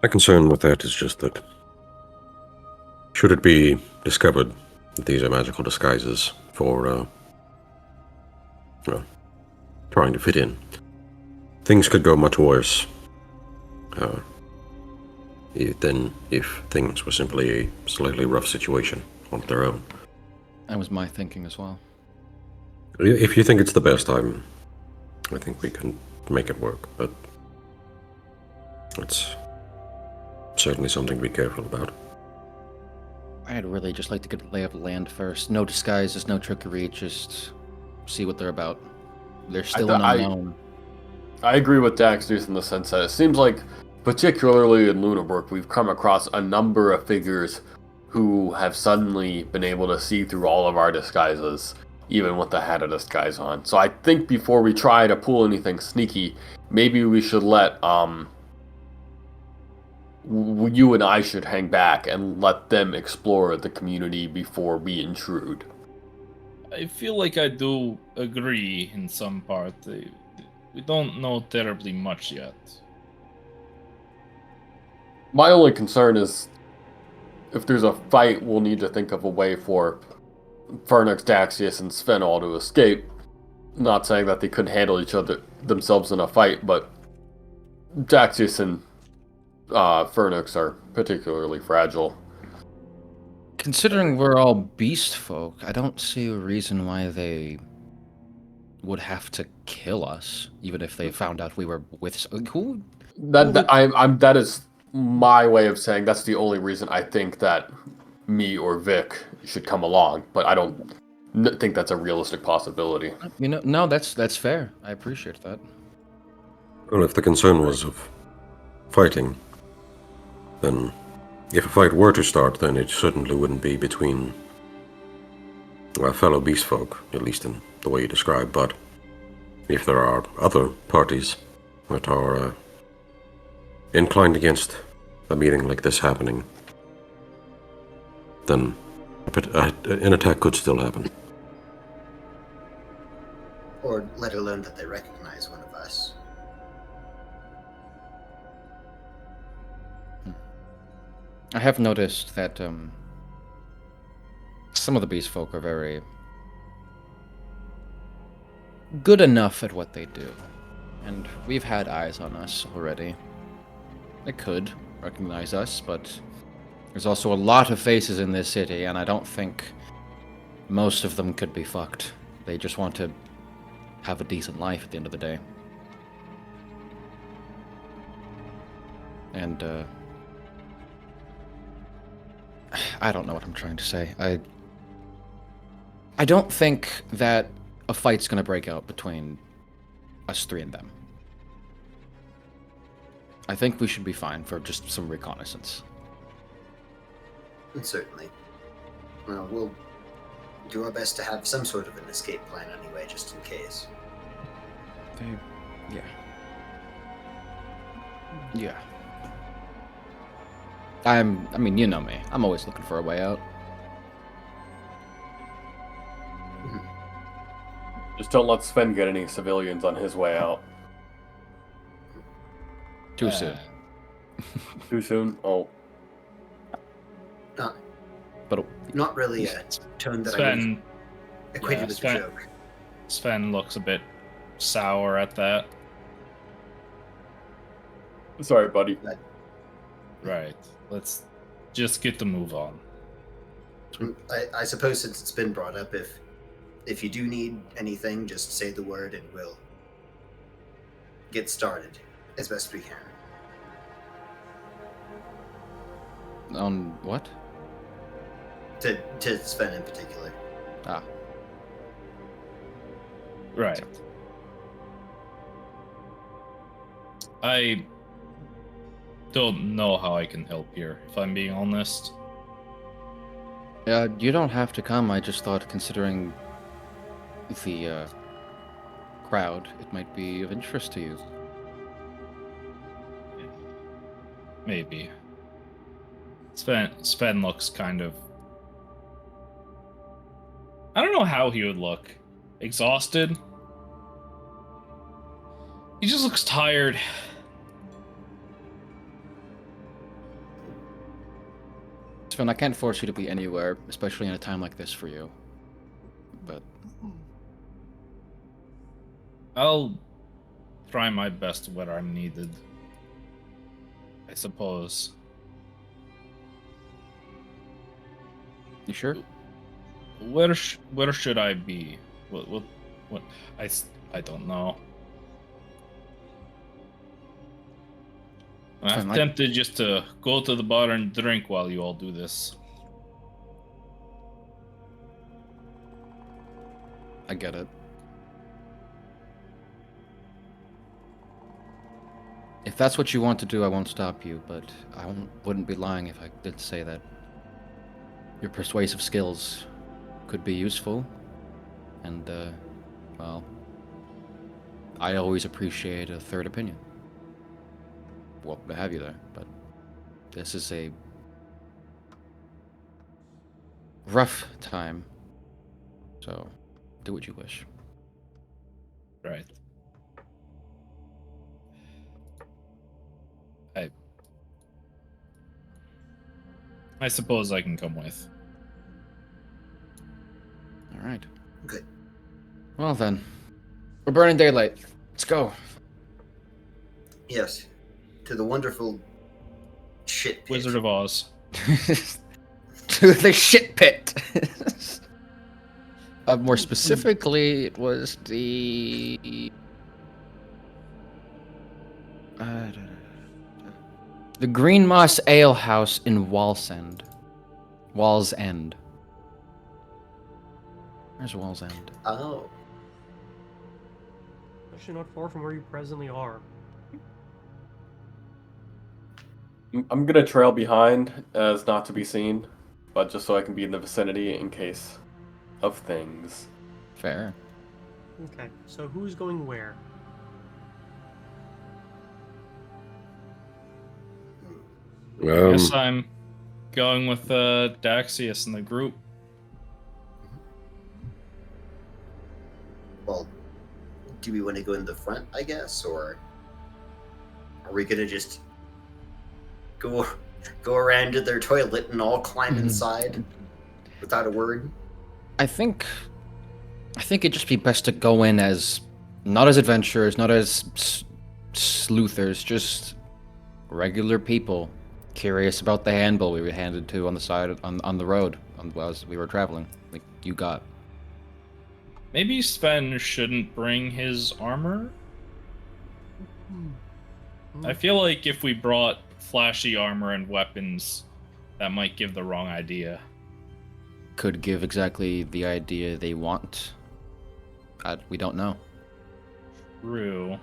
My concern with that is just that, should it be discovered that these are magical disguises for, trying to fit in, things could go much worse than if things were simply a slightly rough situation on their own. That was my thinking as well. If you think it's the best, I think we can make it work, but it's certainly something to be careful about. I'd really just like to get a lay of the land first. No disguises, no trickery, just see what they're about. They're still an unknown. I agree with Daxter in the sense that it seems like, particularly in Lunarburg, we've come across a number of figures who have suddenly been able to see through all of our disguises, even with the hat of disguise on. So I think before we try to pull anything sneaky, maybe we should let you and I should hang back and let them explore the community before we intrude. I feel like I do agree in some part. We don't know terribly much yet. My only concern is, if there's a fight, we'll need to think of a way for Fernix, Daxius, and Sven all to escape. Not saying that they couldn't handle each other themselves in a fight, but Daxius and Fernix are particularly fragile. Considering we're all beast folk, I don't see a reason why they would have to kill us, even if they found out we were with who. That is my way of saying that's the only reason I think that me or Vic should come along, but I don't think that's a realistic possibility. No, that's fair. I appreciate that. Well, if the concern was of fighting, then if a fight were to start, then it certainly wouldn't be between fellow beast folk, at least in the way you describe, but if there are other parties that are inclined against a meeting like this happening, then an attack could still happen. Or let alone that they recognize one of us. I have noticed that some of the beast folk are very good enough at what they do, and we've had eyes on us already. They could recognize us, but there's also a lot of faces in this city, and I don't think most of them could be fucked. They just want to have a decent life at the end of the day. And I don't know what I'm trying to say. I don't think that a fight's gonna break out between us three and them. I think we should be fine for just some reconnaissance. Certainly. Well, we'll do our best to have some sort of an escape plan anyway, just in case. Yeah. I mean, you know me. I'm always looking for a way out. Just don't let Sven get any civilians on his way out. Too soon. Too soon? Oh. but Not really a tone that I Sven, would equate yeah, with Sven- a joke. Sven looks a bit sour at that. Sorry, buddy. Right. Let's just get the move on. I suppose since it's been brought up, if you do need anything, just say the word and we'll get started as best we can. on what? To Sven in particular. Ah, Right. I don't know how I can help here, if I'm being honest. you don't have to come. I just thought, considering the crowd, it might be of interest to you. Maybe. Sven looks kind of... I don't know how he would look. Exhausted? He just looks tired. Sven, I can't force you to be anywhere, especially in a time like this for you. But I'll try my best where I'm needed, I suppose. you sure? Where should I be? What I don't know. I'm Fine, tempted just to go to the bar and drink while you all do this. I get it. If that's what you want to do, I won't stop you, but wouldn't be lying if I did say that your persuasive skills could be useful, and, well, I always appreciate a third opinion. Well, to have you there, but this is a rough time, so do what you wish. Right. I suppose I can come with. All right. Good. Well then, we're burning daylight. Let's go. Yes. To the wonderful shit pit. Wizard of Oz. To the shit pit. More specifically, it was the Greenmoss Alehouse in Wallsend. Wall's End. Where's Wall's End? Oh. Actually, not far from where you presently are. I'm gonna trail behind as not to be seen, but just so I can be in the vicinity in case of things. Fair. Okay, so who's going where? Guess I'm going with Daxius and the group. Well, do we want to go in the front, I guess, or are we gonna just go around to their toilet and all climb inside without a word? I think it'd just be best to go in as not as adventurers, not as sleuthers, just regular people curious about the handbill we were handed to on the side on the road as we were traveling. Like you got. Maybe Sven shouldn't bring his armor? I feel like if we brought flashy armor and weapons, that might give the wrong idea. Could give exactly the idea they want. We don't know. True.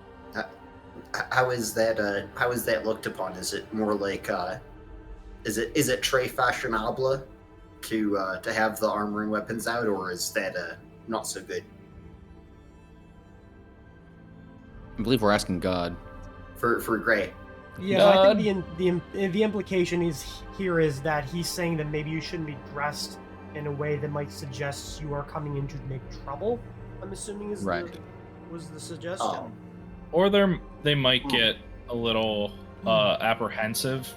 How is that looked upon? Is it more like is it très fashionable to have the armor and weapons out, or is that not so good? I believe we're asking God. For Gray. Yeah, I think the implication is that he's saying that maybe you shouldn't be dressed in a way that might suggest you are coming in to make trouble. I'm assuming was the suggestion. Oh. Or they might get a little apprehensive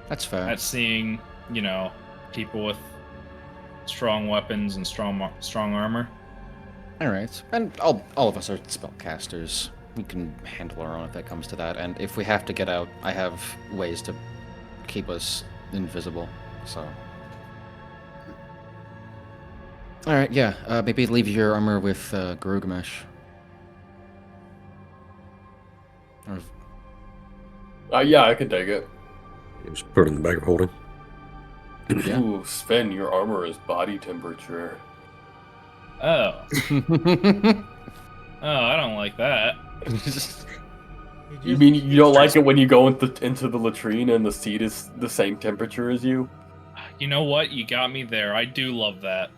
That's fair. at seeing, people with strong weapons and strong armor. All right, and all of us are spellcasters. We can handle our own if that comes to that. And if we have to get out, I have ways to keep us invisible. So, all right, yeah. Maybe leave your armor with Garugamesh. Or Yeah, I can take it. Just put it in the bag of holding. Yeah. Ooh, Sven, your armor is body temperature. Oh. Oh, I don't like that. You mean you don't like it when you go into the latrine and the seat is the same temperature as you? You know what? You got me there. I do love that.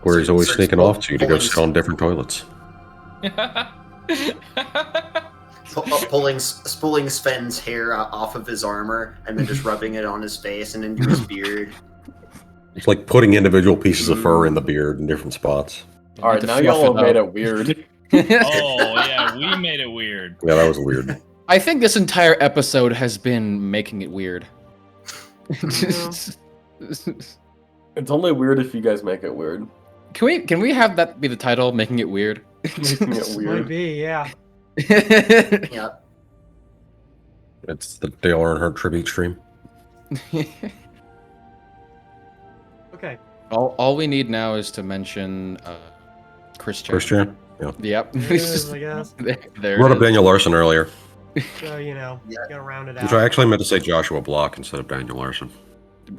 Where he's always Starts sneaking off to go pulling- sit on different toilets. pulling Sven's hair off of his armor and then just rubbing it on his face and into his beard. It's like putting individual pieces of fur in the beard in different spots. All right, now y'all have made it weird. Oh, yeah, we made it weird. Yeah, that was weird. I think this entire episode has been making it weird. It's only weird if you guys make it weird. Can we have that be the title, making it weird? Making it Might weird. be, yeah. Yeah. It's the Dale Earnhardt tribute stream. Okay. all we need now is to mention Christian. Christian? Yeah. Yep. It is, I guess. there Brought it up is. Daniel Larson earlier, So, you know, Yeah. gotta round it out. which I actually meant to say Joshua Block instead of Daniel Larson.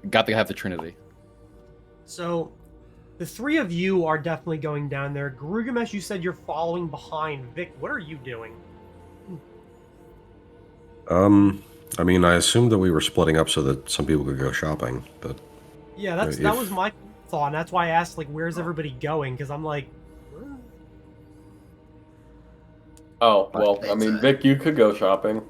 Got to have the Trinity. So, the three of you are definitely going down there. Garugamesh, you said you're following behind. Vic, what are you doing? I mean, I assumed that we were splitting up so that some people could go shopping, but Yeah, that If- was my thought, and that's why I asked, like, where's everybody going? Because I'm like, Oh, well, I mean, Vic, you could go shopping.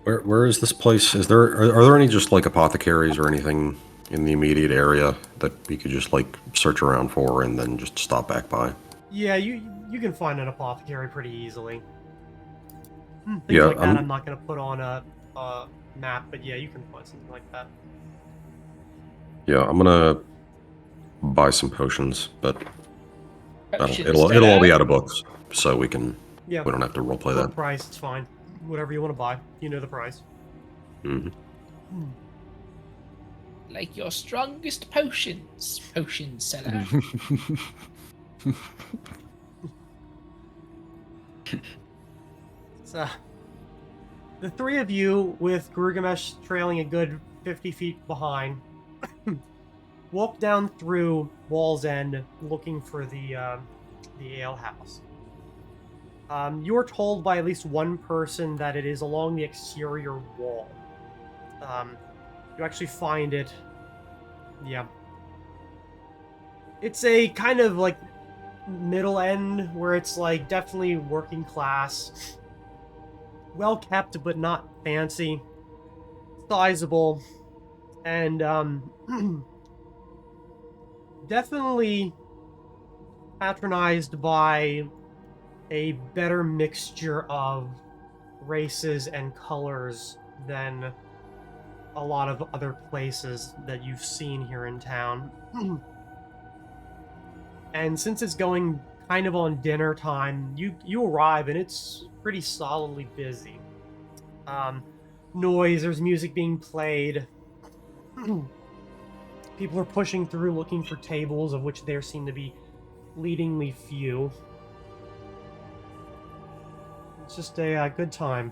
where is this place? Are there any just like apothecaries or anything in the immediate area that we could just like search around for and then just stop back by? yeah, you can find an apothecary pretty easily. Things Yeah, like that I'm not going to put on a map, but yeah, you can find something like that. Yeah, I'm gonna buy some potions, but Potions, it'll Dad. all be out of books, so we Yeah, don't have to roleplay low that. price, it's fine. Whatever you want to buy, you know the price. hmm Like your strongest potions, potion seller. So, the three of you, with Garugamesh trailing a good 50 feet behind, walk down through Wall's End looking for the alehouse. You're told by at least one person that it is along the exterior wall. You actually find it. Yeah. It's a kind of like middle end where it's like definitely working class. Well kept, but not fancy. Sizable. And definitely patronized by a better mixture of races and colors than a lot of other places that you've seen here in town. And since it's going kind of on dinner time, you arrive and it's pretty solidly busy. Noise, there's music being played. People are pushing through looking for tables, of which there seem to be fleetingly few. It's just a good time.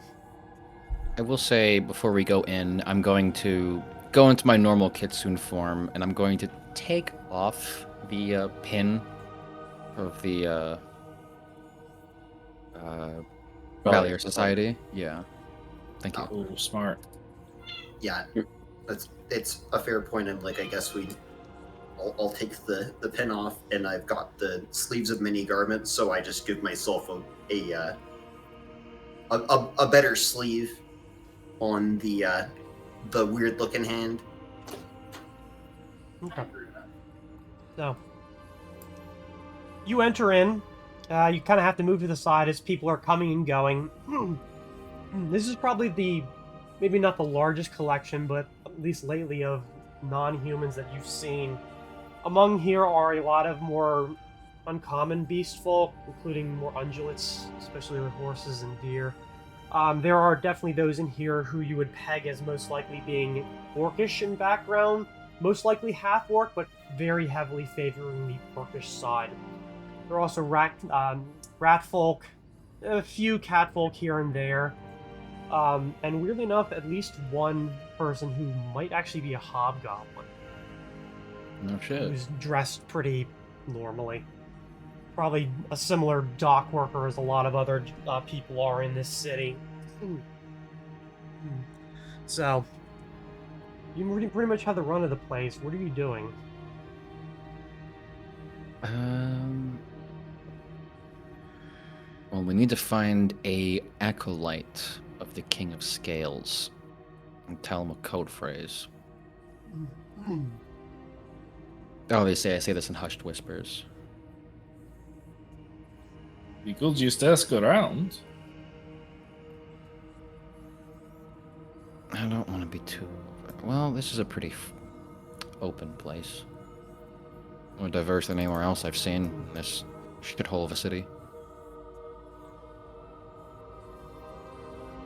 I will say before we go in, I'm going to go into my normal kitsune form, and I'm going to take off the pin of the Valier Society. Yeah. Thank you. Oh, smart. Yeah, it's a fair point. And like, I guess I'll take the pin off, and I've got the sleeves of many garments, so I just give myself a better sleeve on the weird looking hand. Okay. So, you enter in. You kind of have to move to the side as people are coming and going. This is probably the maybe not the largest collection, but at least lately, of non-humans that you've seen. Among here are a lot of more uncommon beast folk, including more ungulates, especially with horses and deer. There are definitely those in here who you would peg as most likely being orcish in background, most likely half-orc, but very heavily favoring the orcish side. There are also rat folk, a few cat folk here and there, and weirdly enough, at least one person who might actually be a hobgoblin. No shit. Who's dressed pretty normally. Probably a similar dock worker as a lot of other people are in this city. So, you pretty much have the run of the place. What are you doing? Well, we need to find a acolyte of the King of Scales and tell him a code phrase. Oh, I say this in hushed whispers. We could just ask around. I don't want to be too... Well, this is a pretty open place. More diverse than anywhere else I've seen in this shithole of a city.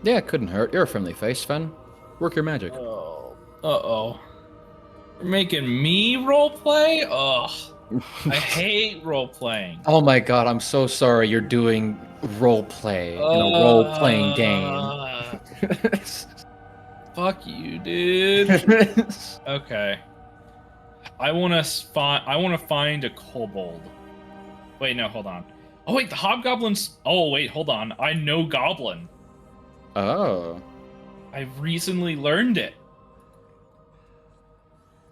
Yeah, it couldn't hurt. You're a friendly face, Sven. Work your magic. Oh. Uh-oh. You're making me roleplay? Ugh. I hate roleplaying. Oh my god, I'm so sorry you're doing roleplay in a role-playing game. Fuck you, dude. Okay. I want to find a kobold. Wait, no, hold on. Oh wait, the hobgoblins. Oh wait, hold on. I know goblin. Oh. I've recently learned it.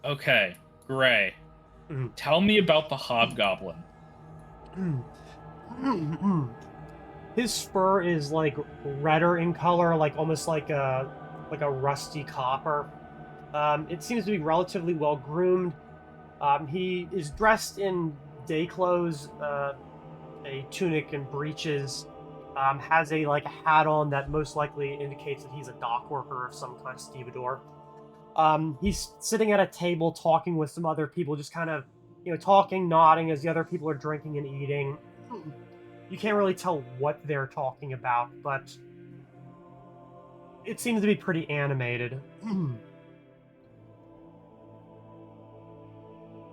Okay, Gray. Tell me about the hobgoblin. His fur is like redder in color, like almost like a rusty copper. It seems to be relatively well groomed. He is dressed in day clothes, a tunic and breeches. Has a hat on that most likely indicates that he's a dock worker of some kind, stevedore. He's sitting at a table talking with some other people, just kind of, talking, nodding as the other people are drinking and eating. You can't really tell what they're talking about, but it seems to be pretty animated.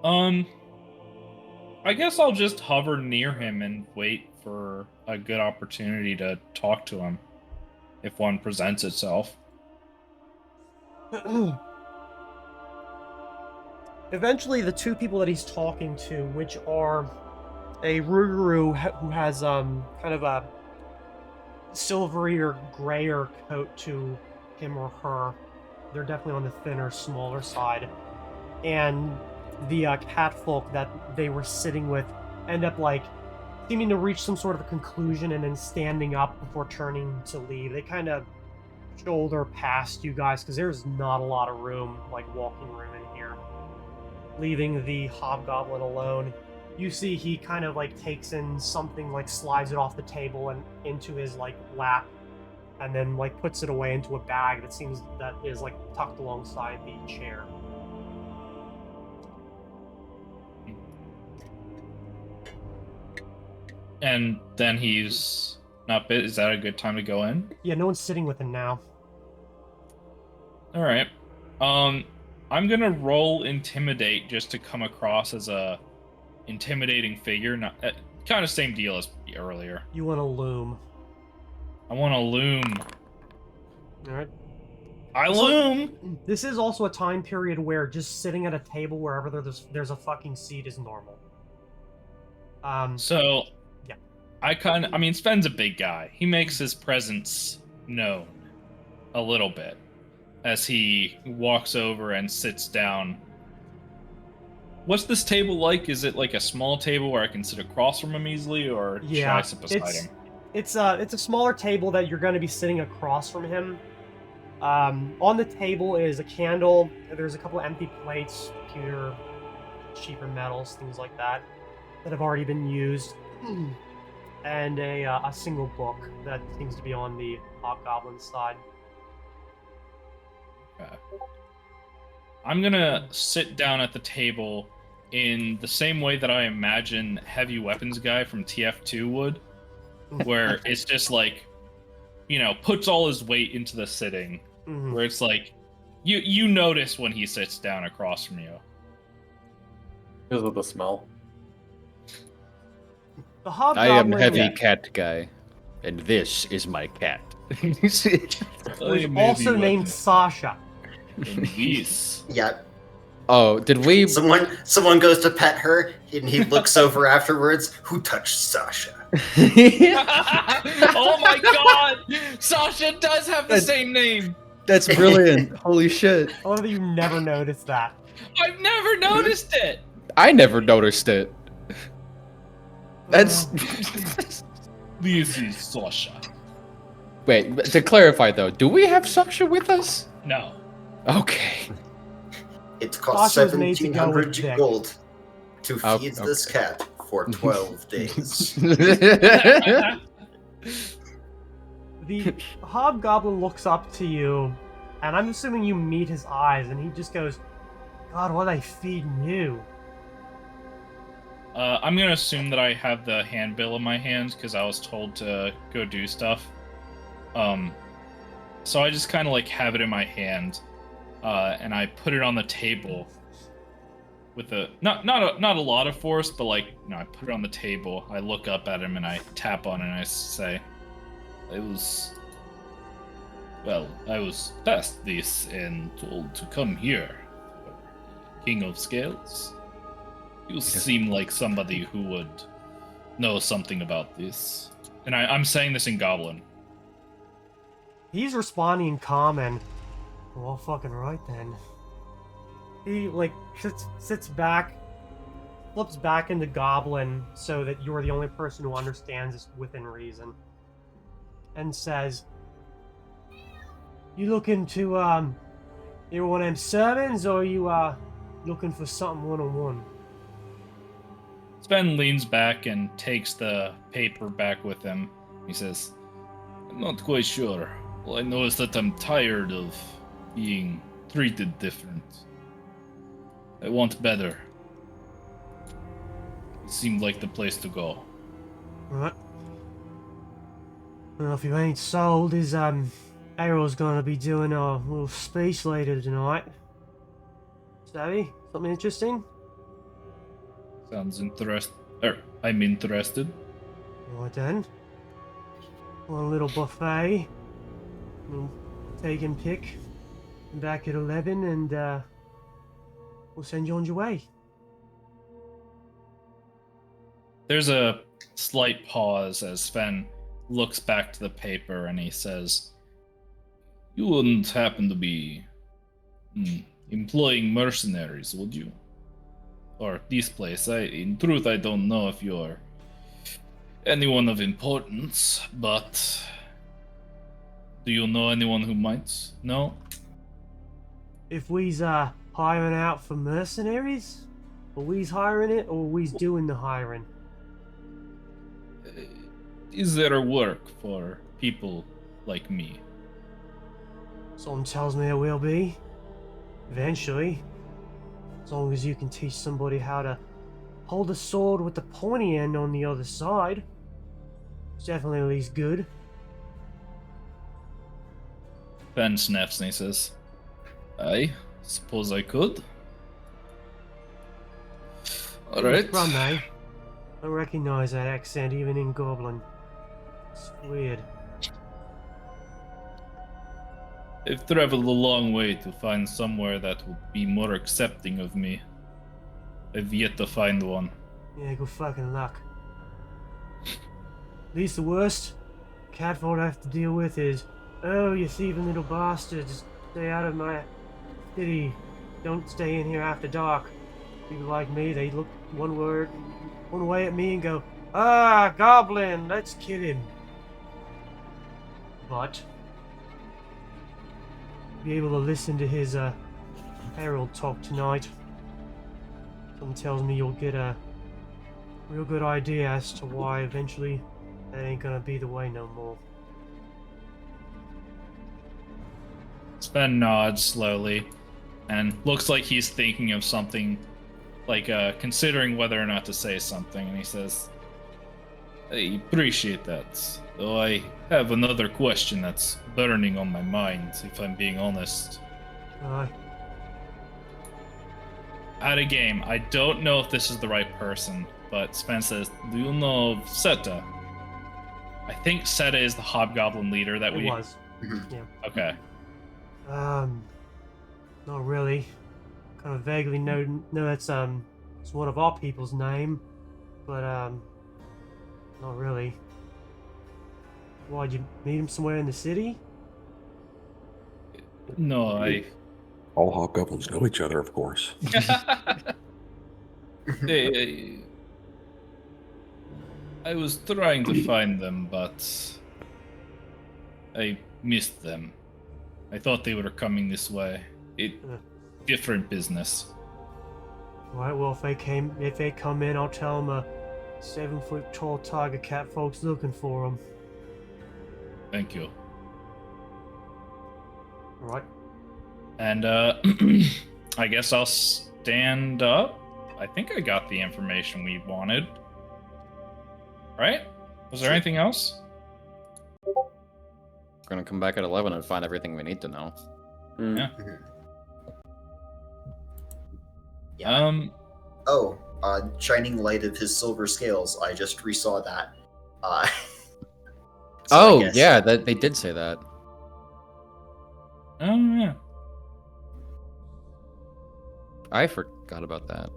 I guess I'll just hover near him and wait for a good opportunity to talk to him, if one presents itself. Eventually, the two people that he's talking to, which are a Rougarou who has kind of a silvery or grayer coat to him or her. They're definitely on the thinner, smaller side. And the catfolk that they were sitting with end up seeming to reach some sort of a conclusion and then standing up before turning to leave. They kind of shoulder past you guys because there's not a lot of room, walking room in here. Leaving the hobgoblin alone, you see he kind of takes in something, slides it off the table and into his lap, and then puts it away into a bag that seems that is tucked alongside the chair. And then he's not bit. Is that a good time to go in? Yeah, no one's sitting with him now. All right. I'm gonna roll intimidate just to come across as a intimidating figure. Not kind of same deal as earlier. You want to loom. I want to loom. All right. I loom. This is also a time period where just sitting at a table wherever there's a fucking seat is normal. So, yeah. I mean, Sven's a big guy. He makes his presence known a little bit as he walks over and sits down. What's this table like? Is it like a small table where I can sit across from him easily, or should I sit beside him? It's a smaller table that you're going to be sitting across from him. On the table is a candle. There's a couple of empty plates, pewter, cheaper metals, things like that have already been used, and a single book that seems to be on the hobgoblin side. I'm gonna sit down at the table in the same way that I imagine heavy weapons guy from TF2 would, where it's just like, puts all his weight into the sitting, where it's like, you notice when he sits down across from you. Because of the smell. The I hobgoblin. am heavy cat guy, and this is my cat. Was also named Sasha. Yes. Yeah. Oh, did we? Someone goes to pet her, and he looks over afterwards. Who touched Sasha? Oh my god! Sasha does have the same name! That's brilliant. Holy shit. I love that you never noticed that. I've never noticed it! I never noticed it. That's. This is Sasha. Wait, to clarify though, do we have Sasha with us? No. Okay. It costs Sasha was made to go 1,700 with Vic. gold to Oh, feed this cat for 12 days. The hobgoblin looks up to you, and I'm assuming you meet his eyes, and he just goes, God, what are they feeding you? I'm gonna assume that I have the handbill in my hand because I was told to go do stuff. So I just kind of like have it in my hand, and I put it on the table with a not a lot of force, but like I put it on the table. I look up at him and I tap on it and I say, I was past this and told to come here, King of Scales. You seem like somebody who would know something about this. And I'm saying this in Goblin. He's responding in common. Well, fucking right then. He, like, sits back, flips back into Goblin so that you're the only person who understands this within reason. And says, You looking to, you one of them sermons, or are you, looking for something one-on-one? Sven leans back and takes the paper back with him. He says, I'm not quite sure. All I know is that I'm tired of being treated different. I want better. It seemed like the place to go. Right. Well, if you ain't sold, his, Errol's gonna be doing a little speech later tonight. Savvy? Something interesting? Sounds I'm interested. Right then. One little buffet. We'll take and pick. Back at 11 and, we'll send you on your way. There's a slight pause as Sven looks back to the paper and he says, You wouldn't happen to be employing mercenaries, would you? Or this place. In truth, I don't know if you're anyone of importance, but do you know anyone who might? No? If we's, hiring out for mercenaries? Are we's hiring it, or are we's doing the hiring? Is there work for people like me? Something tells me it will be. Eventually. As long as you can teach somebody how to hold a sword with the pointy end on the other side. It's definitely at least good. Ben snaps and he says, I suppose I could. Alright. From me. I recognize that accent even in Goblin. It's weird. I've traveled a long way to find somewhere that would be more accepting of me. I've yet to find one. Yeah, good fucking luck. At least the worst catfolk I have to deal with is, oh, you thieving little bastards, stay out of my city. Don't stay in here after dark. People like me, they look one way at me and go, ah, goblin, let's kill him. But be able to listen to his herald talk tonight. Something tells me you'll get a real good idea as to why eventually that ain't gonna be the way no more. Sven nods slowly, and looks like he's thinking of something, like considering whether or not to say something. And he says, "I appreciate that. Though I have another question that's burning on my mind, if I'm being honest." At a game, I don't know if this is the right person, but Sven says, "Do you know of Seta?" I think Seta is the hobgoblin leader that It was. Yeah. Okay. Not really. Kind of vaguely know that's it's one of our people's name, but not really. Why'd you meet him somewhere in the city? No, I All hobgoblins know each other, of course. I was trying to find them, but I missed them. I thought they were coming this way. Different business. Alright, well if they come in, I'll tell them a 7-foot tall tiger cat folks looking for them. Thank you. Alright. And I guess I'll stand up. I think I got the information we wanted. Right? Was there anything else? We're gonna come back at 11 and find everything we need to know. Yeah. Yeah. Shining light of his silver scales. I just resaw that. So I guess- yeah, they did say that. Oh, yeah. I forgot about that.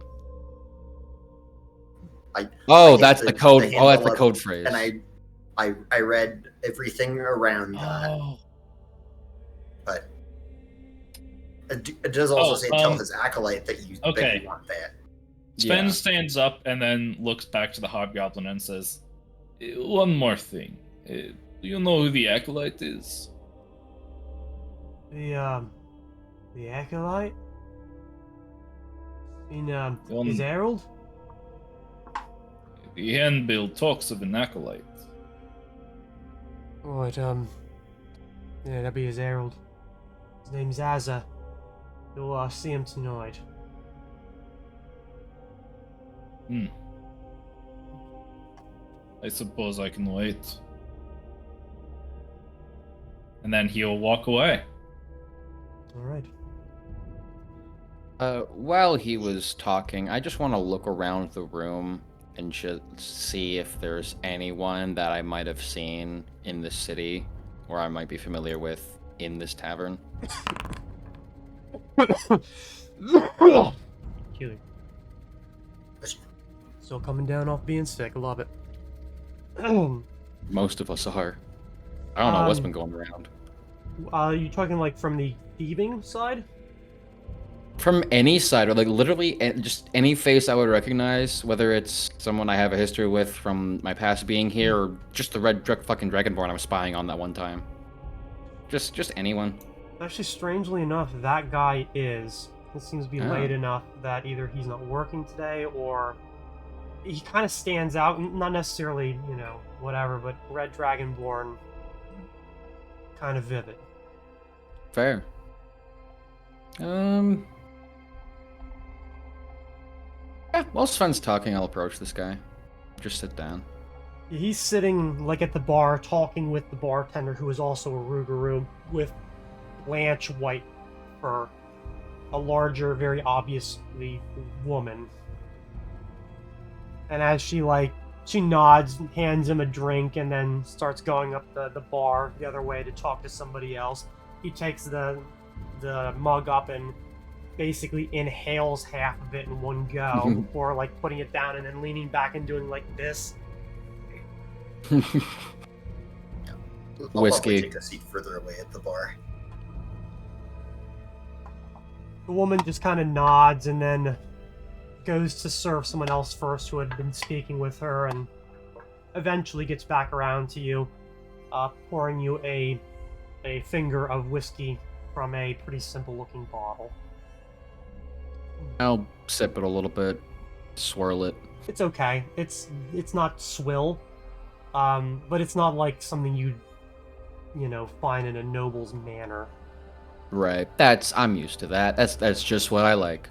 I That's hit the code. the Oh, that's the handle code up, phrase. And I read everything around that, Oh. but it does also say tell um, his acolyte that you okay. want that. Sven Yeah. stands up and then looks back to the hobgoblin and says, "One more thing. Do you know who the acolyte is?" The acolyte? Is Um, Harold? The handbill talks of an acolyte. Alright, yeah, that'd be his Harold. His name's Azza. You'll see him tonight. I suppose I can wait. And then he'll walk away. Alright. While he was talking, I just want to look around the room and just see if there's anyone that I might have seen in this city or I might be familiar with in this tavern. Killing. Still coming down off being sick. I love it. Most of us are. I don't know what's Um, been going around. You talking like from the thieving side? From any side, or like literally just any face I would recognize, whether it's someone I have a history with from my past being here, or just the fucking Dragonborn I was spying on that one time. Just anyone. Actually, strangely enough, that guy is. It seems to be Oh. late enough that either he's not working today or he kind of stands out. Not necessarily, whatever, but Red Dragonborn, kind of vivid. Fair. Yeah, while Sven's talking, I'll approach this guy. Just sit down. He's sitting like at the bar, talking with the bartender, who is also a Rougarou with Blanche white fur, a larger, very obviously woman. And as she nods, hands him a drink, and then starts going up the bar the other way to talk to somebody else. He takes the mug up and basically inhales half of it in one go before putting it down and then leaning back and doing like this. I'll Whiskey. probably take a seat further away at the bar. The woman just kind of nods and then goes to serve someone else first who had been speaking with her, and eventually gets back around to you, pouring you a finger of whiskey from a pretty simple looking bottle. I'll sip it a little bit, swirl it. It's okay. It's not swill, but it's not like something you'd find in a noble's manor. Right. I'm used to that. That's just what I like.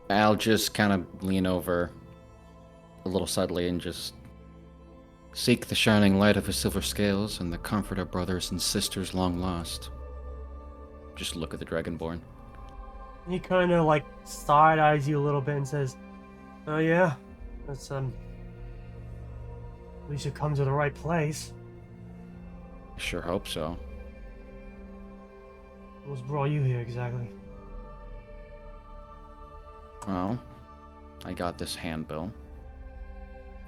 I'll just kind of lean over a little subtly and just seek the shining light of his silver scales and the comfort of brothers and sisters long lost. Just look at the Dragonborn. He kind of like side eyes you a little bit and says, "Oh yeah, that's at least it comes to the right place. I sure hope so. What's brought you here exactly?" Well, I got this handbill,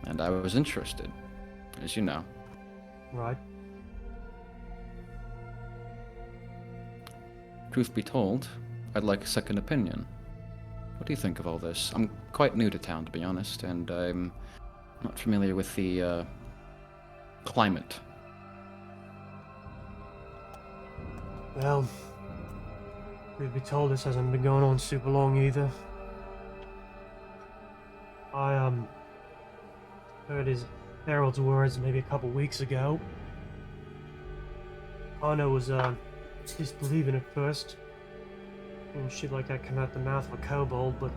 and I was interested, as you know. Right. Truth be told, I'd like a second opinion. What do you think of all this? I'm quite new to town, to be honest, and I'm not familiar with the climate. Well, truth be told, this hasn't been going on super long either. I heard his herald's words maybe a couple weeks ago. Anna was disbelieving at first, and shit like that come out the mouth of a kobold, but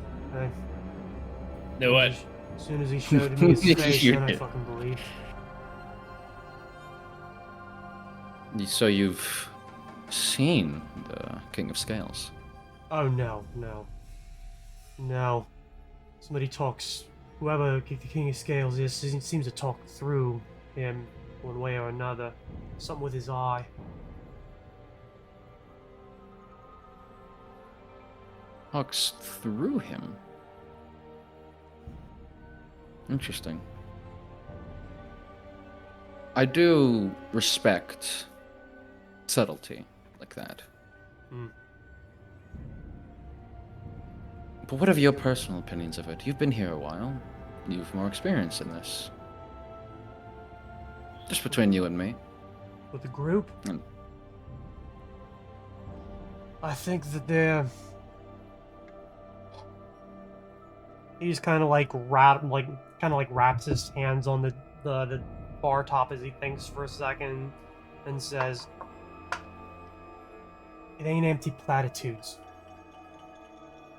No what? as soon as he showed me his face, You're then I dead. fucking believed. So you've seen the King of Scales? Oh no. Somebody talks. Whoever the King of Scales is seems to talk through him one way or another. Something with his eye. Talks through him? Interesting. I do respect subtlety like that. Hmm. But what are your personal opinions of it? You've been here a while. You've more experience in this. Just between you and me. With the group? Mm. I think that they're. He's kind of like wraps his hands on the bar top as he thinks for a second, and says, "It ain't empty platitudes.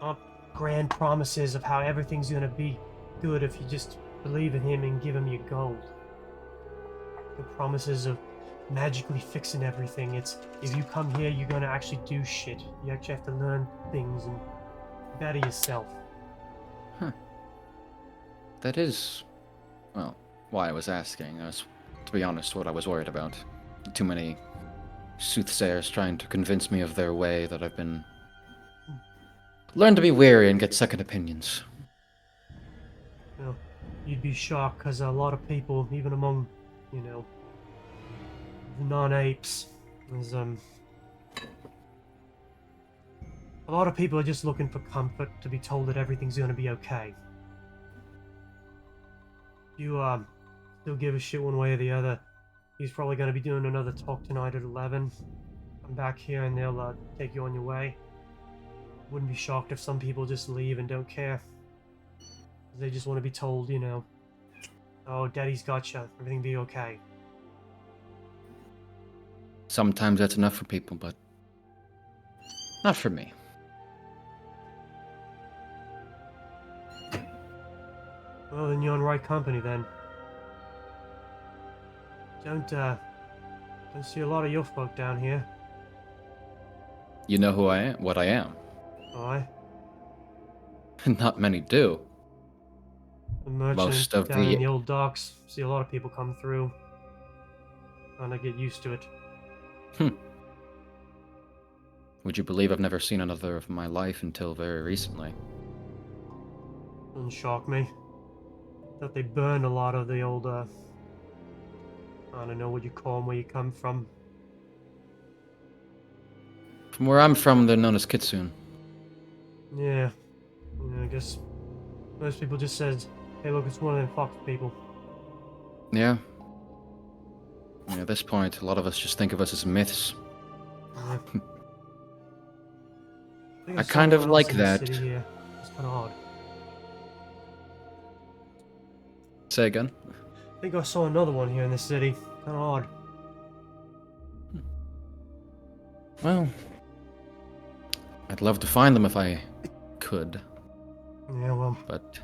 Not grand promises of how everything's gonna be good if you just believe in him and give him your gold. The promises of magically fixing everything. It's if you come here, you're gonna actually do shit. You actually have to learn things and better yourself." That is, well, why I was asking. That's, to be honest, what I was worried about. Too many soothsayers trying to convince me of their way that I've been... Learn to be wary and get second opinions. You know, you'd be shocked because a lot of people, even among, the non-apes, there's a lot of people are just looking for comfort to be told that everything's gonna be okay. You still give a shit one way or the other. He's probably gonna be doing another talk tonight at 11. Come back here and they'll take you on your way. Wouldn't be shocked if some people just leave and don't care. They just want to be told, "Oh, Daddy's got you. Everything be okay." Sometimes that's enough for people, but not for me. Well, then you're in right company then. Don't see a lot of your folk down here. You know who I am, what I am. Aye. Not many do. The merchant Most of down the- in the old docks. See a lot of people come through. Trying to get used to it. Would you believe I've never seen another of my life until very recently? Doesn't shock me. That they burned a lot of the old, I don't know what you call them, where you come from. From where I'm from, they're known as Kitsune. Yeah. I guess most people just says, "Hey, look, it's one of them fox people." Yeah. At this point, a lot of us just think of us as myths. Yeah. think I saw kind of someone else like in the that. city here. It's kind of odd. Say again? I think I saw another one here in the city. Kind of odd. Well, I'd love to find them if I could, Yeah, well, but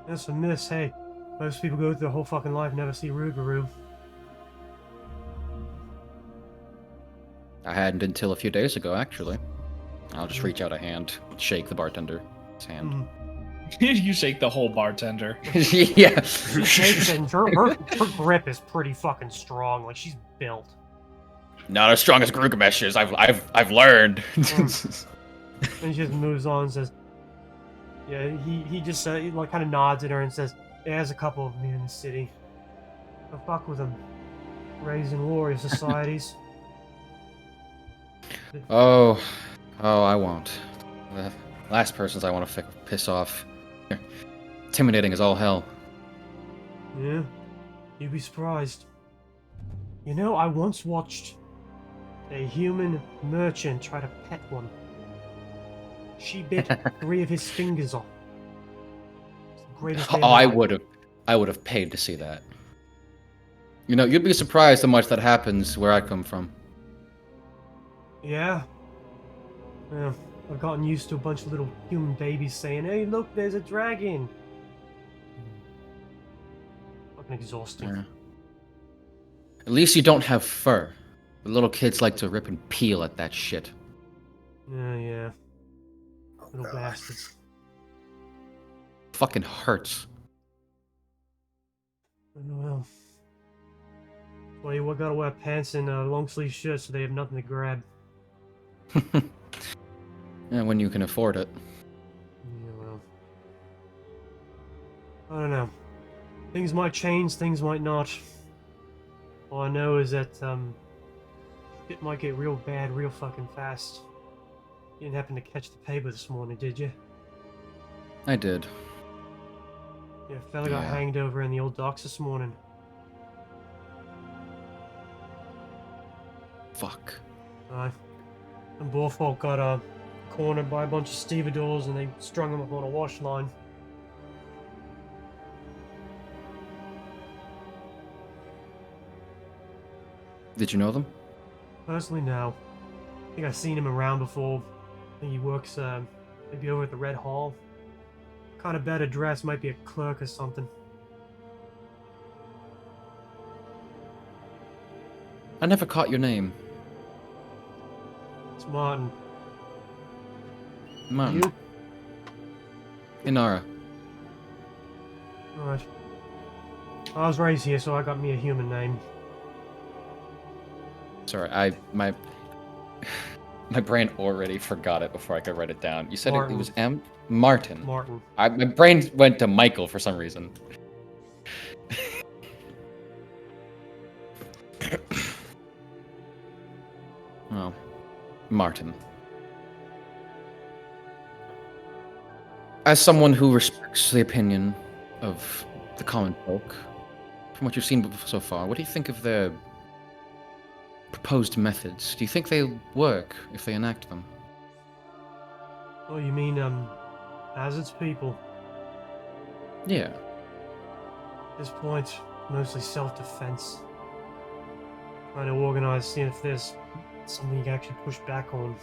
that's a miss. Hey, most people go through their whole fucking life and never see Rougarou. I hadn't until a few days ago, actually. I'll just reach out a hand, shake the bartender's hand. You shake the whole bartender. Yeah. She shakes it, and her grip is pretty fucking strong. Like, she's built. Not as strong as Gilgamesh is. I've learned. And she just moves on and says, yeah, he just he, like kind of nods at her and says, there's a couple of me in the city. Don't fuck with them. Raised in warrior societies. Oh, I won't. The last persons I want to piss off. Intimidating as all hell. Yeah, you'd be surprised. You know, I once watched a human merchant try to pet one. She bit 3 of his fingers off. It's the greatest day of Oh, my I life. would have paid to see that. You know, you'd be surprised how much that happens where I come from. Yeah. Yeah. I've gotten used to a bunch of little human babies saying, hey, look, there's a dragon. Fucking exhausting. Yeah. At least you don't have fur. The little kids like to rip and peel at that shit. Yeah. Oh, Little God. bastards. Fucking hurts. Well. Well, you gotta wear pants and long sleeve shirts so they have nothing to grab. Yeah, when you can afford it. Yeah, well. I don't know. Things might change, things might not. All I know is that, it might get real bad real fucking fast. You didn't happen to catch the paper this morning, did you? I did. Yeah, a fella got Yeah. hanged over in the old docks this morning. Fuck. And Bullfolk got cornered by a bunch of stevedores and they strung him up on a wash line. Did you know them? Personally, no. I think I've seen him around before. I think he works maybe over at the Red Hall. Kind of better dressed, might be a clerk or something. I never caught your name. It's Martin. Martin. You? Inara. Alright. I was raised here, so I got me a human name. Sorry, my brain already forgot it before I could write it down. You said it Martin. was Martin. Martin. My brain went to Michael for some reason. Oh, Martin. As someone who respects the opinion of the common folk, from what you've seen so far, what do you think of their proposed methods? Do you think they work if they enact them? Oh, you mean, as its people? Yeah. At this point, mostly self-defense. Trying to organize, seeing if there's something you can actually push back on.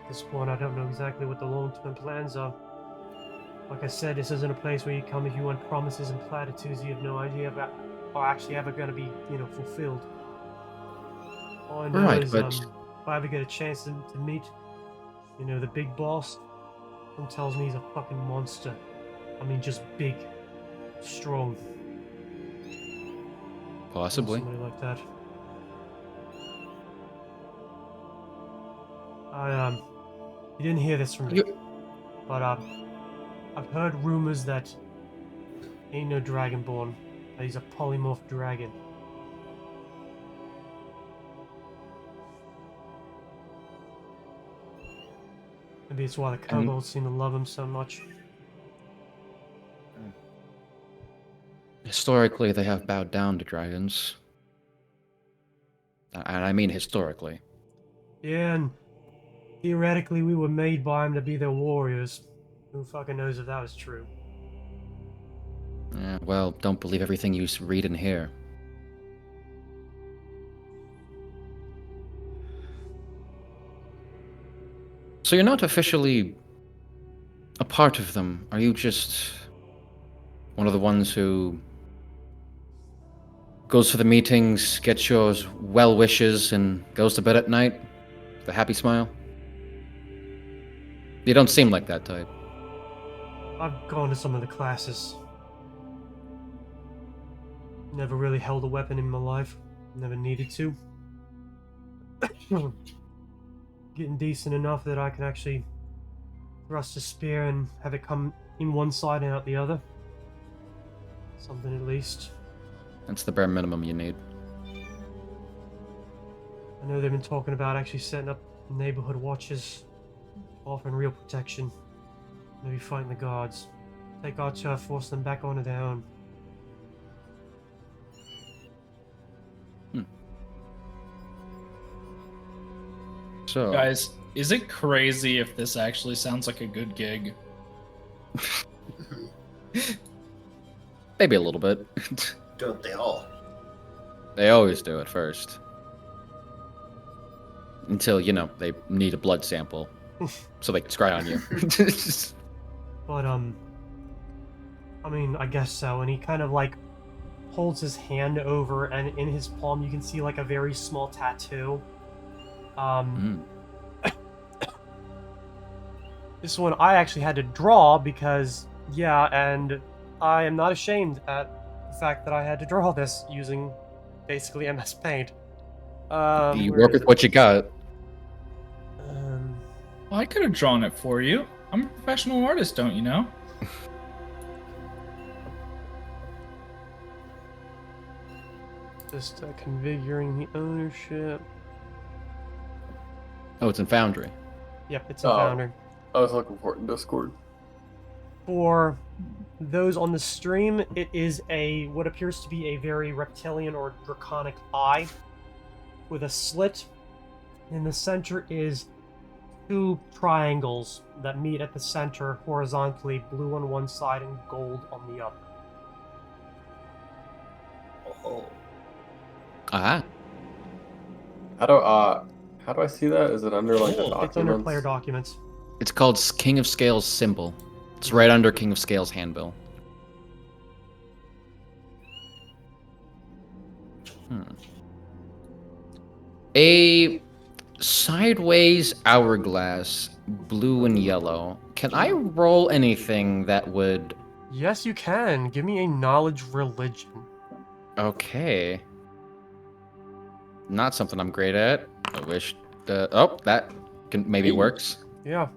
At this point, I don't know exactly what the long-term plans are. Like I said, this isn't a place where you come if you want promises and platitudes you have no idea about are actually ever going to be, fulfilled. All I know Right, is, but- if I ever get a chance to meet, the big boss, someone tells me he's a fucking monster. I mean, just big, strong. Possibly. Somebody like that. You didn't hear this from me, but I've heard rumors that ain't no dragonborn, that he's a polymorph dragon. Maybe it's why the kobolds seem to love him so much. Historically, they have bowed down to dragons. And I mean historically. Yeah, and theoretically we were made by him to be their warriors. Who fucking knows if that was true? Yeah, well, don't believe everything you read and hear. So you're not officially a part of them. Are you just one of the ones who goes to the meetings, gets your well wishes, and goes to bed at night with a happy smile? You don't seem like that type. I've gone to some of the classes. Never really held a weapon in my life. Never needed to. Getting decent enough that I can actually thrust a spear and have it come in one side and out the other. Something at least. That's the bare minimum you need. I know they've been talking about actually setting up neighborhood watches, offering real protection. Maybe fighting the guards. Take our turf, force them back onto their own. So, Guys, is it crazy if this actually sounds like a good gig? maybe a little bit. Don't they all? They always do at first. Until, they need a blood sample. So they can scry on you. But, I mean, I guess so. And he kind of, holds his hand over, and in his palm you can see, a very small tattoo. This one I actually had to draw because, and I am not ashamed at the fact that I had to draw this using basically MS Paint. You work with what you got. Well, I could have drawn it for you. I'm a professional artist, don't you know? Just configuring the ownership. Oh, it's in Foundry. Yep, it's in Foundry. I was looking for it in Discord. For those on the stream, it is what appears to be a very reptilian or draconic eye with a slit. In the center is two triangles that meet at the center horizontally, blue on one side and gold on the other. Oh. Ah. How do I see that? Is it under the documents? It's under player documents. It's called King of Scales symbol. It's right under King of Scales handbill. A sideways hourglass, blue and yellow. Can I roll anything that would... Yes, you can. Give me a knowledge religion. Okay. Not something I'm great at. I wish... that maybe works. Yeah.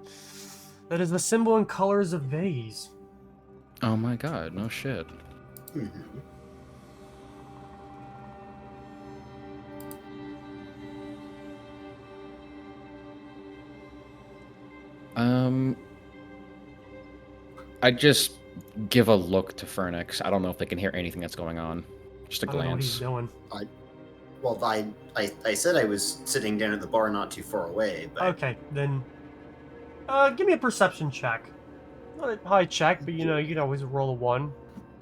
That is the symbol and colors of vase. Oh my god, no shit. I just give a look to Fernix. I don't know if they can hear anything that's going on. Just a I don't know what glance. he's doing. Well, I said I was sitting down at the bar not too far away, but... Okay, then... give me a perception check. Not a high check, but you can always roll a 1.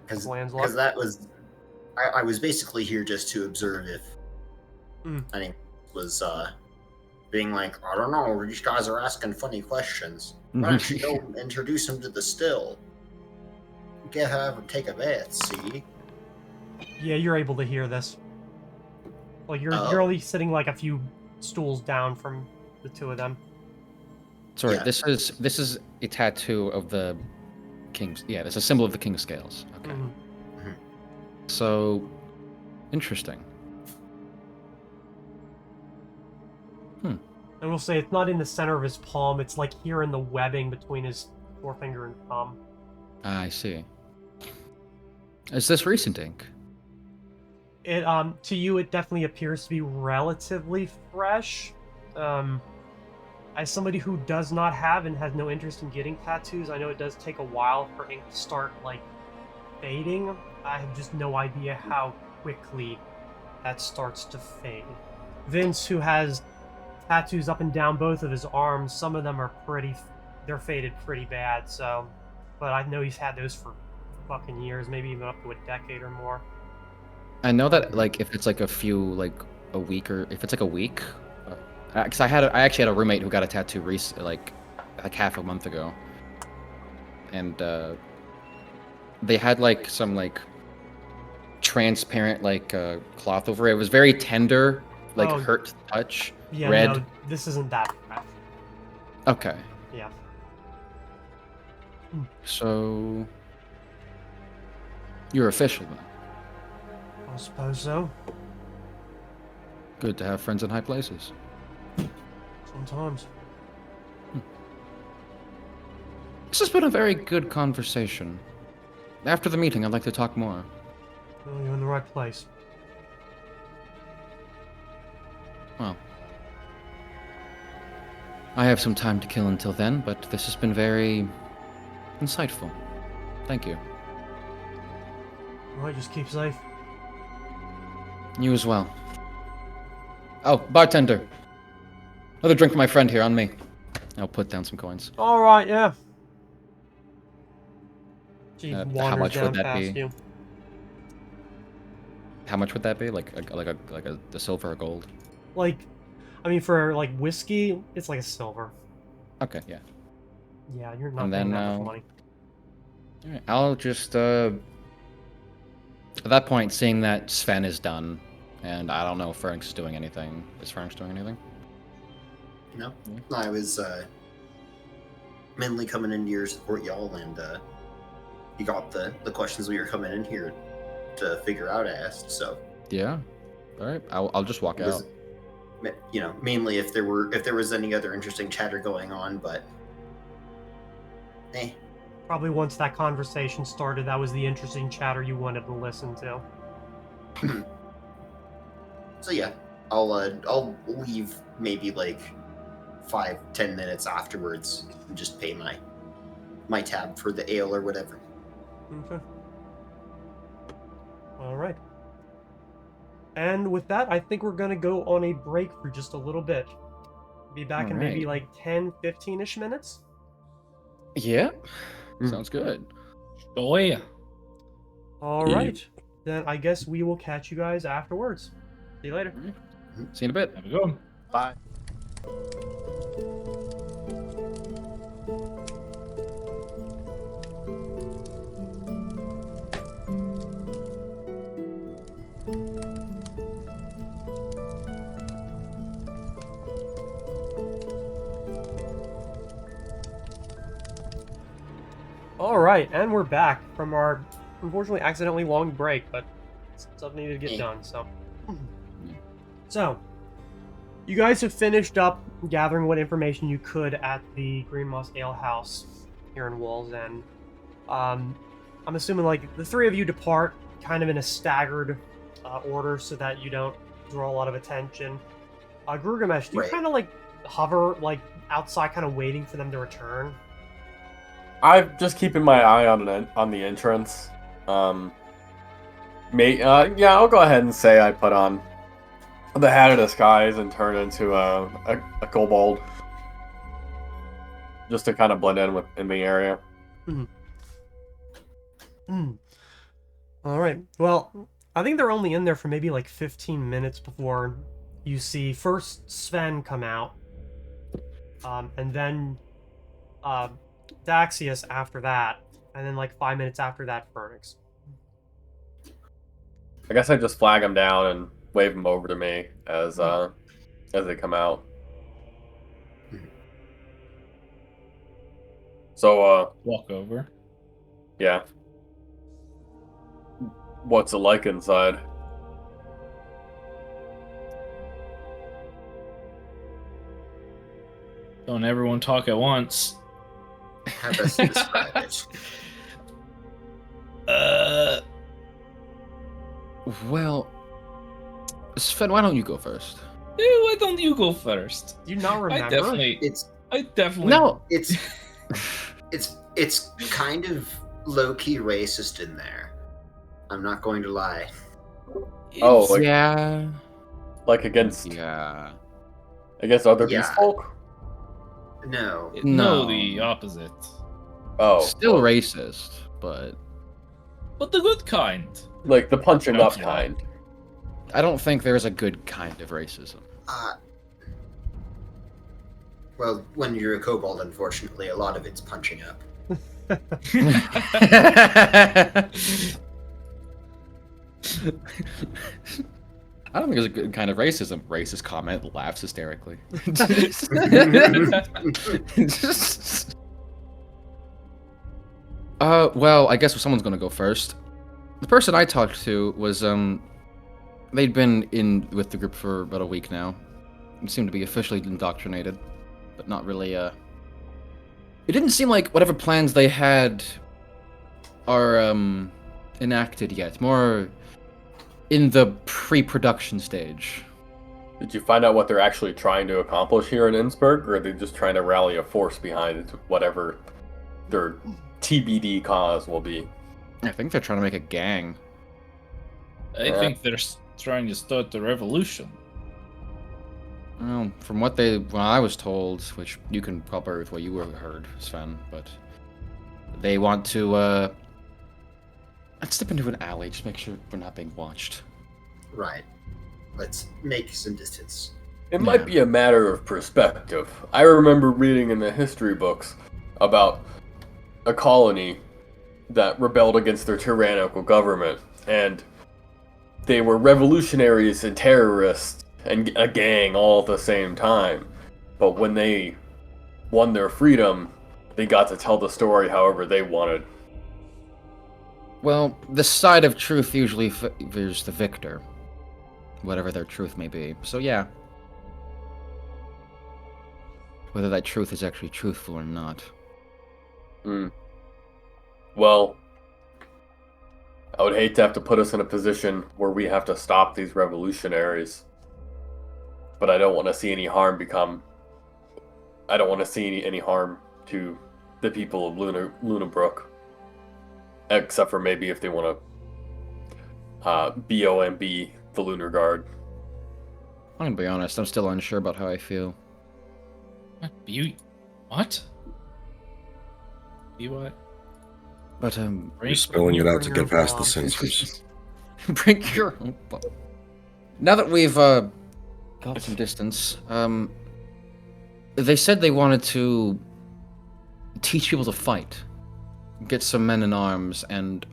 Because that was... I was basically here just to observe if... I think was, being like, I don't know, these guys are asking funny questions. Why don't you go introduce them to the still? Get her and take a bath, see? Yeah, you're able to hear this. You're only sitting a few stools down from the two of them. Sorry, Yeah. this is a tattoo of the king's. Yeah, it's a symbol of the King of Scales. Okay. So, interesting. And we'll say it's not in the center of his palm. It's here in the webbing between his forefinger and thumb. Ah, I see. Is this recent ink? It to you, it definitely appears to be relatively fresh. As somebody who does not have and has no interest in getting tattoos, I know it does take a while for ink to start fading. I have just no idea how quickly that starts to fade. Vince, who has tattoos up and down both of his arms, some of them are they're faded pretty bad, so... But I know he's had those for fucking years, maybe even up to a decade or more. I know that if it's a few a week, or if it's a week, because I actually had a roommate who got a tattoo like half a month ago, and they had like some like transparent like cloth over it. It was very tender, like Oh. hurt to the touch. Yeah, Red. no, this isn't that fresh. Okay. Yeah. So you're official then. I suppose so. Good to have friends in high places. Sometimes. This has been a very good conversation. After the meeting, I'd like to talk more. Well, you're in the right place. Well, I have some time to kill until then, but this has been very insightful. Thank you. Alright, just keep safe. You as well. Oh, bartender. Another drink for my friend here, on me. I'll put down some coins. Alright, yeah. She How wanders much down would that past be? you. How much would that be? Like a silver or gold? Like, I mean, for like whiskey, it's like a silver. Okay, yeah. Yeah, you're not And paying then, that much money. Alright, I'll just, at that point, seeing that Sven is done, and I don't know if Pharynx is doing anything. Is Pharynx doing anything? No, Yeah. I was mainly coming in to your support, y'all, and you got the questions we were coming in here to figure out asked. So Yeah. Alright, I'll just walk it was, out. you know, mainly if there was any other interesting chatter going on, but Probably once that conversation started, that was the interesting chatter you wanted to listen to. So yeah, I'll leave maybe like 5-10 minutes afterwards and just pay my tab for the ale or whatever. Okay. Alright. And with that, I think we're gonna go on a break for just a little bit. Be back in maybe like 10-15-ish minutes. Yeah. Sounds good. Oh yeah. Alright. Then I guess we will catch you guys afterwards. See you later. See you in a bit. Have a good one. Bye. Alright, and we're back from our unfortunately accidentally long break, but stuff needed to get done, so. So, you guys have finished up gathering what information you could at the Greenmoss Alehouse here in Walls End. I'm assuming like the three of you depart kind of in a staggered order so that you don't draw a lot of attention. Gurgamesh, do you Right. kind of like hover like outside, kind of waiting for them to return? I'm just keeping my eye on the entrance. Yeah, I'll go ahead and say I put on the hat of disguise and turn into a kobold, just to kind of blend in the area. All right. Well, I think they're only in there for maybe like 15 minutes before you see first Sven come out, and then Daxius after that, and then like 5 minutes after that, Pharynx. I guess I just flag them down and wave them over to me as they come out. So, Walk over. yeah. What's it like inside? Don't everyone talk at once. How best to describe it? Well, Sven, why don't you go first? Why don't you go first? Do you not remember? I definitely. No. It's kind of low-key racist in there. I'm not going to lie. Oh, like, Yeah. like against Yeah. other Yeah. beast folk? No. No, No. the opposite. Oh, Still racist, but But the good kind. like the punching up Okay. kind. I don't think there's a good kind of racism. Well, when you're a kobold, unfortunately, a lot of it's punching up. I don't think it's a good kind of racism. Racist comment, laughs hysterically. Well, I guess someone's gonna go first. The person I talked to was, they'd been in with the group for about a week now. They seemed to be officially indoctrinated, but not really, It didn't seem like whatever plans they had are, enacted yet. More in the pre-production stage. Did you find out what they're actually trying to accomplish here in Innsbruck, or are they just trying to rally a force behind whatever their TBD cause will be? I think they're trying to make a gang. I think they're trying to start the revolution. Well, from what I was told, which you can probably with what you heard, Sven, but they want to, let's step into an alley, just make sure we're not being watched. Right. Let's make some distance. It might be a matter of perspective. I remember reading in the history books about a colony that rebelled against their tyrannical government, and they were revolutionaries and terrorists and a gang all at the same time. But when they won their freedom, they got to tell the story however they wanted. Well, the side of truth usually favors the victor, whatever their truth may be. So yeah. Whether that truth is actually truthful or not. Well, I would hate to have to put us in a position where we have to stop these revolutionaries. But I don't want to see any harm I don't want to see any harm to the people of Lunabrook. Except for maybe if they want to BOMB the Lunar Guard. I'm gonna be honest, I'm still unsure about how I feel. What? You what? But, You're spilling it out to get past the censors. bring your own bomb. Now that we've, got some distance, they said they wanted to teach people to fight. Get some men in arms and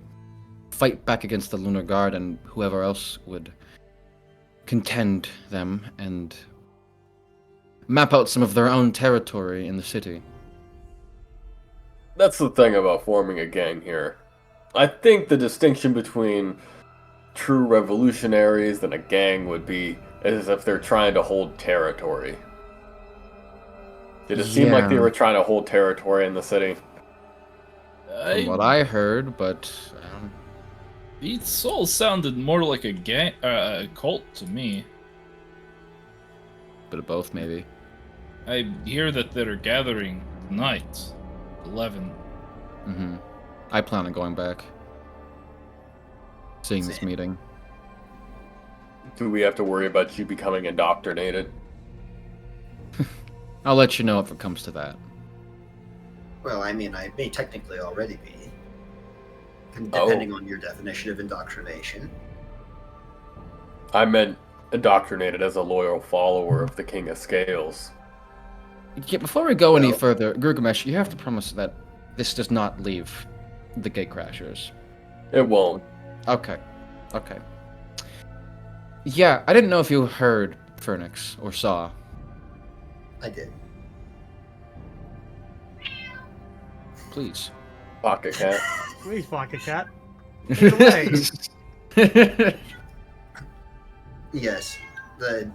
fight back against the Lunar Guard and whoever else would contend them and map out some of their own territory in the city. That's the thing about forming a gang here. I think the distinction between true revolutionaries and a gang would be as if they're trying to hold territory. Did it seem like they were trying to hold territory in the city? From what I heard, but It all sounded more like a cult to me. bit of both, maybe. I hear that they're gathering tonight, 11. Mm-hmm. I plan on going back. Seeing this meeting. Do we have to worry about you becoming indoctrinated? I'll let you know if it comes to that. Well, I mean, I may technically already be, depending on your definition of indoctrination. I meant indoctrinated as a loyal follower of the King of Scales. Yeah, before we go any further, Gilgamesh, you have to promise that this does not leave the Gatecrashers. It won't. Okay. Okay. Yeah, I didn't know if you heard Phoenix or saw. I did. Please. Pocket cat. Please, Pocket Cat. Take it away. Yes, the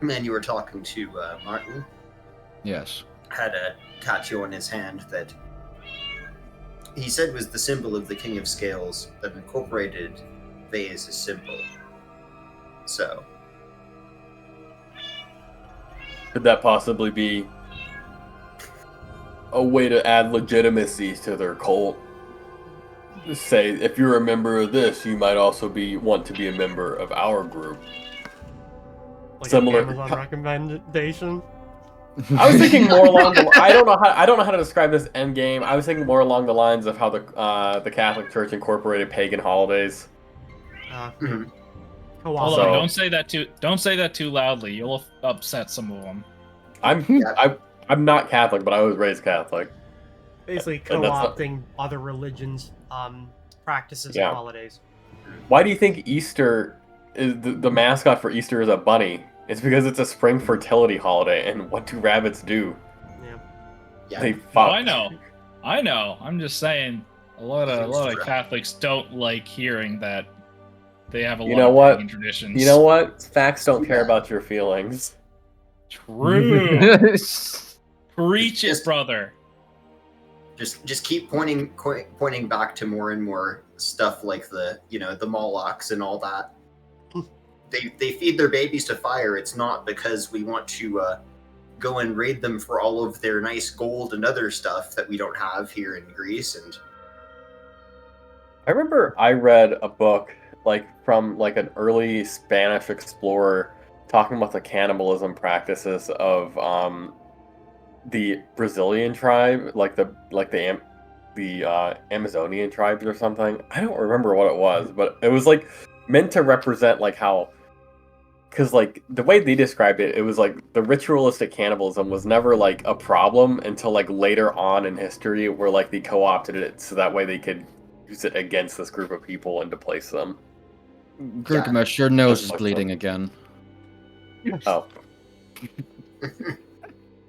man you were talking to, Martin, Yes. had a tattoo on his hand that he said was the symbol of the King of Scales that incorporated Vey as a symbol. So, Could that possibly be a way to add legitimacy to their cult? Say, if you're a member of this, you might also want to be a member of our group. Like Similar- an Amazon recommendation. I was thinking more along the. I don't know how to describe this end game. I was thinking more along the lines of how the Catholic Church incorporated pagan holidays. mhm. Hold Co-op. So- on, don't say that too loudly. You'll upset some of them. I'm Yeah. I'm not Catholic, but I was raised Catholic. Basically And that's not- co-opting other religions, practices, Yeah. and holidays. Why do you think Easter is the mascot for Easter is a bunny? It's because it's a spring fertility holiday, and what do rabbits do? Yeah. Yeah. They No, fuck. I know. I'm just saying a lot of Catholics don't like hearing that they have a You lot know of what? pagan traditions. You know what? Facts don't care Yeah. about your feelings. True. Preach it, Just- brother. Just keep pointing back to more and more stuff like the Molochs and all that. They feed their babies to fire. It's not because we want to go and raid them for all of their nice gold and other stuff that we don't have here in Greece. And I remember I read a book from an early Spanish explorer talking about the cannibalism practices of the Brazilian tribe, the Amazonian tribes or something. I don't remember what it was, but it was meant to represent how, because the way they described it, it was the ritualistic cannibalism was never a problem until later on in history, where they co-opted it so that way they could use it against this group of people and to place them. Gilgamesh, your nose is bleeding again. Oh.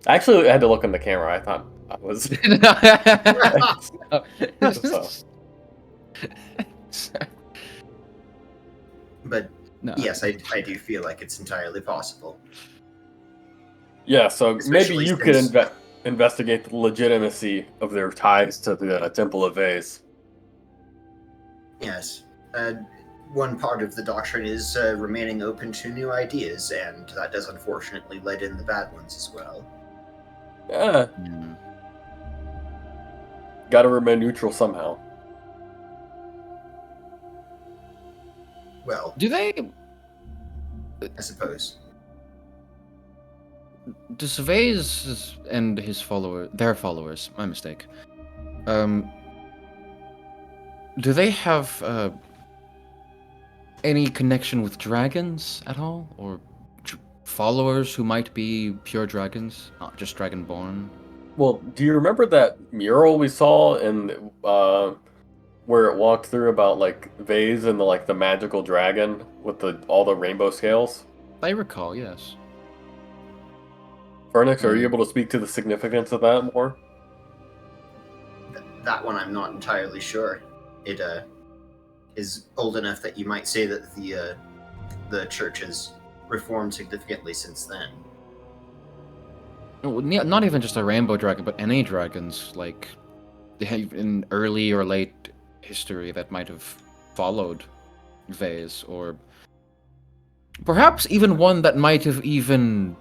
Actually, I had to look in the camera. I thought I was. but No. yes, I do feel like it's entirely possible. Yeah, so maybe Especially you could since- investigate the legitimacy of their ties to the Temple of Vase. Yes. One part of the doctrine is remaining open to new ideas, and that does unfortunately let in the bad ones as well. Yeah, Hmm. gotta remain neutral somehow. Well, Do they? I suppose. Do Vase and their followers, my mistake. Do they have any connection with dragons at all, or followers who might be pure dragons, not just dragonborn? Well, do you remember that mural we saw in where it walked through about Vase and the magical dragon with all the rainbow scales? I recall, yes. Fernix, are you able to speak to the significance of that more? That one I'm not entirely sure. It is old enough that you might say that the church has reformed significantly since then. No, not even just a rainbow dragon, but any dragons, in early or late history that might have followed Vase, or perhaps even one that might have even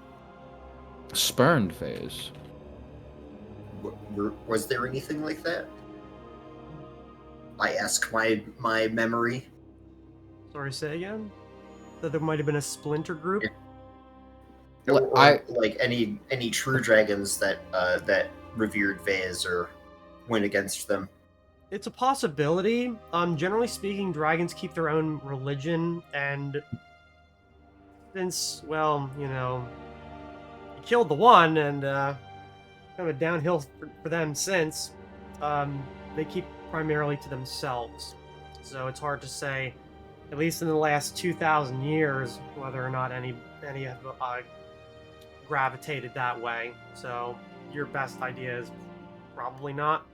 spurned Vase. Was there anything like that? I ask my memory. Sorry, say again? That there might have been a splinter group? Or any true dragons that revered Vase or went against them. It's a possibility. Generally speaking, dragons keep their own religion, and since, well, you killed the one, and kind of downhill for them since, they keep primarily to themselves. So it's hard to say, at least in the last 2,000 years, whether or not any have gravitated that way. So your best idea is probably not.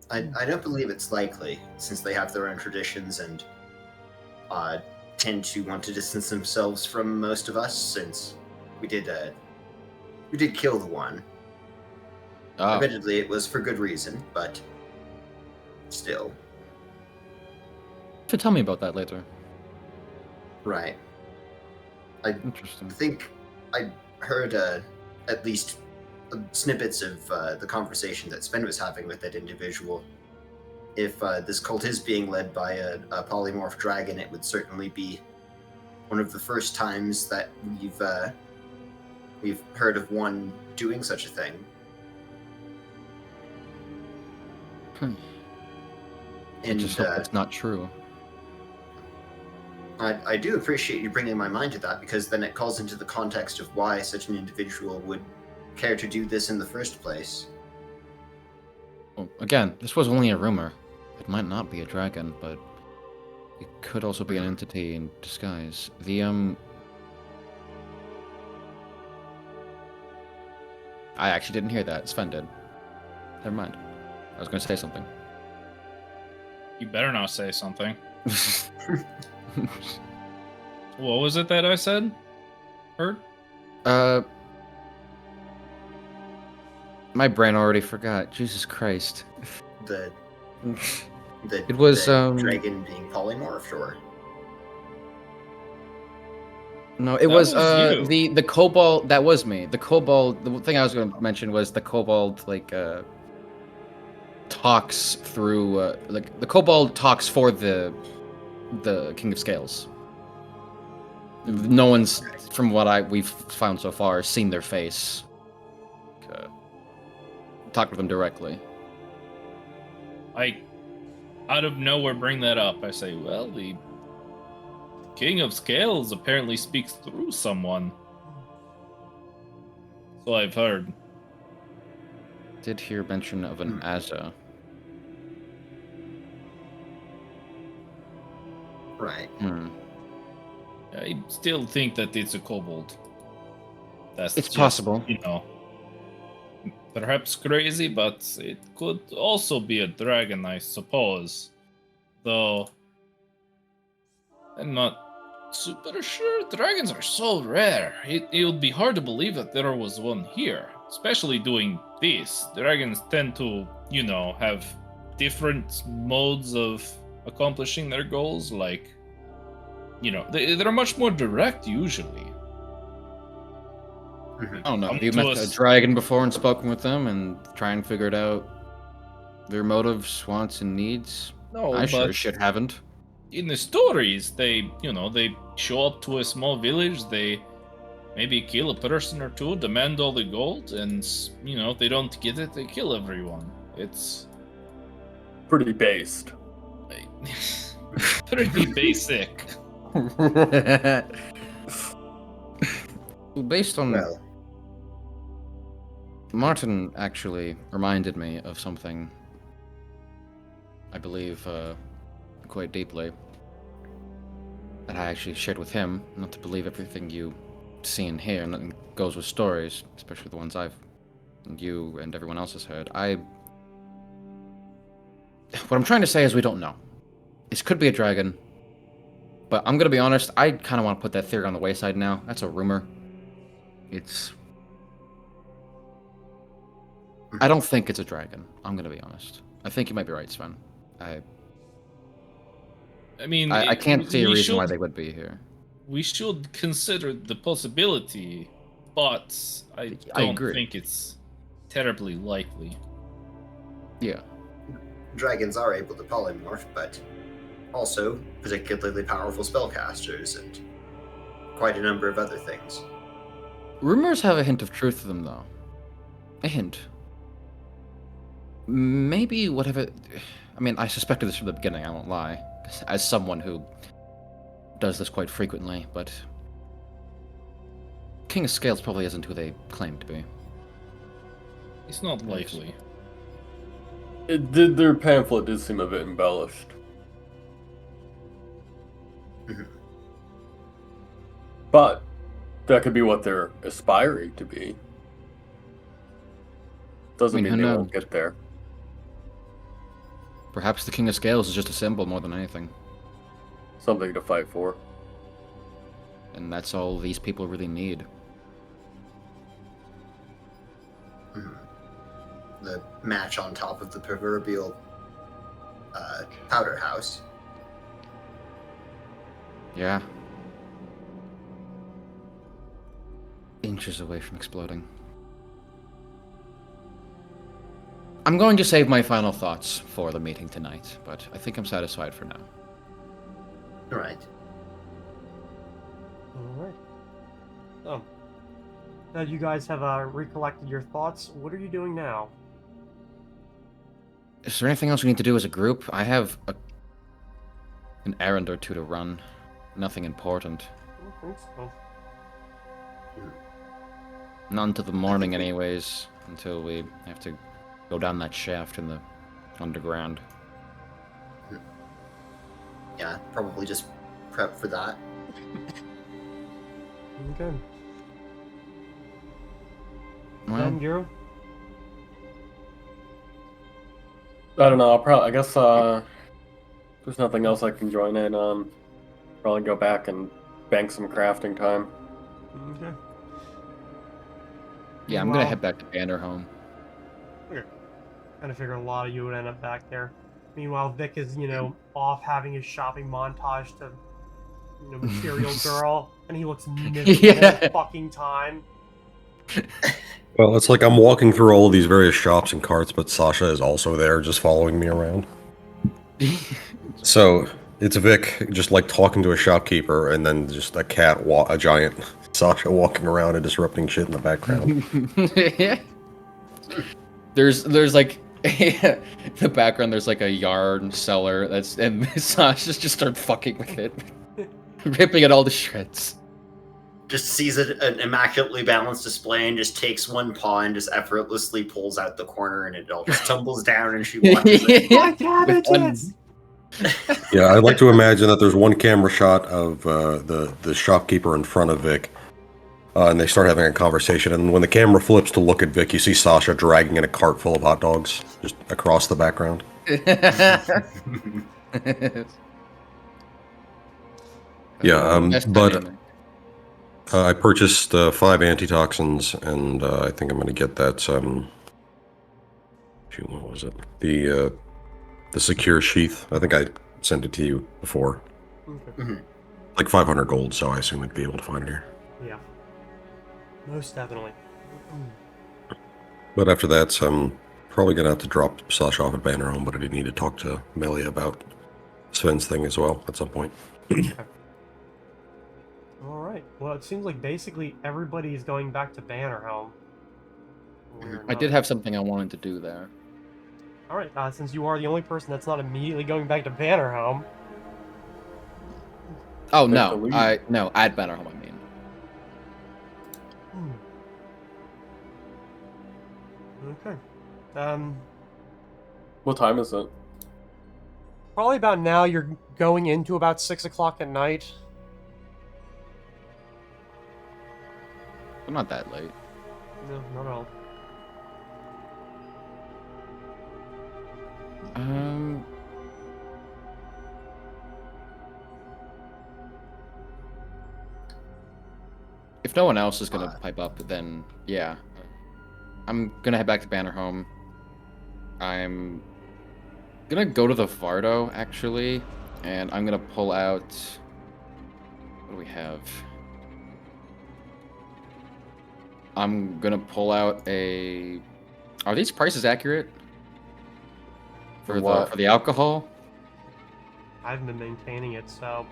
I don't believe it's likely, since they have their own traditions and tend to want to distance themselves from most of us, since we did kill the one. Oh, Admittedly, it was for good reason, but still. to tell me about that later. Right. Interesting. I think I heard at least snippets of the conversation that Sven was having with that individual. If this cult is being led by a polymorph dragon, it would certainly be one of the first times that we've heard of one doing such a thing. I And just hope that's not true. I do appreciate you bringing my mind to that, because then it calls into the context of why such an individual would care to do this in the first place. Well, again, this was only a rumor. It might not be a dragon, but it could also be an entity in disguise. I actually didn't hear that. Sven did. Never mind. I was going to say something. You better not say something. What was it that I said? Heard? My brain already forgot. Jesus Christ. The It was, the dragon being polymorphed, or No, it That was, was you. the kobold. That was me. The kobold. The thing I was going to mention was the kobold talks through the kobold talks for the King of Scales. No one's, from what we've found so far, seen their face. Talk with them directly. I, out of nowhere, bring that up. I say, well, the King of Scales apparently speaks through someone. So I've heard. Did hear mention of an Azza. right? I still think that it's a kobold. That's It's just, possible. You know, perhaps crazy, but it could also be a dragon, I suppose. Though I'm not super sure. Dragons are so rare. It would be hard to believe that there was one here, especially doing this. Dragons tend to, you know, have different modes of accomplishing their goals. Like, you know, they're much more direct usually. I don't know. Come Have you to met a us. dragon before and spoken with them and try and figured out their motives, wants, and needs? No, I sure but as shit haven't. in the stories, they show up to a small village, they maybe kill a person or two, demand all the gold, and, you know, if they don't get it, they kill everyone. It's Pretty based. pretty basic. Based on Well, Martin actually reminded me of something I believe quite deeply that I actually shared with him. Not to believe everything you see and hear, nothing goes with stories, especially the ones you and everyone else has heard. What I'm trying to say is we don't know. This could be a dragon, but I'm gonna be honest, I kind of want to put that theory on the wayside now. That's a rumor. I don't think it's a dragon. I'm gonna be honest. I think you might be right, Sven. I mean, I can't see a we reason why should- they would be here. We should consider the possibility, but I I don't agree. think it's terribly likely. Yeah. dragons are able to polymorph, but also particularly powerful spellcasters and quite a number of other things. Rumors have a hint of truth to them, though. A hint. Maybe whatever. I mean, I suspected this from the beginning, I won't lie. As someone who does this quite frequently, but. King of Scales probably isn't who they claim to be. It's not likely. Their pamphlet did seem a bit embellished. But that could be what they're aspiring to be. Doesn't I mean, mean who they knows? won't get there. Perhaps the King of Scales is just a symbol more than anything. Something to fight for. And that's all these people really need. The match on top of the proverbial powder house. Yeah. Inches away from exploding. I'm going to save my final thoughts for the meeting tonight, but I think I'm satisfied for now. Right. Alright. So, now you guys have recollected your thoughts. What are you doing now? Is there anything else we need to do as a group? I have an errand or two to run. Nothing important. I don't think so. Not until the morning, anyways. Until we have to go down that shaft in the underground. Yeah, probably just prep for that. Okay. Well, Then Guru? I don't know. I guess there's nothing else I can join in on. Probably go back and bank some crafting time. Okay. yeah, I'm gonna head back to Bannerhome. Kind of figure a lot of you would end up back there. Meanwhile, Vic is, off having his shopping montage to, Material Girl, and he looks miserable the whole fucking time. Well, it's like I'm walking through all of these various shops and carts, but Sasha is also there, just following me around. So it's Vic just like talking to a shopkeeper, and then just a a giant Sasha walking around and disrupting shit in the background. There's like the background. There's like a yarn seller and Sasha's just start fucking with it, ripping it all to shreds. Just sees an immaculately balanced display and just takes one paw and just effortlessly pulls out the corner, and it all just tumbles down, and she watches it. My cabbages! Yeah, I'd like to imagine that there's one camera shot of the shopkeeper in front of Vic, and they start having a conversation. And when the camera flips to look at Vic, you see Sasha dragging in a cart full of hot dogs just across the background. Yeah, but I purchased 5 antitoxins, and I think I'm going to get that. Shoot, what was it? The secure sheath. I think I sent it to you before. Okay. Like 500 gold, so I assume I'd be able to find it here. Yeah. Most definitely. But after that, I'm probably going to have to drop Sasha off at Bannerhome, but I do need to talk to Melia about Sven's thing as well at some point. Alright. Well, it seems like basically everybody is going back to Bannerhome. I did have something I wanted to do there. Alright, since you are the only person that's not immediately going back to Bannerhome. Oh no, at Bannerhome I mean. Okay. What time is it? Probably about now. You're going into about 6 o'clock at night. I'm not that late. No, not at all. If no one else is gonna pipe up, then yeah. I'm gonna head back to Bannerhome. I'm gonna go to the Vardo, actually, and I'm gonna pull out... What do we have? I'm gonna pull out a... Are these prices accurate? For the alcohol? I haven't been maintaining it, so...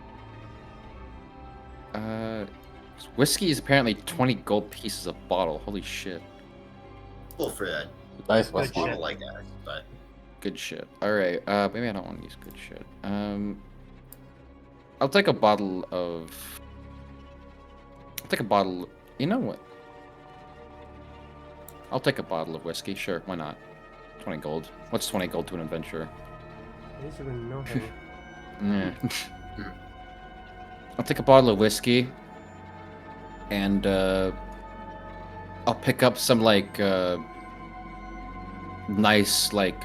Whiskey is apparently 20 gold pieces a bottle. Holy shit. Well, for that Nice Good whiskey. shit. bottle, I guess, but Good shit. Alright, maybe I don't want to use good shit. I'll take a bottle of... You know what? I'll take a bottle of whiskey, sure, why not? 20 gold. What's 20 gold to an adventurer? Basically nothing. Yeah. I'll take a bottle of whiskey, and I'll pick up some like nice like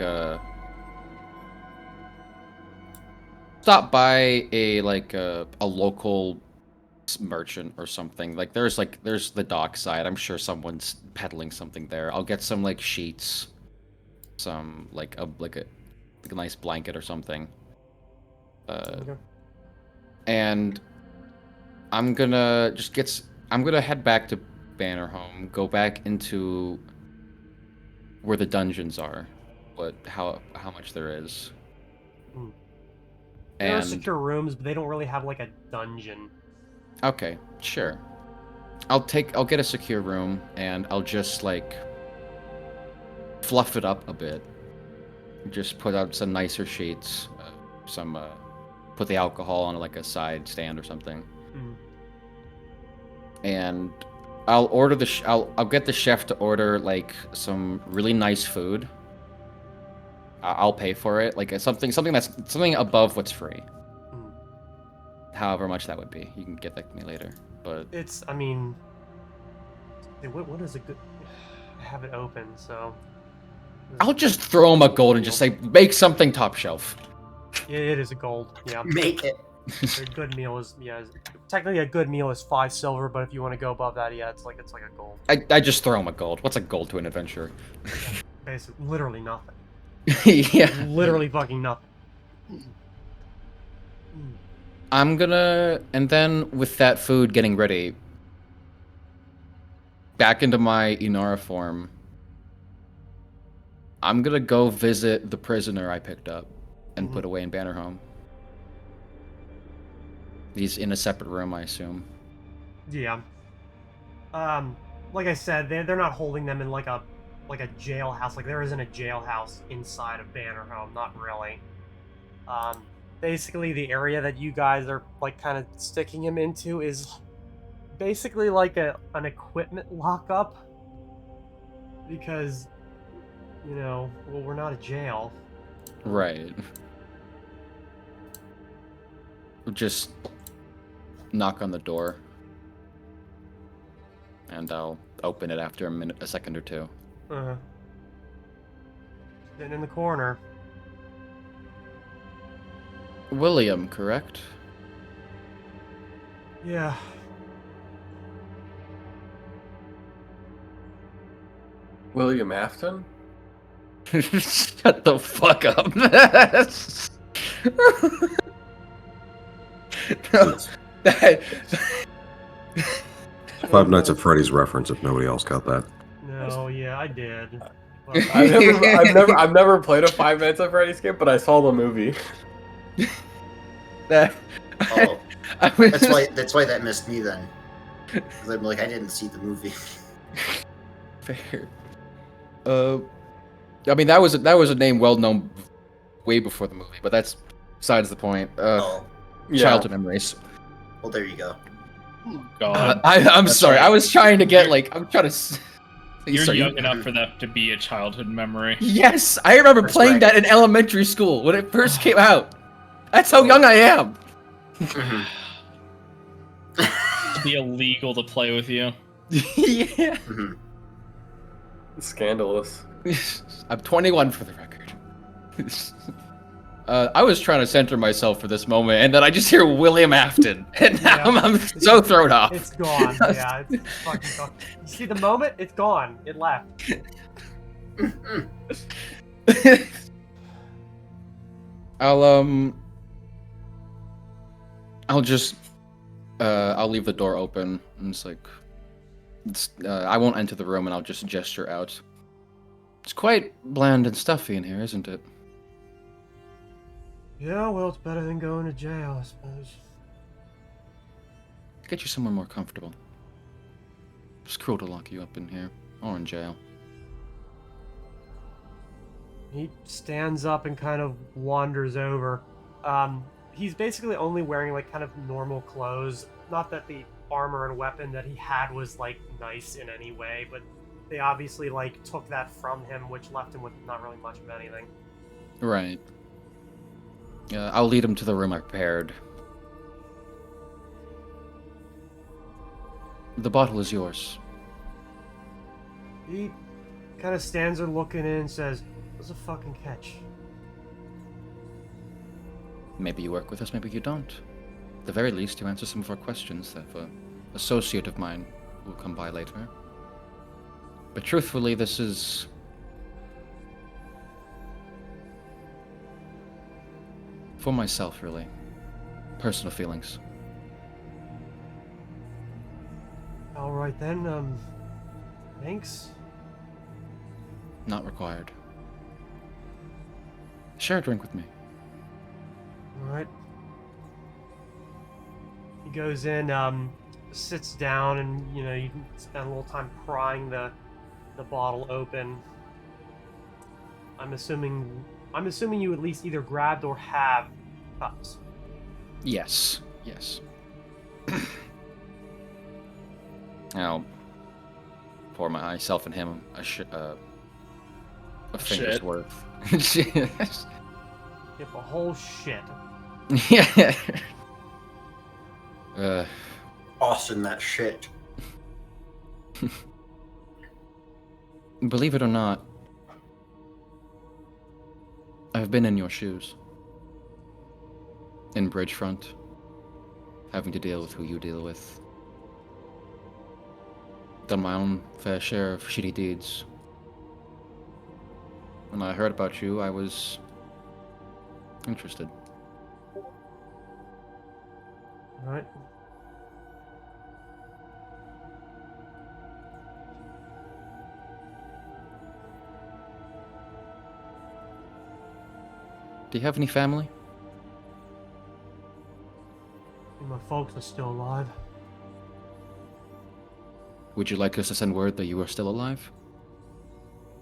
stop by a local merchant or something. Like there's the dock side. I'm sure someone's peddling something there. I'll get some like sheets, some like a nice blanket or something. Okay. And I'm gonna head back to Bannerhome, go back into where the dungeons are, how much there is. There are And secure rooms, but they don't really have like a dungeon. okay, sure. I'll get a secure room and I'll just like fluff it up a bit. Just put out some nicer sheets, put the alcohol on like a side stand or something. Mm. And I'll order the. I'll get the chef to order like some really nice food. I'll pay for it, like something above what's free. Mm. However much that would be, you can get that to me later. But It's, I mean, what is a good? I have it open, so. I'll just throw him a gold and just say, make something top shelf. Yeah, it is a gold. Yeah. Make it. A good meal is technically a good meal is 5 silver, but if you want to go above that, yeah, it's like a gold. I just throw him a gold. What's a gold to an adventurer? Basically, literally nothing. Yeah. Literally fucking nothing. I'm gonna, and then with that food getting ready, back into my Inara form, I'm gonna go visit the prisoner I picked up and put away in Bannerhome. He's in a separate room, I assume. Yeah. Like I said, they're not holding them in like a jailhouse. Like there isn't a jailhouse inside of Bannerhome, not really. Basically the area that you guys are like kind of sticking him into is basically like an equipment lockup. Because, you know, well, we're not a jail. Right. Just knock on the door. And I'll open it after a second or two. Sitting in the corner. William, correct? Yeah. William Afton? Shut the fuck up. Five Nights at Freddy's reference. If nobody else got that. No, yeah, I did. I've never played a Five Nights at Freddy's game, but I saw the movie. Oh, that's why that missed me then. 'Cause I'm like, I didn't see the movie. Fair. I mean that was a name well known way before the movie, but that's besides the point. Childhood memories. Well, there you go. God, I'm That's sorry. right. I was trying to get like I'm trying to. you're Sorry, young enough for that to be a childhood memory. Yes, I remember That's playing right. that in elementary school when it first came out. That's how young I am. Mhm. To be illegal to play with you. Yeah. Mhm. Scandalous. I'm 21 for the record. I was trying to center myself for this moment, and then I just hear William Afton, and now Yeah. I'm so thrown off. It's gone. Yeah, it's fucking gone. You see the moment? It's gone. It left. I'll just I'll leave the door open, and it's like I won't enter the room, and I'll just gesture out. It's quite bland and stuffy in here, isn't it? Yeah, well, it's better than going to jail, I suppose. Get you somewhere more comfortable. It's cruel to lock you up in here or in jail. He stands up and kind of wanders over. He's basically only wearing like kind of normal clothes. Not that the armor and weapon that he had was like nice in any way, but they obviously like took that from him, which left him with not really much of anything. Right. I'll lead him to the room I prepared. The bottle is yours. He kind of stands there looking in and says, "What's a fucking catch?" Maybe you work with us, maybe you don't. At the very least, you answer some of our questions that an associate of mine will come by later. But truthfully, this is... for myself, really. Personal feelings. All right then. Thanks. Not required. Share a drink with me. All right. He goes in, sits down, and you know you can spend a little time prying the bottle open. I'm assuming you at least either grabbed or have cups. Yes. Yes. Now, pour myself and him a finger's Shit. worth. Shit. Yep, a whole shit. Yeah. Austin, that shit. Believe it or not, I've been in your shoes. In Bridgefront, having to deal with who you deal with. Done my own fair share of shitty deeds. When I heard about you, I was interested. Right? Do you have any family? My folks are still alive. Would you like us to send word that you are still alive?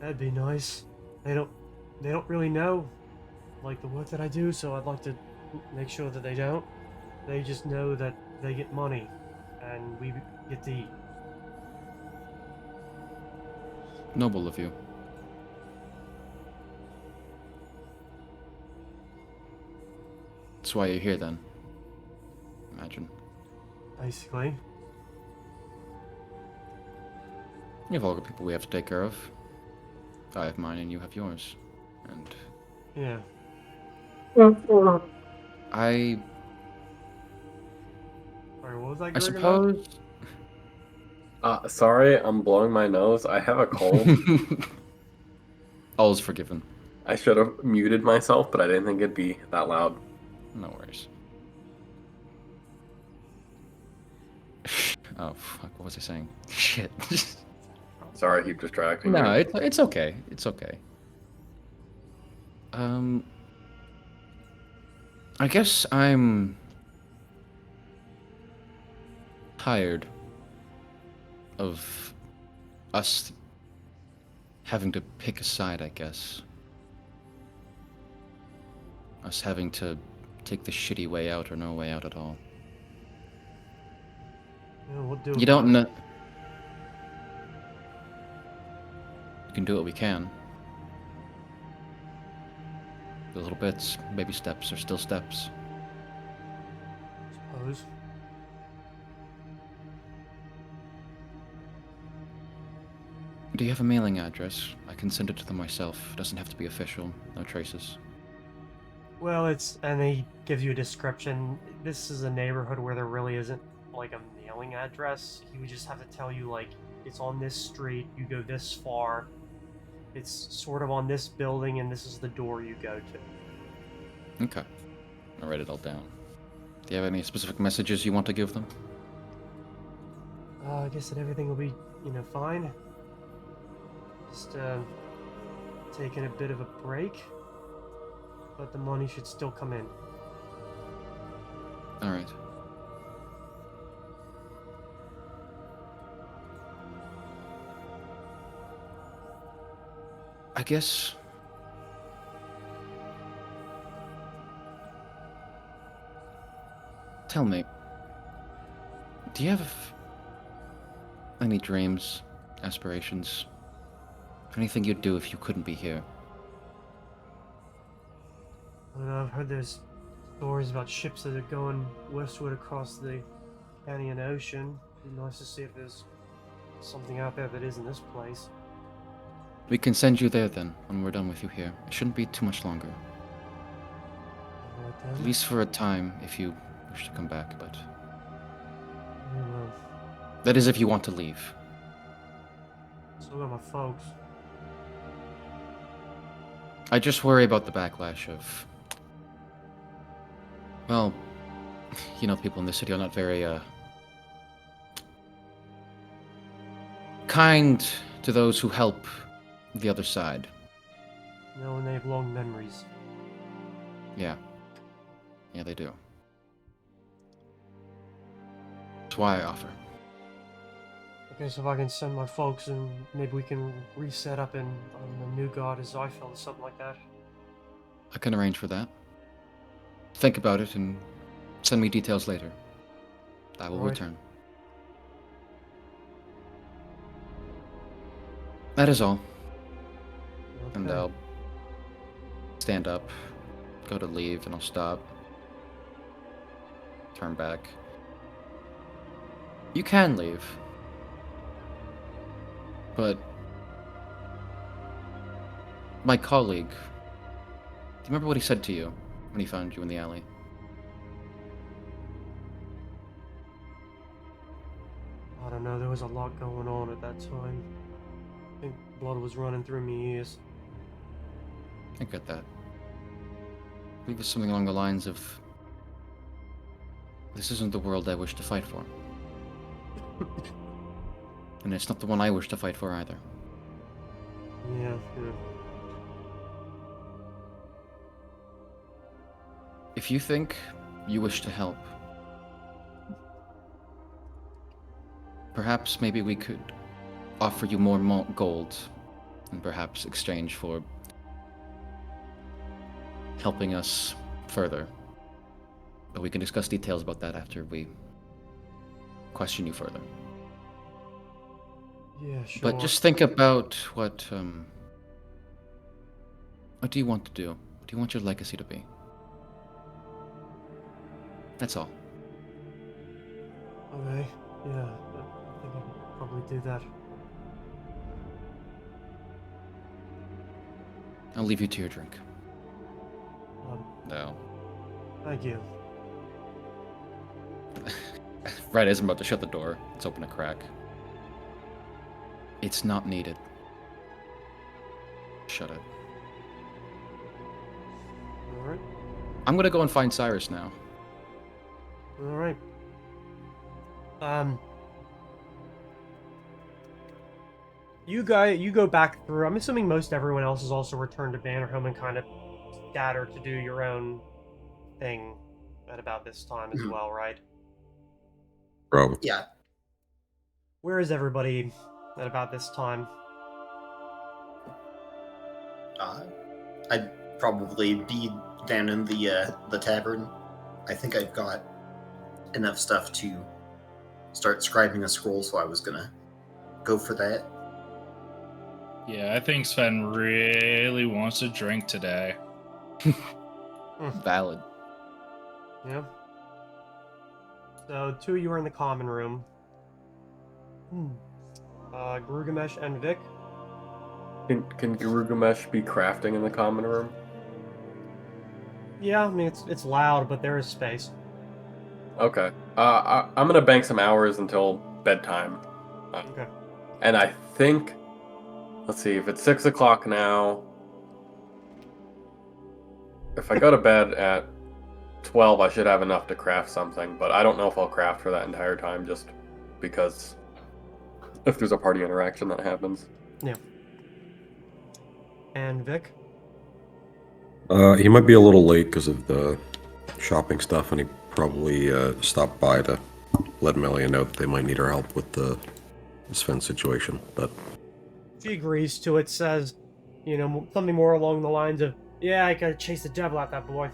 That'd be nice. They don't really know, like, the work that I do, so I'd like to make sure that they don't. They just know that they get money, and we get to eat. Noble of you. That's why you're here then. Imagine. Basically. You have all the people we have to take care of. I have mine and you have yours. And Yeah. I Sorry, what was that? I Gurgling? suppose Sorry, I'm blowing my nose. I have a cold. all is forgiven. I should have muted myself, but I didn't think it'd be that loud. No worries. Oh fuck, what was I saying? Shit. Sorry, I keep distracting No, you. it's okay. It's okay. I guess I'm tired of us having to pick a side, I guess. Us having to take the shitty way out or no way out at all. Yeah, we'll do You it. don't know. We can do what we can. The little bits, baby steps are still steps. Suppose. Do you have a mailing address? I can send it to them myself. Doesn't have to be official. No traces. Well, and he gives you a description. This is a neighborhood where there really isn't, like, a mailing address. He would just have to tell you, like, it's on this street, you go this far, it's sort of on this building, and this is the door you go to. Okay. I'll write it all down. Do you have any specific messages you want to give them? I guess that everything will be, fine. Just, taking a bit of a break. But the money should still come in. Alright. I guess... Tell me, do you have any dreams, aspirations, anything you'd do if you couldn't be here? I don't know, I've heard there's stories about ships that are going westward across the Canyon Ocean. It'd be nice to see if there's something out there that isn't this place. We can send you there then, when we're done with you here. It shouldn't be too much longer. Alright then. At least for a time, if you wish to come back, but... Yeah, well, That is if you want to leave. still got my folks. I just worry about the backlash of... Well, the people in the city are not very, kind to those who help the other side. And they have long memories. Yeah. Yeah, they do. That's why I offer. Okay, so if I can send my folks and maybe we can reset up on the new god as Zyfel or something like that. I can arrange for that. Think about it and send me details later. I will Alright. return. That is all. And Okay. I'll stand up, go to leave, and I'll stop. Turn back. You can leave. But my colleague, do you remember what he said to you when he found you in the alley? I don't know, there was a lot going on at that time. I think blood was running through my ears. I get that. I believe it's something along the lines of, this isn't the world I wish to fight for. And it's not the one I wish to fight for either. Yeah. If you think you wish to help, perhaps maybe we could offer you more gold and perhaps exchange for helping us further. But we can discuss details about that after we question you further. Yeah, sure. But just think about what do you want to do? What do you want your legacy to be? That's all. Okay, yeah, I think I could probably do that. I'll leave you to your drink. No. Thank you. Right as I'm about to shut the door, it's open a crack. It's not needed. Shut it. Alright. I'm gonna go and find Cyrus now. Alright. You go back through. I'm assuming most everyone else has also returned to Bannerhome and kind of scattered to do your own thing at about this time as well, right? Probably. Yeah. Where is everybody at about this time? I'd probably be down in the tavern. I think I've got enough stuff to start scribing a scroll, so I was gonna go for that. Yeah, I think Sven really wants to drink today. Valid. Yeah. So two of you are in the common room. Grugamesh and Vic. Can Gurugamesh be crafting in the common room? Yeah, I mean it's loud, but there is space. Okay. I'm gonna bank some hours until bedtime. Okay. And I think, let's see, if it's 6 o'clock now, if I go to bed at 12, I should have enough to craft something, but I don't know if I'll craft for that entire time, just because if there's a party interaction that happens. Yeah. And Vic? He might be a little late because of the shopping stuff, and he probably stopped by to let Melia know that they might need her help with the Sven situation. But She agrees to it, says, you know, something more along the lines of, yeah, I gotta chase the devil out that boy.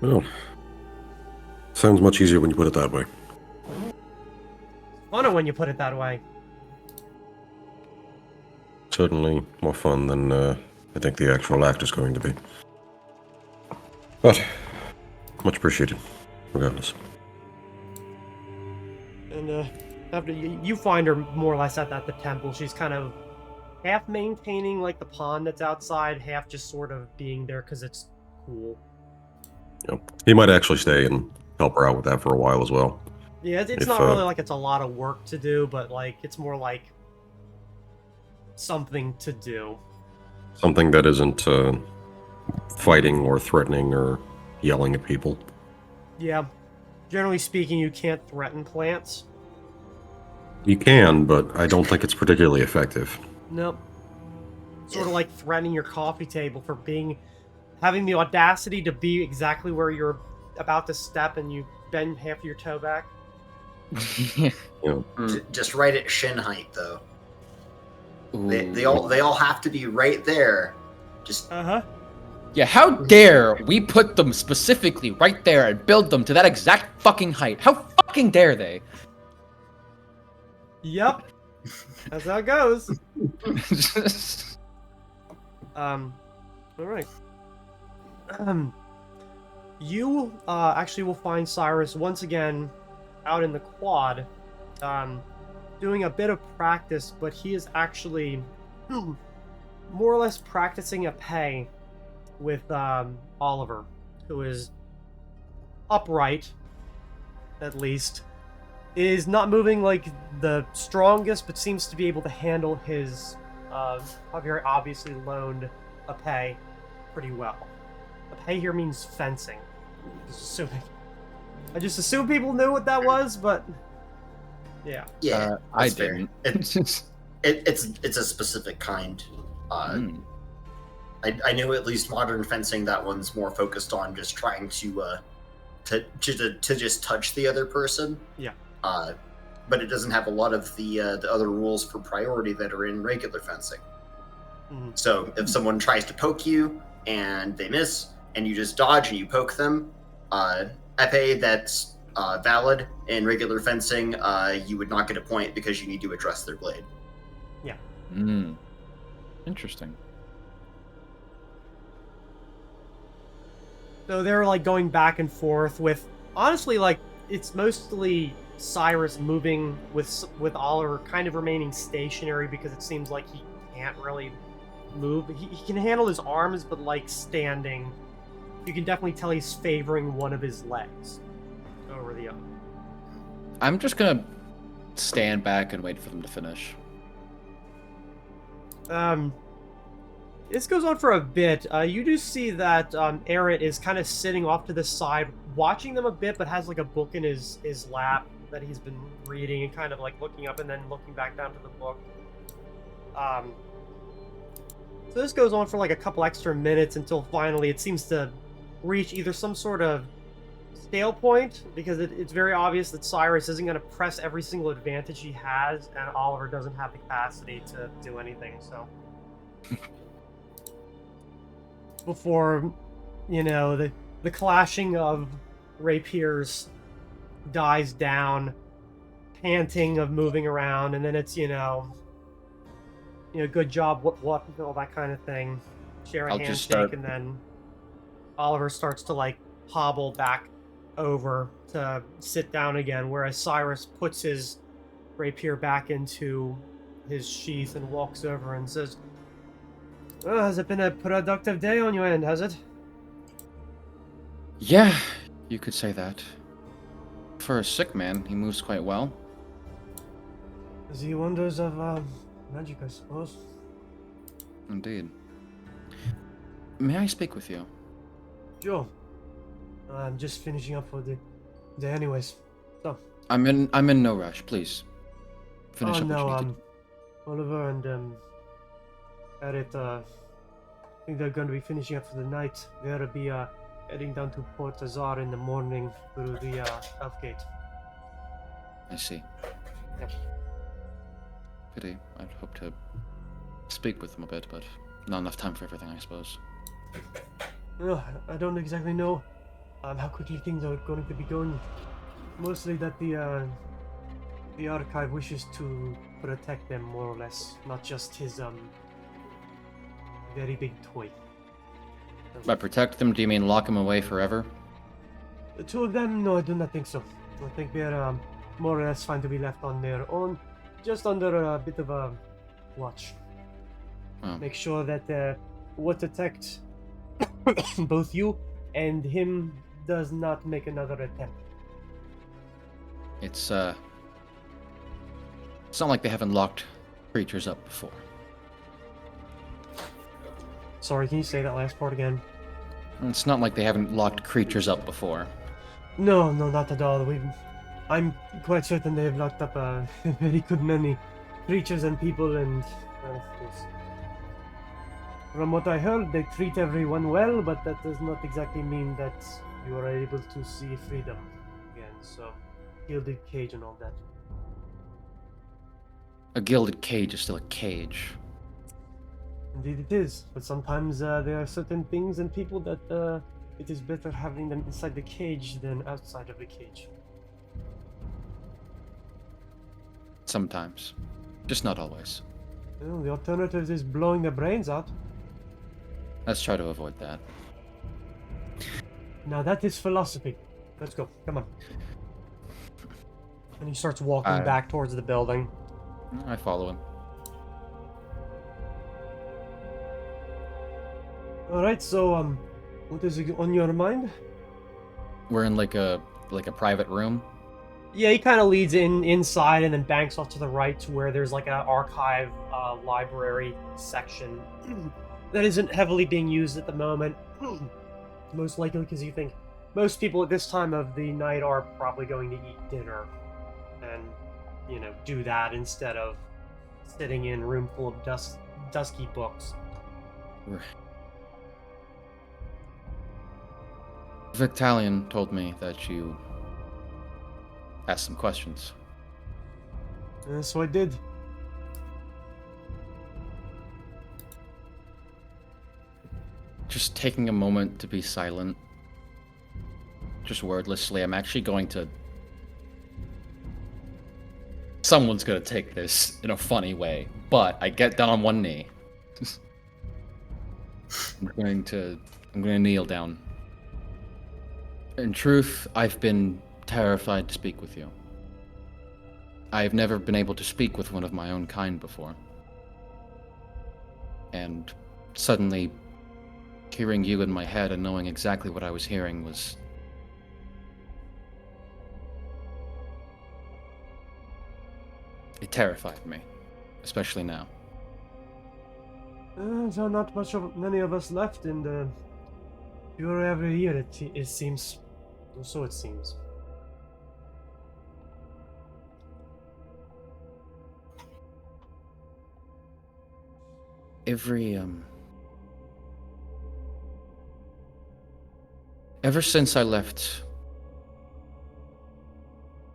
well, sounds much easier when you put it that way. Funner when you put it that way. Certainly more fun than I think the actual act is going to be. But much appreciated, regardless. And after you find her more or less at the temple, she's kind of half maintaining like the pond that's outside, half just sort of being there because it's cool. Yep. He might actually stay and help her out with that for a while as well. Yeah, it's If, not really like it's a lot of work to do, but like it's more like something to do. Something that isn't fighting or threatening or yelling at people. Yeah. Generally speaking, you can't threaten plants. You can, but I don't think it's particularly effective. Nope. Sort of like threatening your coffee table for having the audacity to be exactly where you're about to step and you bend half your toe back. You know, Just right at shin height, though. They all have to be right there. Just Yeah, how dare we put them specifically right there and build them to that exact fucking height? How fucking dare they? Yep. That's how it goes. All right. You actually will find Cyrus once again out in the quad, doing a bit of practice, but he is actually more or less practicing a pay with Oliver, who is upright, at least. Is not moving like the strongest, but seems to be able to handle his very obviously loaned epee pretty well. Epee here means fencing. I just assume people knew what that was, but yeah. Yeah, I that's fair. didn't. It's a specific kind. I knew at least modern fencing. That one's more focused on just trying to just touch the other person. Yeah. But it doesn't have a lot of the other rules for priority that are in regular fencing. Mhm. So if someone tries to poke you and they miss, and you just dodge and you poke them, epee that's valid in regular fencing, you would not get a point because you need to address their blade. Interesting. So they're like going back and forth with, honestly, like it's mostly Cyrus moving with Oliver kind of remaining stationary because it seems like he can't really move. He can handle his arms, but like standing, you can definitely tell he's favoring one of his legs over the other. I'm just gonna stand back and wait for them to finish. This goes on for a bit. You do see that Eret is kind of sitting off to the side, watching them a bit, but has like a book in his lap that he's been reading and kind of like looking up and then looking back down to the book. So this goes on for like a couple extra minutes until finally it seems to reach either some sort of stale point, because it's very obvious that Cyrus isn't going to press every single advantage he has, and Oliver doesn't have the capacity to do anything, so... Before, you know, the clashing of rapiers dies down, panting of moving around, and then it's, you know, good job, what, all that kind of thing. Share a I'll just handshake, start- and then Oliver starts to, like, hobble back over to sit down again, whereas Cyrus puts his rapier back into his sheath and walks over and says, "Well, has it been a productive day on your end, has it?" Yeah, you could say that. For a sick man, he moves quite well. The wonders of magic, I suppose. Indeed. May I speak with you? Sure. I'm just finishing up for the day anyways. So. I'm in no rush, please. Finish Oh up what no, you need to. Oliver and Eret, I think they're going to be finishing up for the night. They'll be heading down to Port Azar in the morning through the Elf Gate. I see. Yep. Pity. I'd hope to speak with them a bit, but not enough time for everything, I suppose. Well, I don't exactly know how quickly things are going to be going. Mostly that the archive wishes to protect them more or less, not just his very big toy. By protect them, do you mean lock them away forever? The two of them, no, I do not think so. I think they're more or less fine to be left on their own, just under a bit of a watch. Oh. Make sure that what detect both you and him does not make another attempt. It's not like they haven't locked creatures up before. Sorry, can you say that last part again? It's not like they haven't locked creatures up before. No, not at all. I'm quite certain they have locked up a very good many creatures and people, and from what I heard, they treat everyone well, but that does not exactly mean that you are able to see freedom again. So, gilded cage and all that. A gilded cage is still a cage. Indeed it is, but sometimes there are certain things and people that it is better having them inside the cage than outside of the cage. Sometimes. Just not always. Well, the alternative is blowing their brains out. Let's try to avoid that. Now that is philosophy. Let's go. Come on. And he starts walking back towards the building. I follow him. Alright, so, what is on your mind? We're in like a private room. Yeah, he kind of leads inside and then banks off to the right to where there's like an archive library section that isn't heavily being used at the moment. Most likely because you think most people at this time of the night are probably going to eat dinner and, you know, do that instead of sitting in a room full of dusky books. Vic'Talion told me that you asked some questions. So I did. Just taking a moment to be silent. Just wordlessly. I'm actually going to... Someone's gonna take this in a funny way, but I get down on one knee. I'm gonna kneel down. In truth, I've been terrified to speak with you. I've never been able to speak with one of my own kind before. And suddenly, hearing you in my head and knowing exactly what I was hearing was... It terrified me, especially now. There are not many of us left in the pure every year, it seems. Or so it seems. Ever since I left,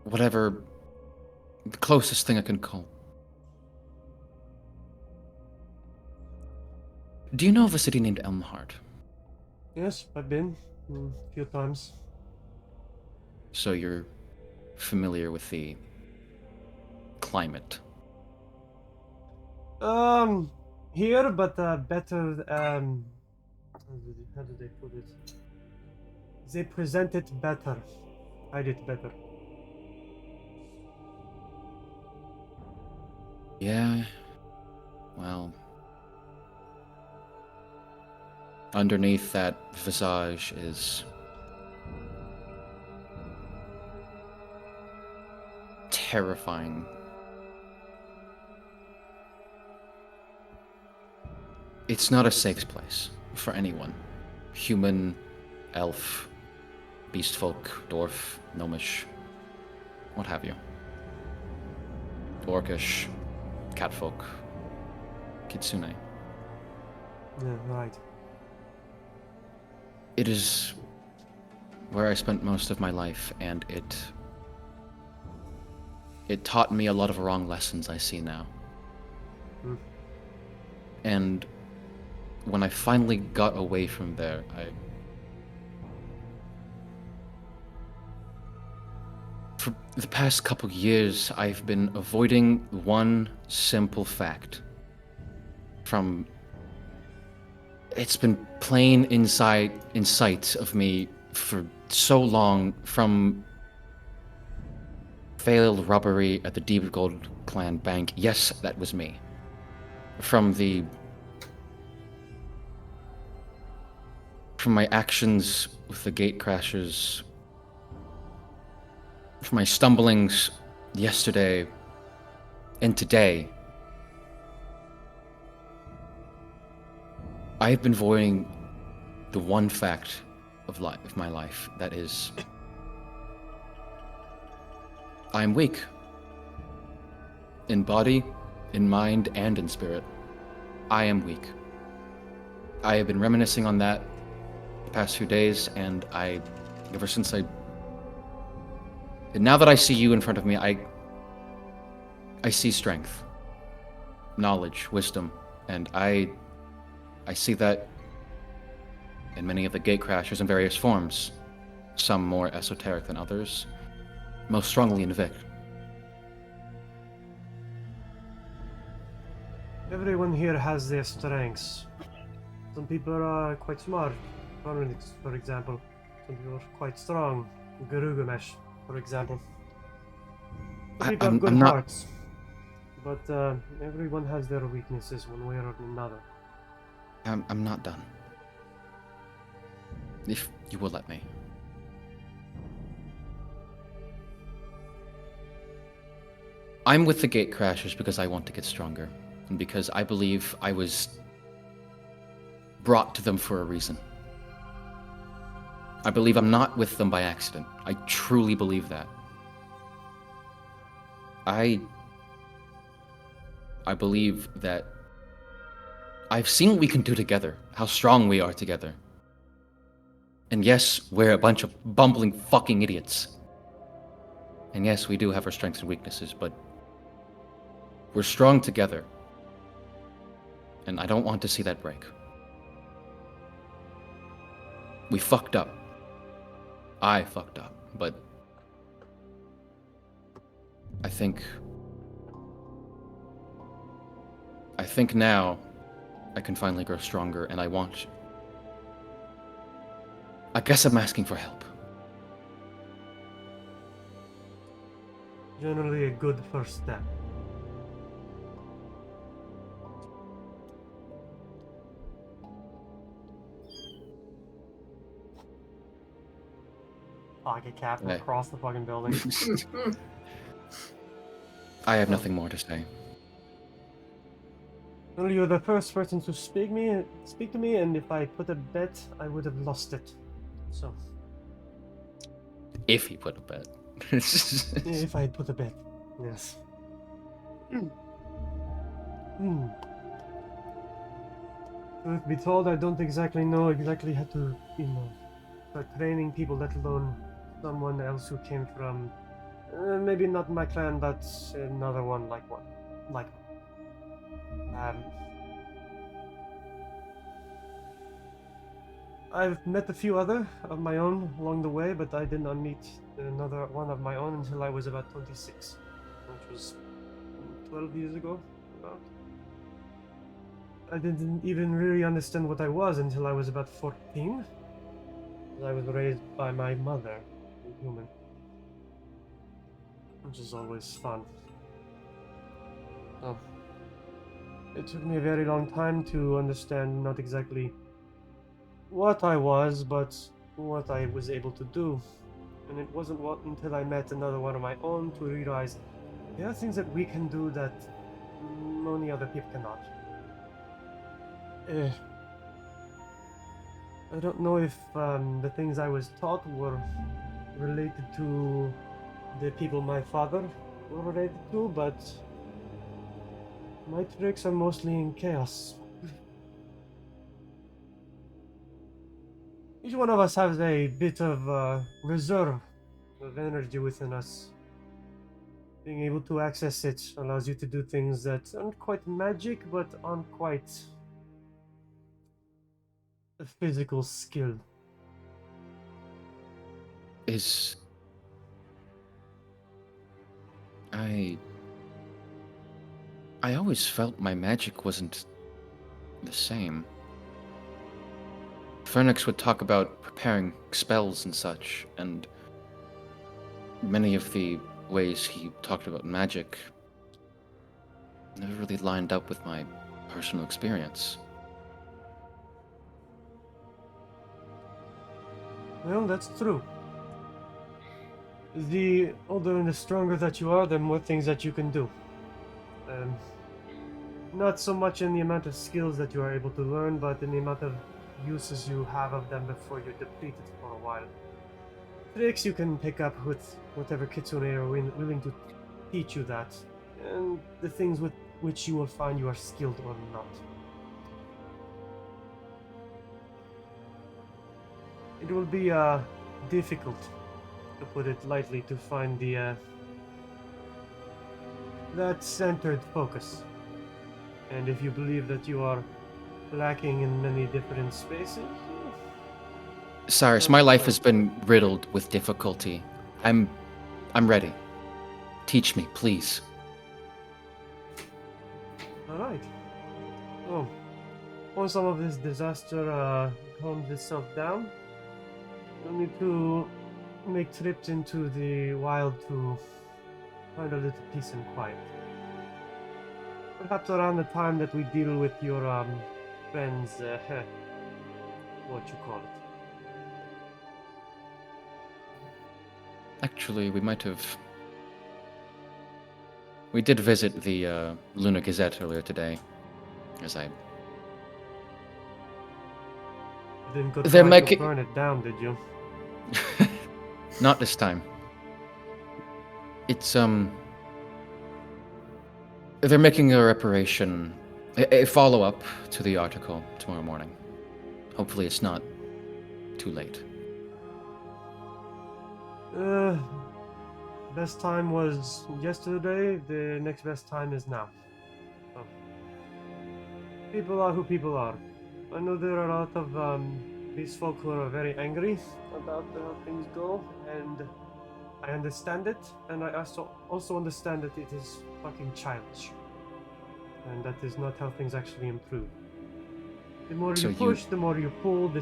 whatever the closest thing I can call. Do you know of a city named Elmhart? Yes, I've been a few times. So you're familiar with the climate? Here, but better, how did they put it? They present it better. Hide it better. Yeah, well... Underneath that visage is... terrifying. It's not a safe place for anyone. Human, elf, beast folk, dwarf, gnomish, what have you. Orcish, catfolk, kitsune. Yeah, right. It is where I spent most of my life, and it taught me a lot of wrong lessons I see now. And when I finally got away from there, for the past couple years, I've been avoiding one simple fact from... It's been plain in sight of me for so long, from failed robbery at the Deep Gold Clan Bank. Yes, that was me. From my actions with the gate crashers, from my stumblings yesterday and today, I've been avoiding the one fact of my life, that is, I am weak. In body, in mind, and in spirit. I am weak. I have been reminiscing on that the past few days, and now that I see you in front of me, I see strength, knowledge, wisdom, and I see that in many of the gate crashers in various forms, some more esoteric than others, most strongly in Vic. Everyone here has their strengths. Some people are quite smart. For example. Some people are quite strong. Gurugamesh, for example. Some people have good I'm not. hearts. But everyone has their weaknesses one way or another. I'm not done. If you will let me. I'm with the Gatecrashers because I want to get stronger, and because I believe I was brought to them for a reason. I believe I'm not with them by accident. I truly believe that. I believe that I've seen what we can do together, how strong we are together. And yes, we're a bunch of bumbling fucking idiots. And yes, we do have our strengths and weaknesses, but we're strong together. And I don't want to see that break. We fucked up. I fucked up, but I think now I can finally grow stronger, and I guess I'm asking for help. Generally a good first step. Pocket captain Yeah. across the fucking building. I have nothing more to say. Well, you're the first person to speak to me, and if I put a bet, I would have lost it. So, If he put a bet. if I put a bet, yes. Truth be told, I don't exactly know how to, start training people, let alone someone else who came from, maybe not my clan, but another one like one. I've met a few other of my own along the way, but I did not meet another one of my own until I was about 26, which was 12 years ago, about. I didn't even really understand what I was until I was about 14. I was raised by my mother, a human, which is always fun. So, it took me a very long time to understand not exactly what I was, but what I was able to do. And it wasn't until I met another one of my own to realize there are things that we can do that many other people cannot. I don't know if the things I was taught were related to the people my father were related to, but my tricks are mostly in chaos. Each one of us has a bit of reserve of energy within us. Being able to access it allows you to do things that aren't quite magic, but aren't quite a physical skill. I always felt my magic wasn't the same. Phoenix would talk about preparing spells and such, and many of the ways he talked about magic never really lined up with my personal experience. Well, that's true. The older and the stronger that you are, the more things that you can do. Not so much in the amount of skills that you are able to learn, but in the amount of uses you have of them before you're depleted for a while. Tricks you can pick up with whatever kitsune are willing to teach you that, and the things with which you will find you are skilled or not. It will be difficult, to put it lightly, to find that centered focus. And if you believe that you are lacking in many different spaces, Cyrus, my life has been riddled with difficulty. I'm ready. Teach me, please. all right. Oh, once some of this disaster calms itself down, we'll need to make trips into the wild to find a little peace and quiet. Perhaps around the time that we deal with your friends, what you call it. Actually, we might have. We did visit the Lunar Gazette earlier today, as I. You didn't go They're try making- to burn it down, did you? Not this time. It's They're making a reparation, a follow-up to the article tomorrow morning. Hopefully, it's not too late. Best time was yesterday, the next best time is now. So, people are who people are. I know there are a lot of these folk who are very angry about how things go, and I understand it, and I also understand that it is fucking childish. And that is not how things actually improve. The more So you you- push, the more you pull, the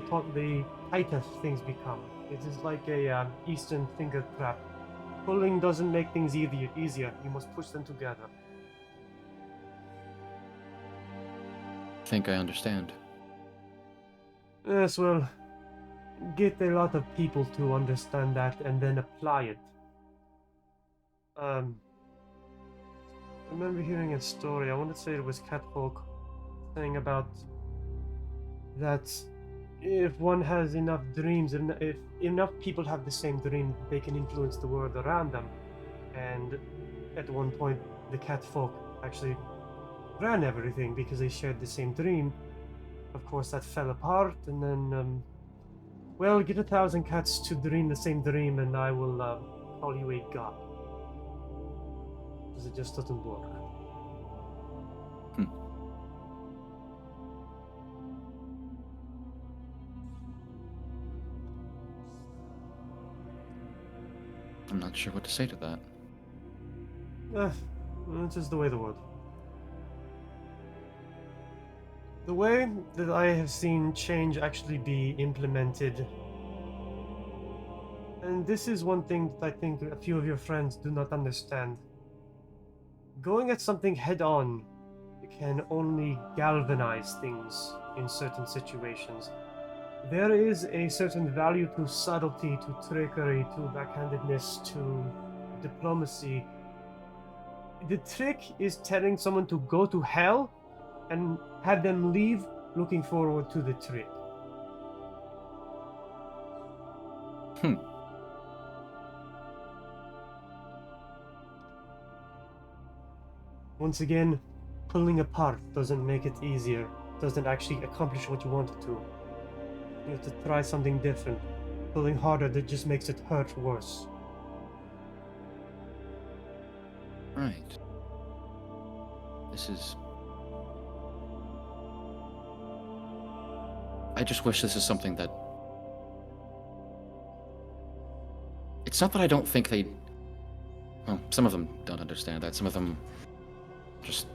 tighter things become. It is like a Eastern finger trap. Pulling doesn't make things easier. You must push them together. I think I understand. Yes, well, get a lot of people to understand that and then apply it. I remember hearing a story, I want to say it was Catfolk, saying about that if one has enough dreams, and if enough people have the same dream, they can influence the world around them. And at one point, the Catfolk actually ran everything because they shared the same dream. Of course, that fell apart, and then, well, get 1,000 cats to dream the same dream, and I will call you a god. Because it just doesn't work. I'm not sure what to say to that. It's just the way of the world. The way that I have seen change actually be implemented, and this is one thing that I think a few of your friends do not understand. Going at something head on can only galvanize things in certain situations. There is a certain value to subtlety, to trickery, to backhandedness, to diplomacy. The trick is telling someone to go to hell and have them leave looking forward to the trip. Once again, pulling apart doesn't make it easier, doesn't actually accomplish what you want it to. You have to try something different. Pulling harder, that just makes it hurt worse. Right. This is... I just wish this is something that... It's not that I don't think they... Well, some of them don't understand that. Some of them just...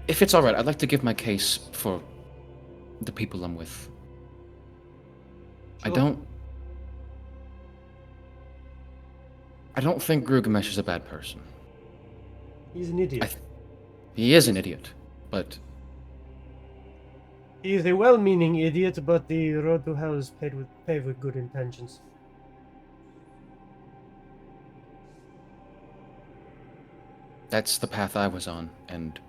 If it's alright, I'd like to give my case for the people I'm with. I Sure. don't think Gilgamesh is a bad person. He's an idiot. He is an idiot, but He is a well-meaning idiot, but the road to hell is paved with good intentions. that's the path I was on, and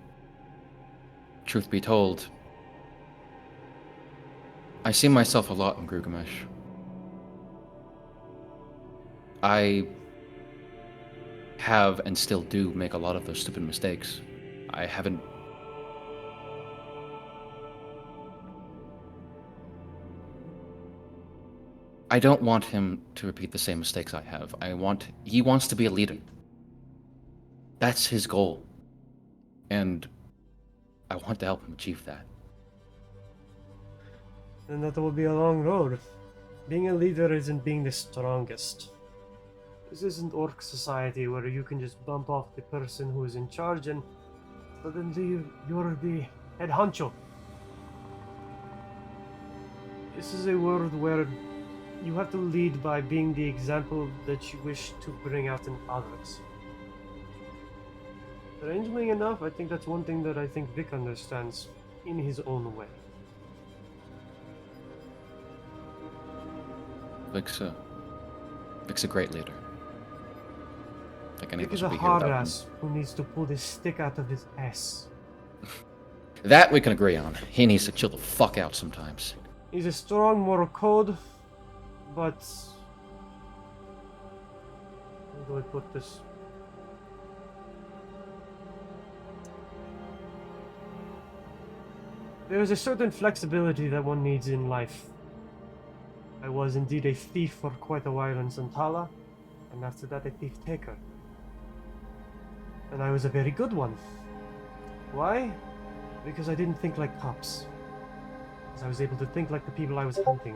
truth be told, I see myself a lot in Gilgamesh. I have and still do make a lot of those stupid mistakes. I haven't... I don't want him to repeat the same mistakes I have. He wants to be a leader. That's his goal. And I want to help him achieve that. And that will be a long road. Being a leader isn't being the strongest. This isn't orc society where you can just bump off the person who is in charge and Suddenly, you're the head honcho. This is a world where you have to lead by being the example that you wish to bring out in others. Strangely enough, I think that's one thing that I think Vic understands in his own way. Vic's a great leader. Like any Vic of us is a would be here hard without him. ass who needs to pull this stick out of his ass. That we can agree on. He needs to chill the fuck out sometimes. He's a strong moral code, but how do I put this? There is a certain flexibility that one needs in life. I was indeed a thief for quite a while in Santala, and after that a thief taker. And I was a very good one. Why? Because I didn't think like cops. Because I was able to think like the people I was hunting.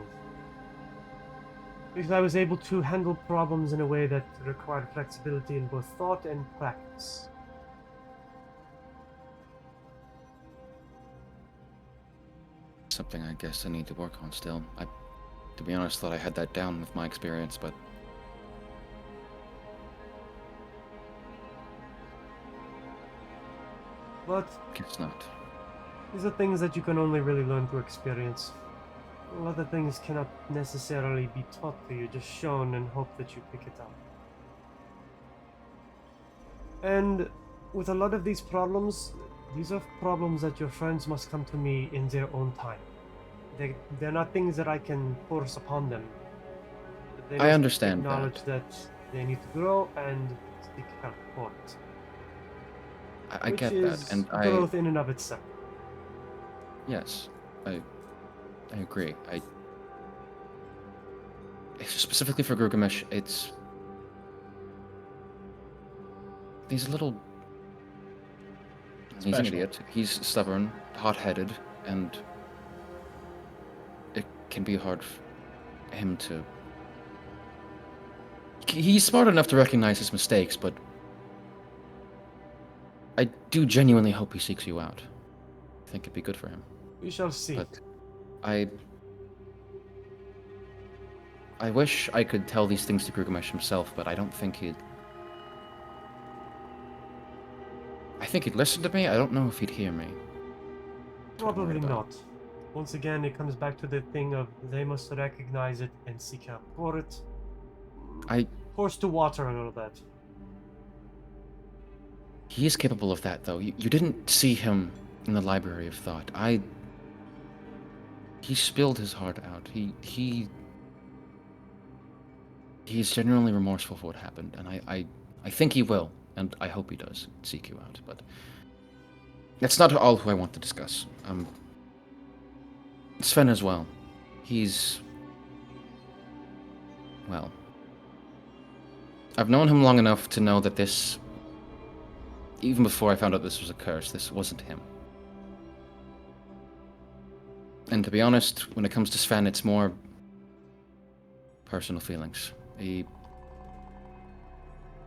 Because I was able to handle problems in a way that required flexibility in both thought and practice. Something I guess I need to work on still. I, to be honest, thought I had that down with my experience, but But guess not. these are things that you can only really learn through experience. A lot of things cannot necessarily be taught to you, just shown and hope that you pick it up. And with a lot of these problems, these are problems that your friends must come to me in their own time. They're not things that I can force upon them. They I must understand acknowledge that they need to grow and seek help for it. I Which get is that, and growth in and of itself. yes, I agree. Specifically for Gilgamesh, he's a little. He's an Special. idiot. He's stubborn, hot-headed, and it can be hard for him to. He's smart enough to recognize his mistakes, but I do genuinely hope he seeks you out. I think it'd be good for him. We shall see. But I wish I could tell these things to Gilgamesh himself, but I don't think he'd. I think he'd listen to me. I don't know if he'd hear me. Probably about. not. Once again, it comes back to the thing of they must recognize it and seek help for it. Horse to water and all that. He is capable of that, though. You didn't see him in the Library of Thought. He spilled his heart out. He's genuinely remorseful for what happened, and I think he will, and I hope he does seek you out. But that's not all who I want to discuss. Sven as well. Well, I've known him long enough to know that this, even before I found out this was a curse, this wasn't him. And to be honest, when it comes to Sven, it's more personal feelings. He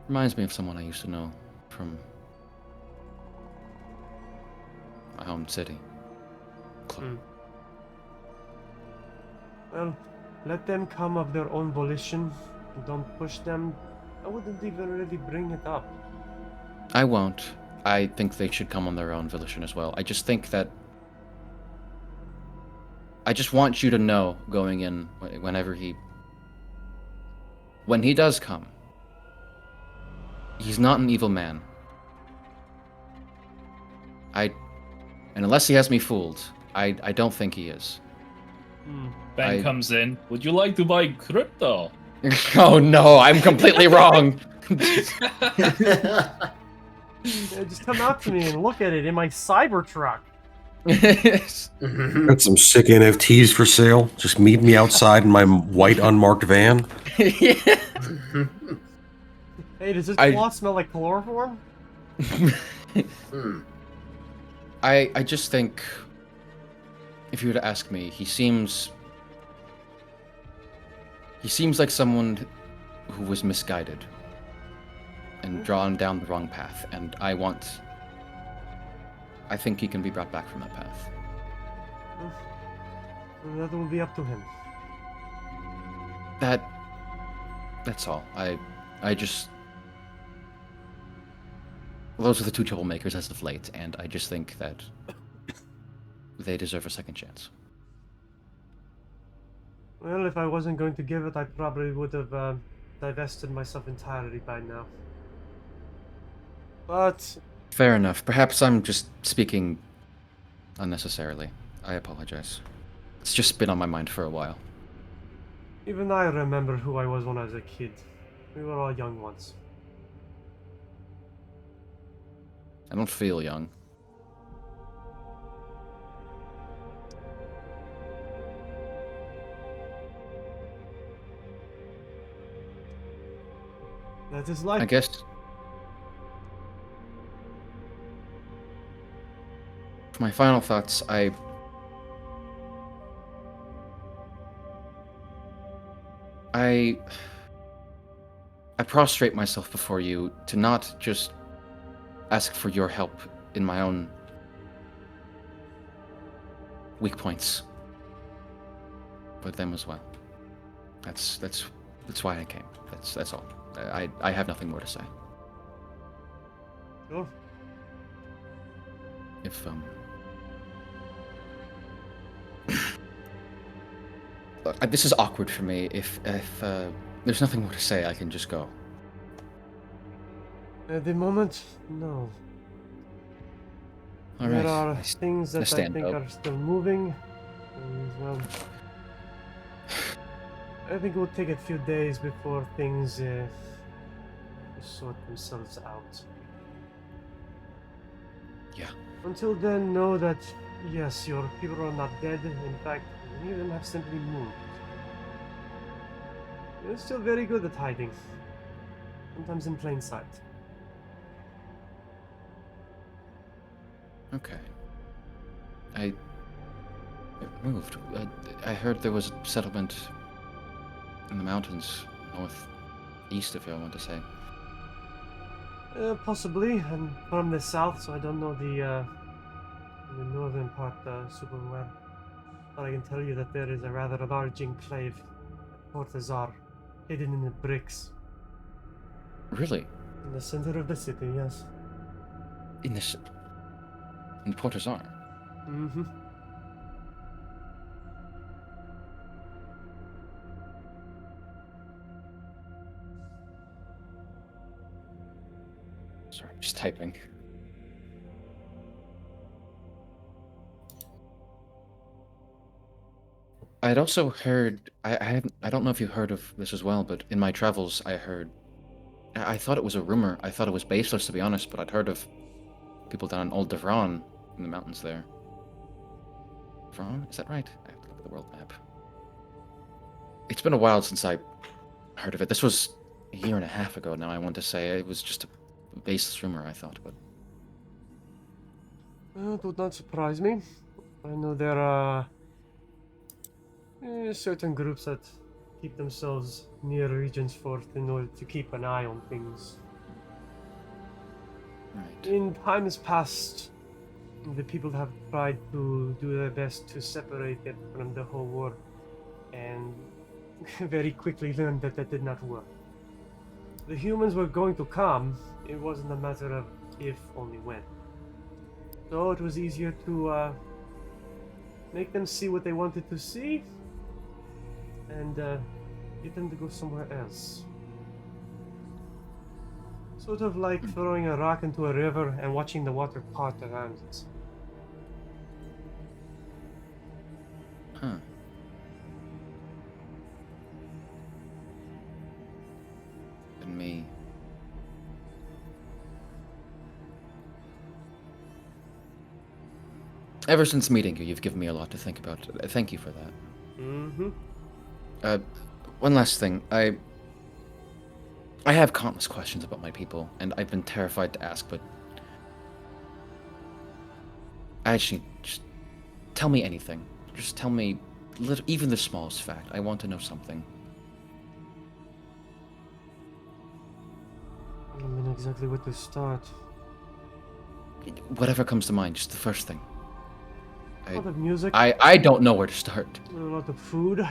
reminds me of someone I used to know from my home city. Well, let them come of their own volition. Don't push them. I wouldn't even really bring it up. I won't. I think they should come on their own volition as well. I just think that. I just want you to know going in when he does come, he's not an evil man. And unless he has me fooled, I don't think he is. Ben comes in. Would you like to buy crypto? Oh no, I'm completely wrong. Yeah, just come out to me and look at it in my cyber truck. Got some sick NFTs for sale. Just meet me outside in my white unmarked van. Hey, does this cloth smell like chloroform? I just think, if you were to ask me, he seems like someone who was misguided and drawn down the wrong path, and I want I think he can be brought back from that path. Well, that will be up to him. That's all. I just... Those are the two troublemakers as of late, and I just think that they deserve a second chance. Well, if I wasn't going to give it, I probably would have divested myself entirely by now. But Fair enough. Perhaps I'm just speaking unnecessarily. I apologize. It's just been on my mind for a while. even I remember who I was when I was a kid. We were all young once. I don't feel young. That is life. I guess... For my final thoughts, I prostrate myself before you to not just ask for your help in my own weak points, but them as well. That's why I came. That's all. I have nothing more to say. Sure. If this is awkward for me. If there's nothing more to say, I can just go. At the moment, no. All right. There are I things that I stand think up. are still moving. And, well, I think it will take a few days before things sort themselves out. Yeah. Until then, know that, yes, your people are not dead. In fact, many of them have simply moved. You're still very good at hiding. Sometimes in plain sight. Okay. It moved. I heard there was a settlement in the mountains, northeast, if you want to say. Possibly. I'm from the south, so I don't know the northern part super well. But I can tell you that there is a rather large enclave at Port Azar, hidden in the bricks, Really? in the center of the city. Yes. In Port Azar? Mm-hmm. Sorry, I'm just typing. I'd also heard, I don't know if you heard of this as well, but in my travels I heard, I thought it was a rumor, I thought it was baseless to be honest, but I'd heard of people down in Old Devron in the mountains there. Devron? Is that right? I have to look at the world map. It's been a while since I heard of it. This was a year and a half ago now, I want to say. It was just a baseless rumor, I thought, but... It would not surprise me. I know there are certain groups that keep themselves near Regent's Fort in order to keep an eye on things. Right. In times past, the people have tried to do their best to separate it from the whole world, and very quickly learned that that did not work. The humans were going to come, it wasn't a matter of if, only when. So it was easier to make them see what they wanted to see, and get them to go somewhere else. Sort of like throwing a rock into a river and watching the water part around it. Huh. And me. Ever since meeting you, you've given me a lot to think about. Thank you for that. Mm-hmm. One last thing. I have countless questions about my people, and I've been terrified to ask, but... Actually, just tell me anything. Just tell me even the smallest fact. I want to know something. I don't know exactly where to start. Whatever comes to mind, just the first thing. A lot of music. I don't know where to start. A lot of food. At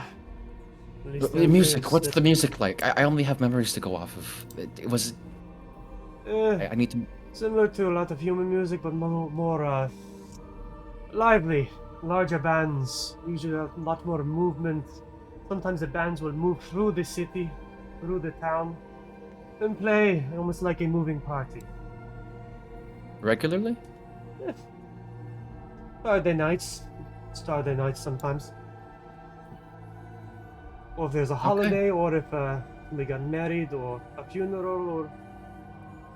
least The those music, days what's that- the music like? I only have memories to go off of. It was. I need to. Similar to a lot of human music, but more lively. Larger bands, usually a lot more movement. Sometimes the bands will move through the city, through the town, and play almost like a moving party. Regularly? Saturday nights sometimes. Or if there's a holiday, or if we got married, or a funeral, or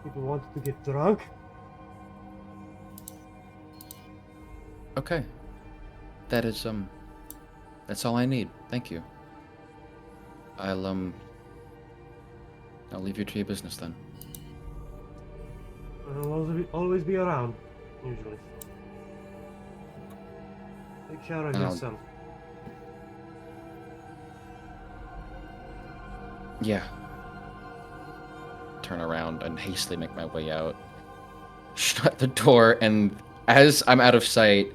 people wanted to get drunk. Okay. That is, that's all I need. Thank you. I'll leave you to your business then. I'll always be around, usually. Take care of yourself. Yeah. Turn around and hastily make my way out. Shut the door, and as I'm out of sight,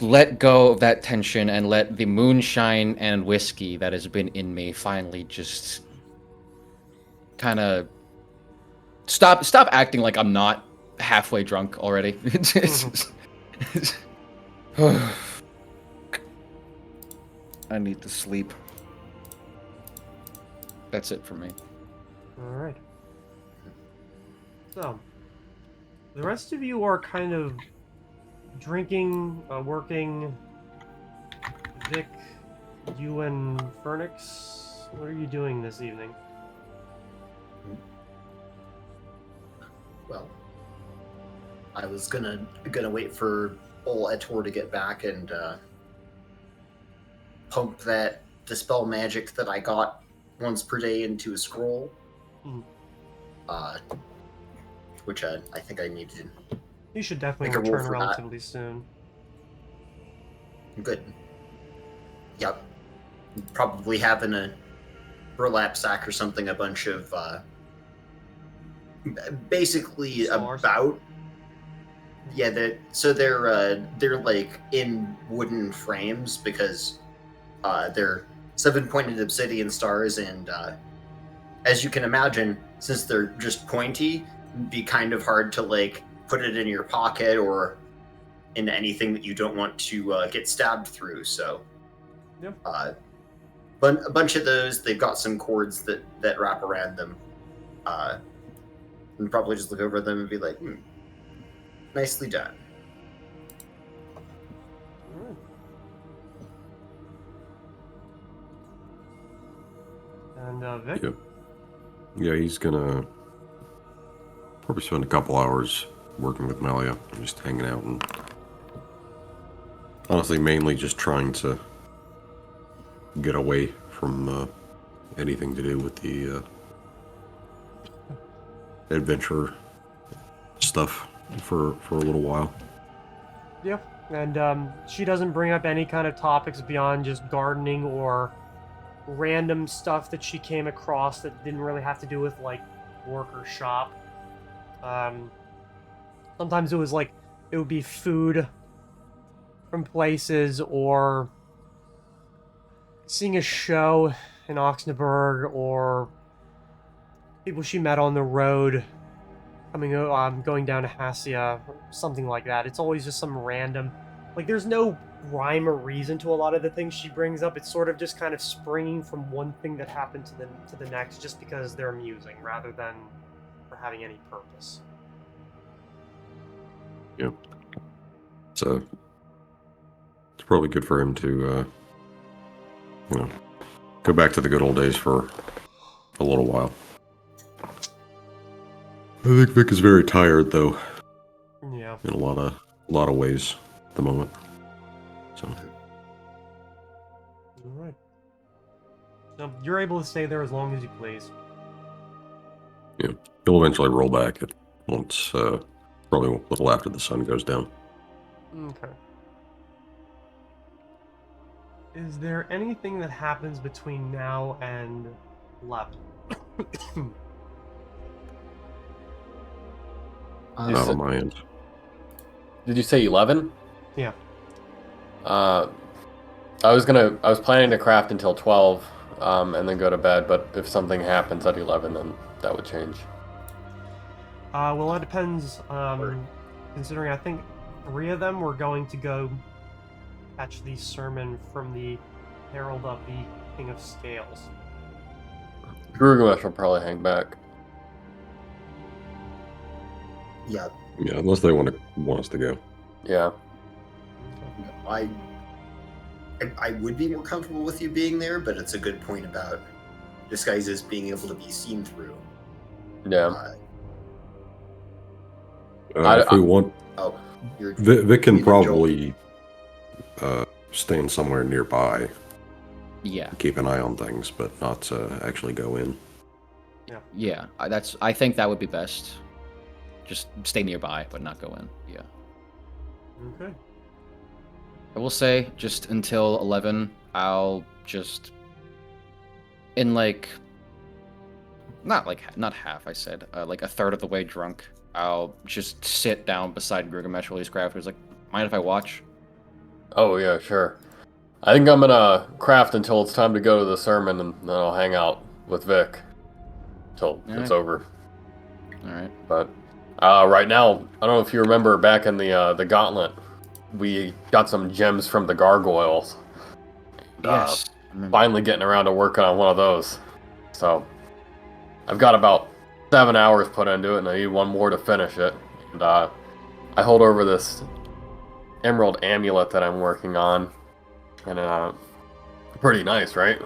let go of that tension and let the moonshine and whiskey that has been in me finally just kind of stop acting like I'm not halfway drunk already. I need to sleep. That's it for me. Alright. So, the rest of you are kind of drinking, working. Vic, you and Fernix, what are you doing this evening? Well, I was gonna wait for old Etor to get back and pump that dispel magic that I got once per day into a scroll. Mhm. Which I think I need to. You should definitely Make a roll return for that. relatively soon. Good. Yep. Probably having a burlap sack or something, a bunch of basically Stars? about. Yeah, they're like in wooden frames because they're 7-pointed obsidian stars, and as you can imagine, since they're just pointy, it'd be kind of hard to like put it in your pocket or in anything that you don't want to get stabbed through. So, Yep. but a bunch of those. They've got some cords that wrap around them, and probably just look over them and be like, nicely done. Alright. And Vic? Yep. Yeah, he's gonna probably spend a couple hours working with Malia, just hanging out, and honestly, mainly just trying to get away from anything to do with the adventure stuff for a little while. Yep. And she doesn't bring up any kind of topics beyond just gardening or random stuff that she came across that didn't really have to do with like work or shop. Sometimes it would be food from places, or seeing a show in Oxnaburg, or people she met on the road going down to Hassia, something like that. It's always just some random, like, there's no rhyme or reason to a lot of the things she brings up. It's sort of just kind of springing from one thing that happened to the next, just because they're amusing rather than for having any purpose. Yep. So it's probably good for him to, go back to the good old days for a little while. I think Vic is very tired, though, Yeah. in a lot of ways at the moment. So Alright. So you're able to stay there as long as you please. yeah, he'll eventually roll back once, probably a little after the sun goes down. Okay. Is there anything that happens between now and 11? Not on my end. Did you say 11? Yeah. I was planning to craft until 12, and then go to bed. But if something happens at 11, then that would change. Well, it depends. Considering I think 3 of them were going to go catch the sermon from the Herald of the King of Scales. Gurgamesh will probably hang back. Yeah, Yeah, unless they want us to go. Yeah. I would be more comfortable with you being there, but it's a good point about disguises being able to be seen through. Yeah. If we want, Oh, you're Vic can either Joel- probably stand somewhere nearby, Yeah, keep an eye on things, but not actually go in. yeah. I think that would be best. Just stay nearby, but not go in. Yeah. Okay. I will say, just until 11, I'll just not half. I said like a third of the way drunk. I'll just sit down beside Gurgamesh while he's crafting. He's like, mind if I watch? Oh yeah, sure. I think I'm gonna craft until it's time to go to the sermon, and then I'll hang out with Vic till it's Alright. over. All right. But right now, I don't know if you remember back in the Gauntlet, we got some gems from the gargoyles. Yes. I remember. Finally getting around to working on one of those. So I've got about 7 hours put into it, and I need one more to finish it. And I hold over this emerald amulet that I'm working on, and pretty nice, right?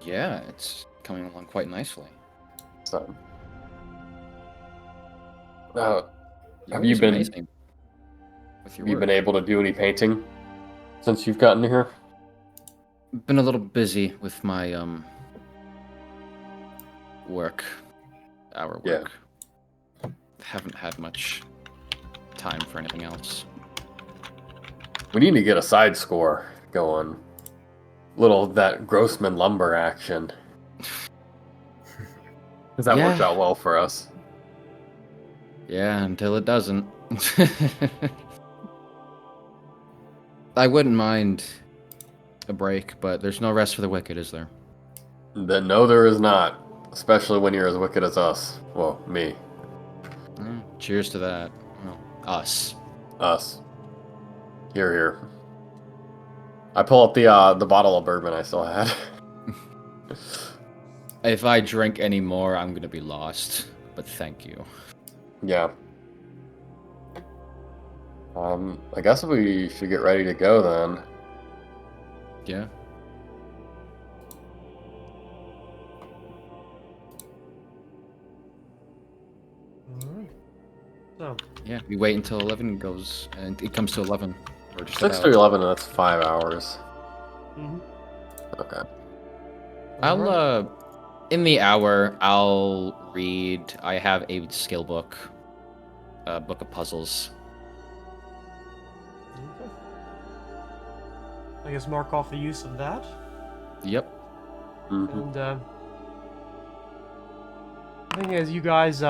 Yeah, it's coming along quite nicely. So, You're have you always been amazing with your have you been work. able to do any painting since you've gotten here? Been a little busy with my work. Our Yeah. work. Haven't had much time for anything else. We need to get a side score going. Little of that Grossman lumber action. Because that worked Yeah. out well for us. Yeah, until it doesn't. I wouldn't mind a break, but there's no rest for the wicked, is there? Then no, there is not. Especially when you're as wicked as us. Well, me. Cheers to that. Well, us. Us. Here. I pull up the bottle of bourbon I still had. If I drink any more, I'm gonna be lost. But thank you. Yeah. I guess we should get ready to go then. Yeah. Alright. So, Yeah, we wait until 11 goes, and it comes to 11. Or just 6 about. to 11, that's 5 hours. mhm. Okay. I'll, in the hour, I'll read. I have a skill book, a book of puzzles. Okay. I guess mark off the use of that. Yep. Mhm. And I think as you guys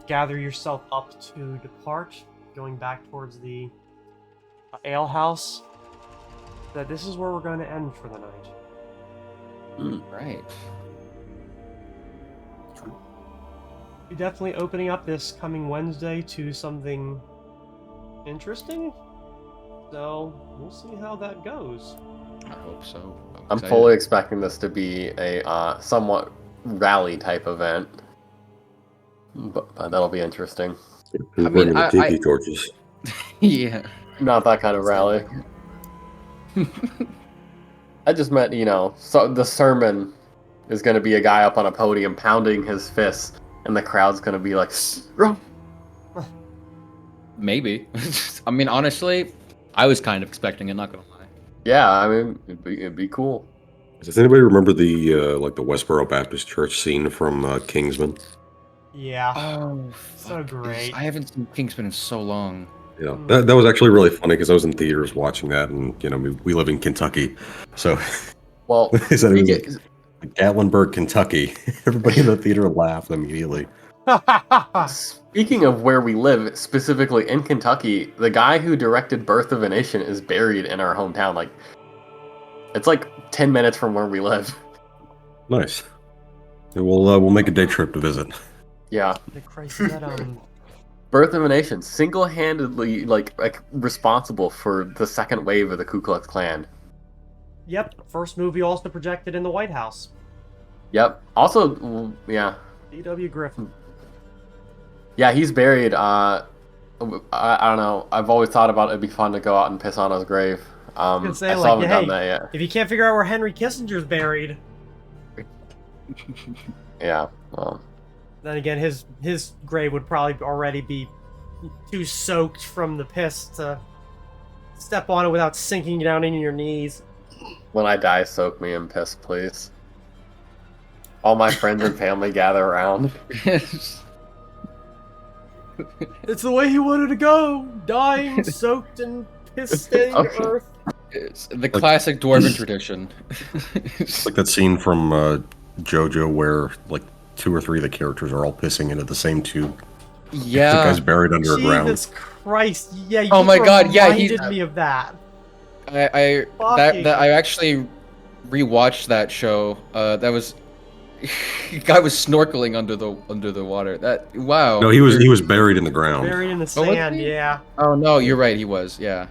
gather yourself up to depart, going back towards the alehouse, that this is where we're going to end for the night. Right. You're definitely opening up this coming Wednesday to something interesting. So we'll see how that goes. I hope so. I'm excited. fully expecting this to be a somewhat rally type event. But that'll be interesting. Who's I mean, bringing the I- tiki torches? Yeah. Not that kind of rally. I just meant, so the sermon is going to be a guy up on a podium pounding his fist, and the crowd's going to be like, "Run." Maybe. I mean, honestly, I was kind of expecting it. Not gonna lie. Yeah, I mean, it'd be cool. Does anybody remember the the Westboro Baptist Church scene from Kingsman? Yeah. Oh, So great. I haven't seen Kingsman in so long. Yeah, that was actually really funny because I was in theaters watching that, and we live in Kentucky, so Well, they said it was like Gatlinburg, Kentucky. Everybody in the theater laughed immediately. Speaking of where we live, specifically in Kentucky, the guy who directed Birth of a Nation is buried in our hometown. Like, it's like 10 minutes from where we live. Nice. Yeah, we'll make a day trip to visit. Yeah. Christ, is that, Birth of a Nation, single-handedly like responsible for the second wave of the Ku Klux Klan. Yep, first movie also projected in the White House. Yep. Also, yeah. D.W. Griffin. Yeah, he's buried. I don't know. I've always thought about it'd be fun to go out and piss on his grave. I was gonna say, I still like, haven't hey, done that yet. if you can't figure out where Henry Kissinger's buried, Yeah. Well, then again, his grave would probably already be too soaked from the piss to step on it without sinking down into your knees. when I die, soak me in piss, please. All my friends and family gather around. It's the way he wanted to go, dying, soaked in piss-stained Okay. earth. It's the classic dwarven tradition. It's like that scene from JoJo where like 2 or 3 of the characters are all pissing into the same tube. The Yeah. guy's buried underground. Jesus Christ! Yeah. You Oh my God, yeah, he's- reminded me of that. I Fucking- I actually rewatched that show. That was guy was snorkeling under the water. That wow. No, he was buried in the ground. Buried in the Oh, was sand. he? Yeah. Oh no, you're right. He was. Yeah.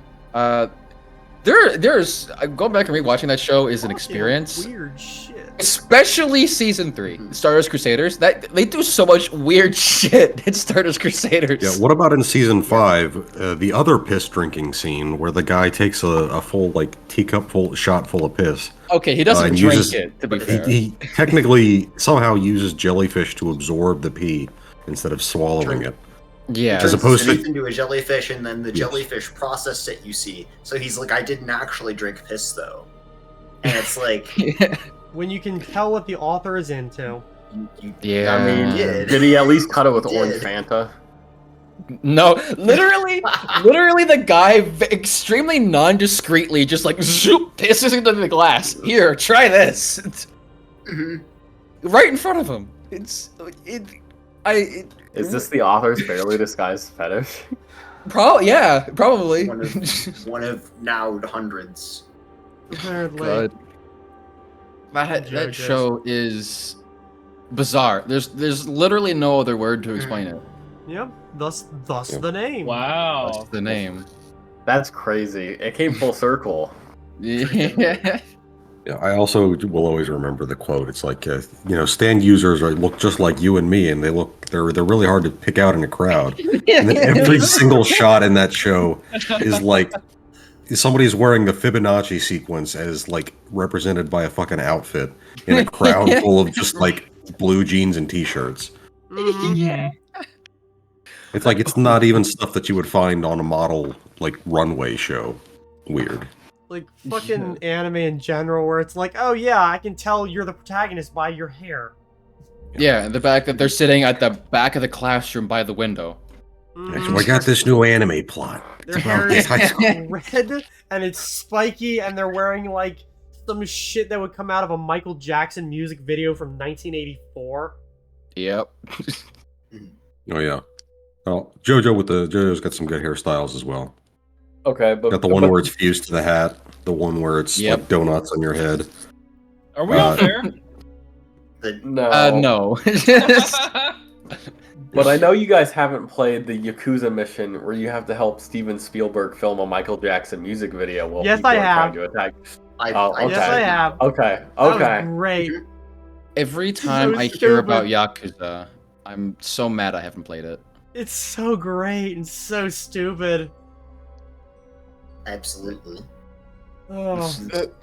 There's going back and rewatching that show is an Fucking experience. Weird shit. Especially season 3, Stardust Crusaders. That they do so much weird shit in Stardust Crusaders. Yeah, what about in season 5, the other piss drinking scene where the guy takes a full like teacup shot full of piss? Okay, he doesn't and drink uses- it. To be He, fair. he technically somehow uses jellyfish to absorb the pee instead of swallowing it. Yeah. As Turns opposed his to- teeth into a jellyfish, and then the Yes. jellyfish processed it. You see, so he's like, I didn't actually drink piss though, and it's like, When you can tell what the author is into. you, Yeah. I mean, did. did he at least cut it with orange Did. Fanta? No, literally the guy extremely non-discreetly just like zoop, pisses into the glass. Here, try this. It's Mhm. right in front of him. Is this the author's fairly disguised fetish? Probably. one of now hundreds. Apparently. God. That JoJo's. show is bizarre. There's literally no other word to explain it. Yep. Thus the name. Wow. That's the name. That's crazy. It came full circle. Yeah. Yeah, I also will always remember the quote. It's like, stand users look just like you and me, and they're really hard to pick out in a crowd. And then every single shot in that show is like somebody's wearing the Fibonacci sequence as like represented by a fucking outfit in a crowd full of just like blue jeans and t-shirts. Mhm. It's like it's not even stuff that you would find on a model like runway show. Weird. Like fucking anime in general, where it's like, oh yeah, I can tell you're the protagonist by your hair. Yeah, and the fact that they're sitting at the back of the classroom by the window. Mhm. So I got this new anime plot. Their It's hair about is this high school. red and it's spiky, and they're wearing like some shit that would come out of a Michael Jackson music video from 1984. Yep. Oh yeah. Well, JoJo's got some good hairstyles as well. Okay, but Got the one where it's fused to the hat, the one where it's Yep. like donuts on your head. Are we all there? no. No. But I know you guys haven't played the Yakuza mission where you have to help Steven Spielberg film a Michael Jackson music video while Yes, people I are have. trying to attack. I, Oh, I okay. Yes, I have. Okay, That was okay. great. Every time So I hear about stupid. Yakuza, I'm so mad I haven't played it. It's so great and so stupid. Absolutely. Oh.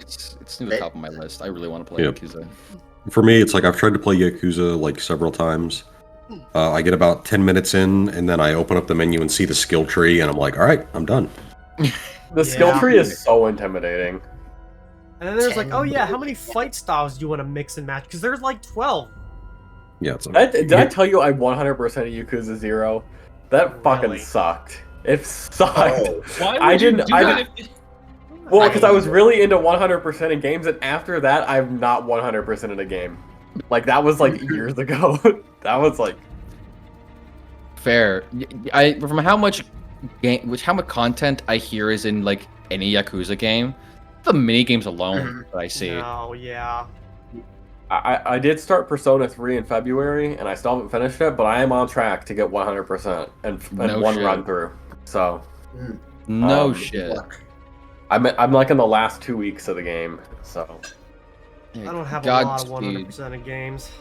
It's near the top of my list. I really want to play Yep. Yakuza. For me, it's like I've tried to play Yakuza like several times. I get about 10 minutes in, and then I open up the menu and see the skill tree, and I'm like, all right, I'm done. The skill Yeah. tree is so intimidating. And then there's like, oh yeah, how many fight styles do you want to mix and match? Because there's like 12. Yeah, it's Did I tell you I 100% Yakuza 0? That fucking Really? sucked. It sucked. Oh, Why would I you didn't- do I that if Well, because I was really into 100% in games, and after that, I'm not 100% in a game. Like, that was like years ago. That was like fair. From how much content I hear is in like any Yakuza game, the mini games alone that I see. No, yeah. I did start Persona 3 in February, and I still haven't finished it, but I am on track to get 100% and No one shit. run through. So No Um, shit. I'm like in the last 2 weeks of the game. So I don't have a God lot of speed. 100% of games.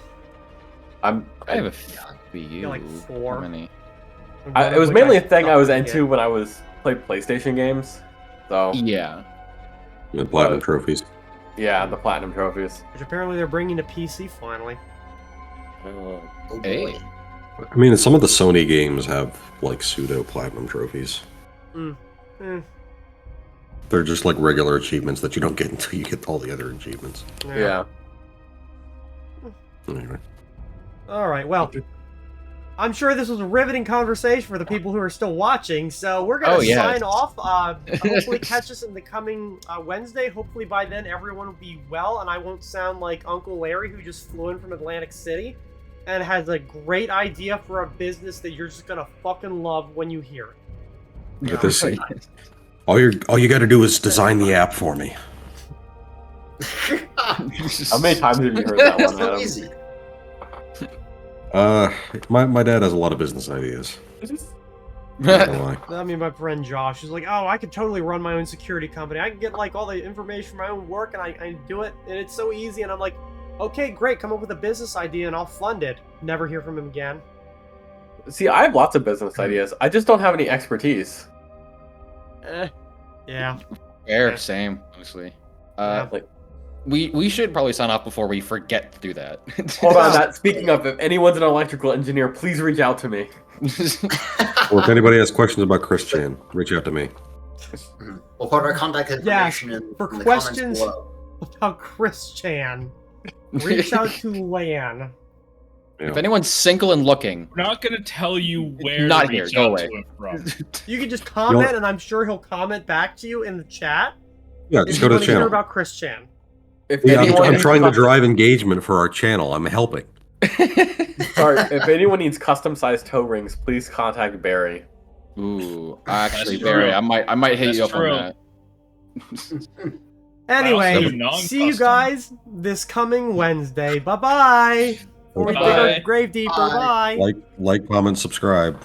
I have a few. Yeah, like 4. How many? it was mainly a thing I was stopped into when I played PlayStation games. So Yeah. The platinum trophies. yeah, the platinum trophies. Which apparently they're bringing to PC finally. Oh Hey. boy. I mean, some of the Sony games have like pseudo platinum trophies. They're just like regular achievements that you don't get until you get all the other achievements. Yeah. Anyway. All right. Well, I'm sure this was a riveting conversation for the people who are still watching. So we're gonna sign off. Hopefully, catch us in the coming Wednesday. Hopefully, by then everyone will be well, and I won't sound like Uncle Larry who just flew in from Atlantic City and has a great idea for a business that you're just gonna fucking love when you hear it. Get this. All you got to do is design the app for me. How many times have you heard that one, So Adam? easy. My dad has a lot of business ideas. Not gonna lie. I mean, my friend Josh is like, oh, I could totally run my own security company. I can get like all the information from my own work, and I do it, and it's so easy. And I'm like, okay, great, come up with a business idea, and I'll fund it. Never hear from him again. See, I have lots of business ideas. I just don't have any expertise. Yeah. Fair, same, honestly. Like, We should probably sign off before we forget to do that. hold on. That speaking of, if anyone's an electrical engineer, please reach out to me. Or if anybody has questions about Chris Chan, reach out to me. We'll put our contact information for in the questions- comments below. About Chris Chan, reach out to Lan. If anyone's single and looking, We're not gonna tell you where Not to here, reach go out away. to him from. You can just comment, You'll- and I'm sure he'll comment back to you in the chat. Yeah, If just you go to want the to hear channel. about Chris Chan. If Yeah, anyone I'm needs trying to custom- drive engagement for our channel. I'm helping. Sorry, if anyone needs custom-sized toe rings, please contact Barry. ooh, actually, That's Barry, true. I might hit That's you up true. on that. Anyway, also do see you non-custom. guys this coming Wednesday. Bye bye. Or we dig our Bye. grave deeper. Bye. Bye. Like, comment, subscribe.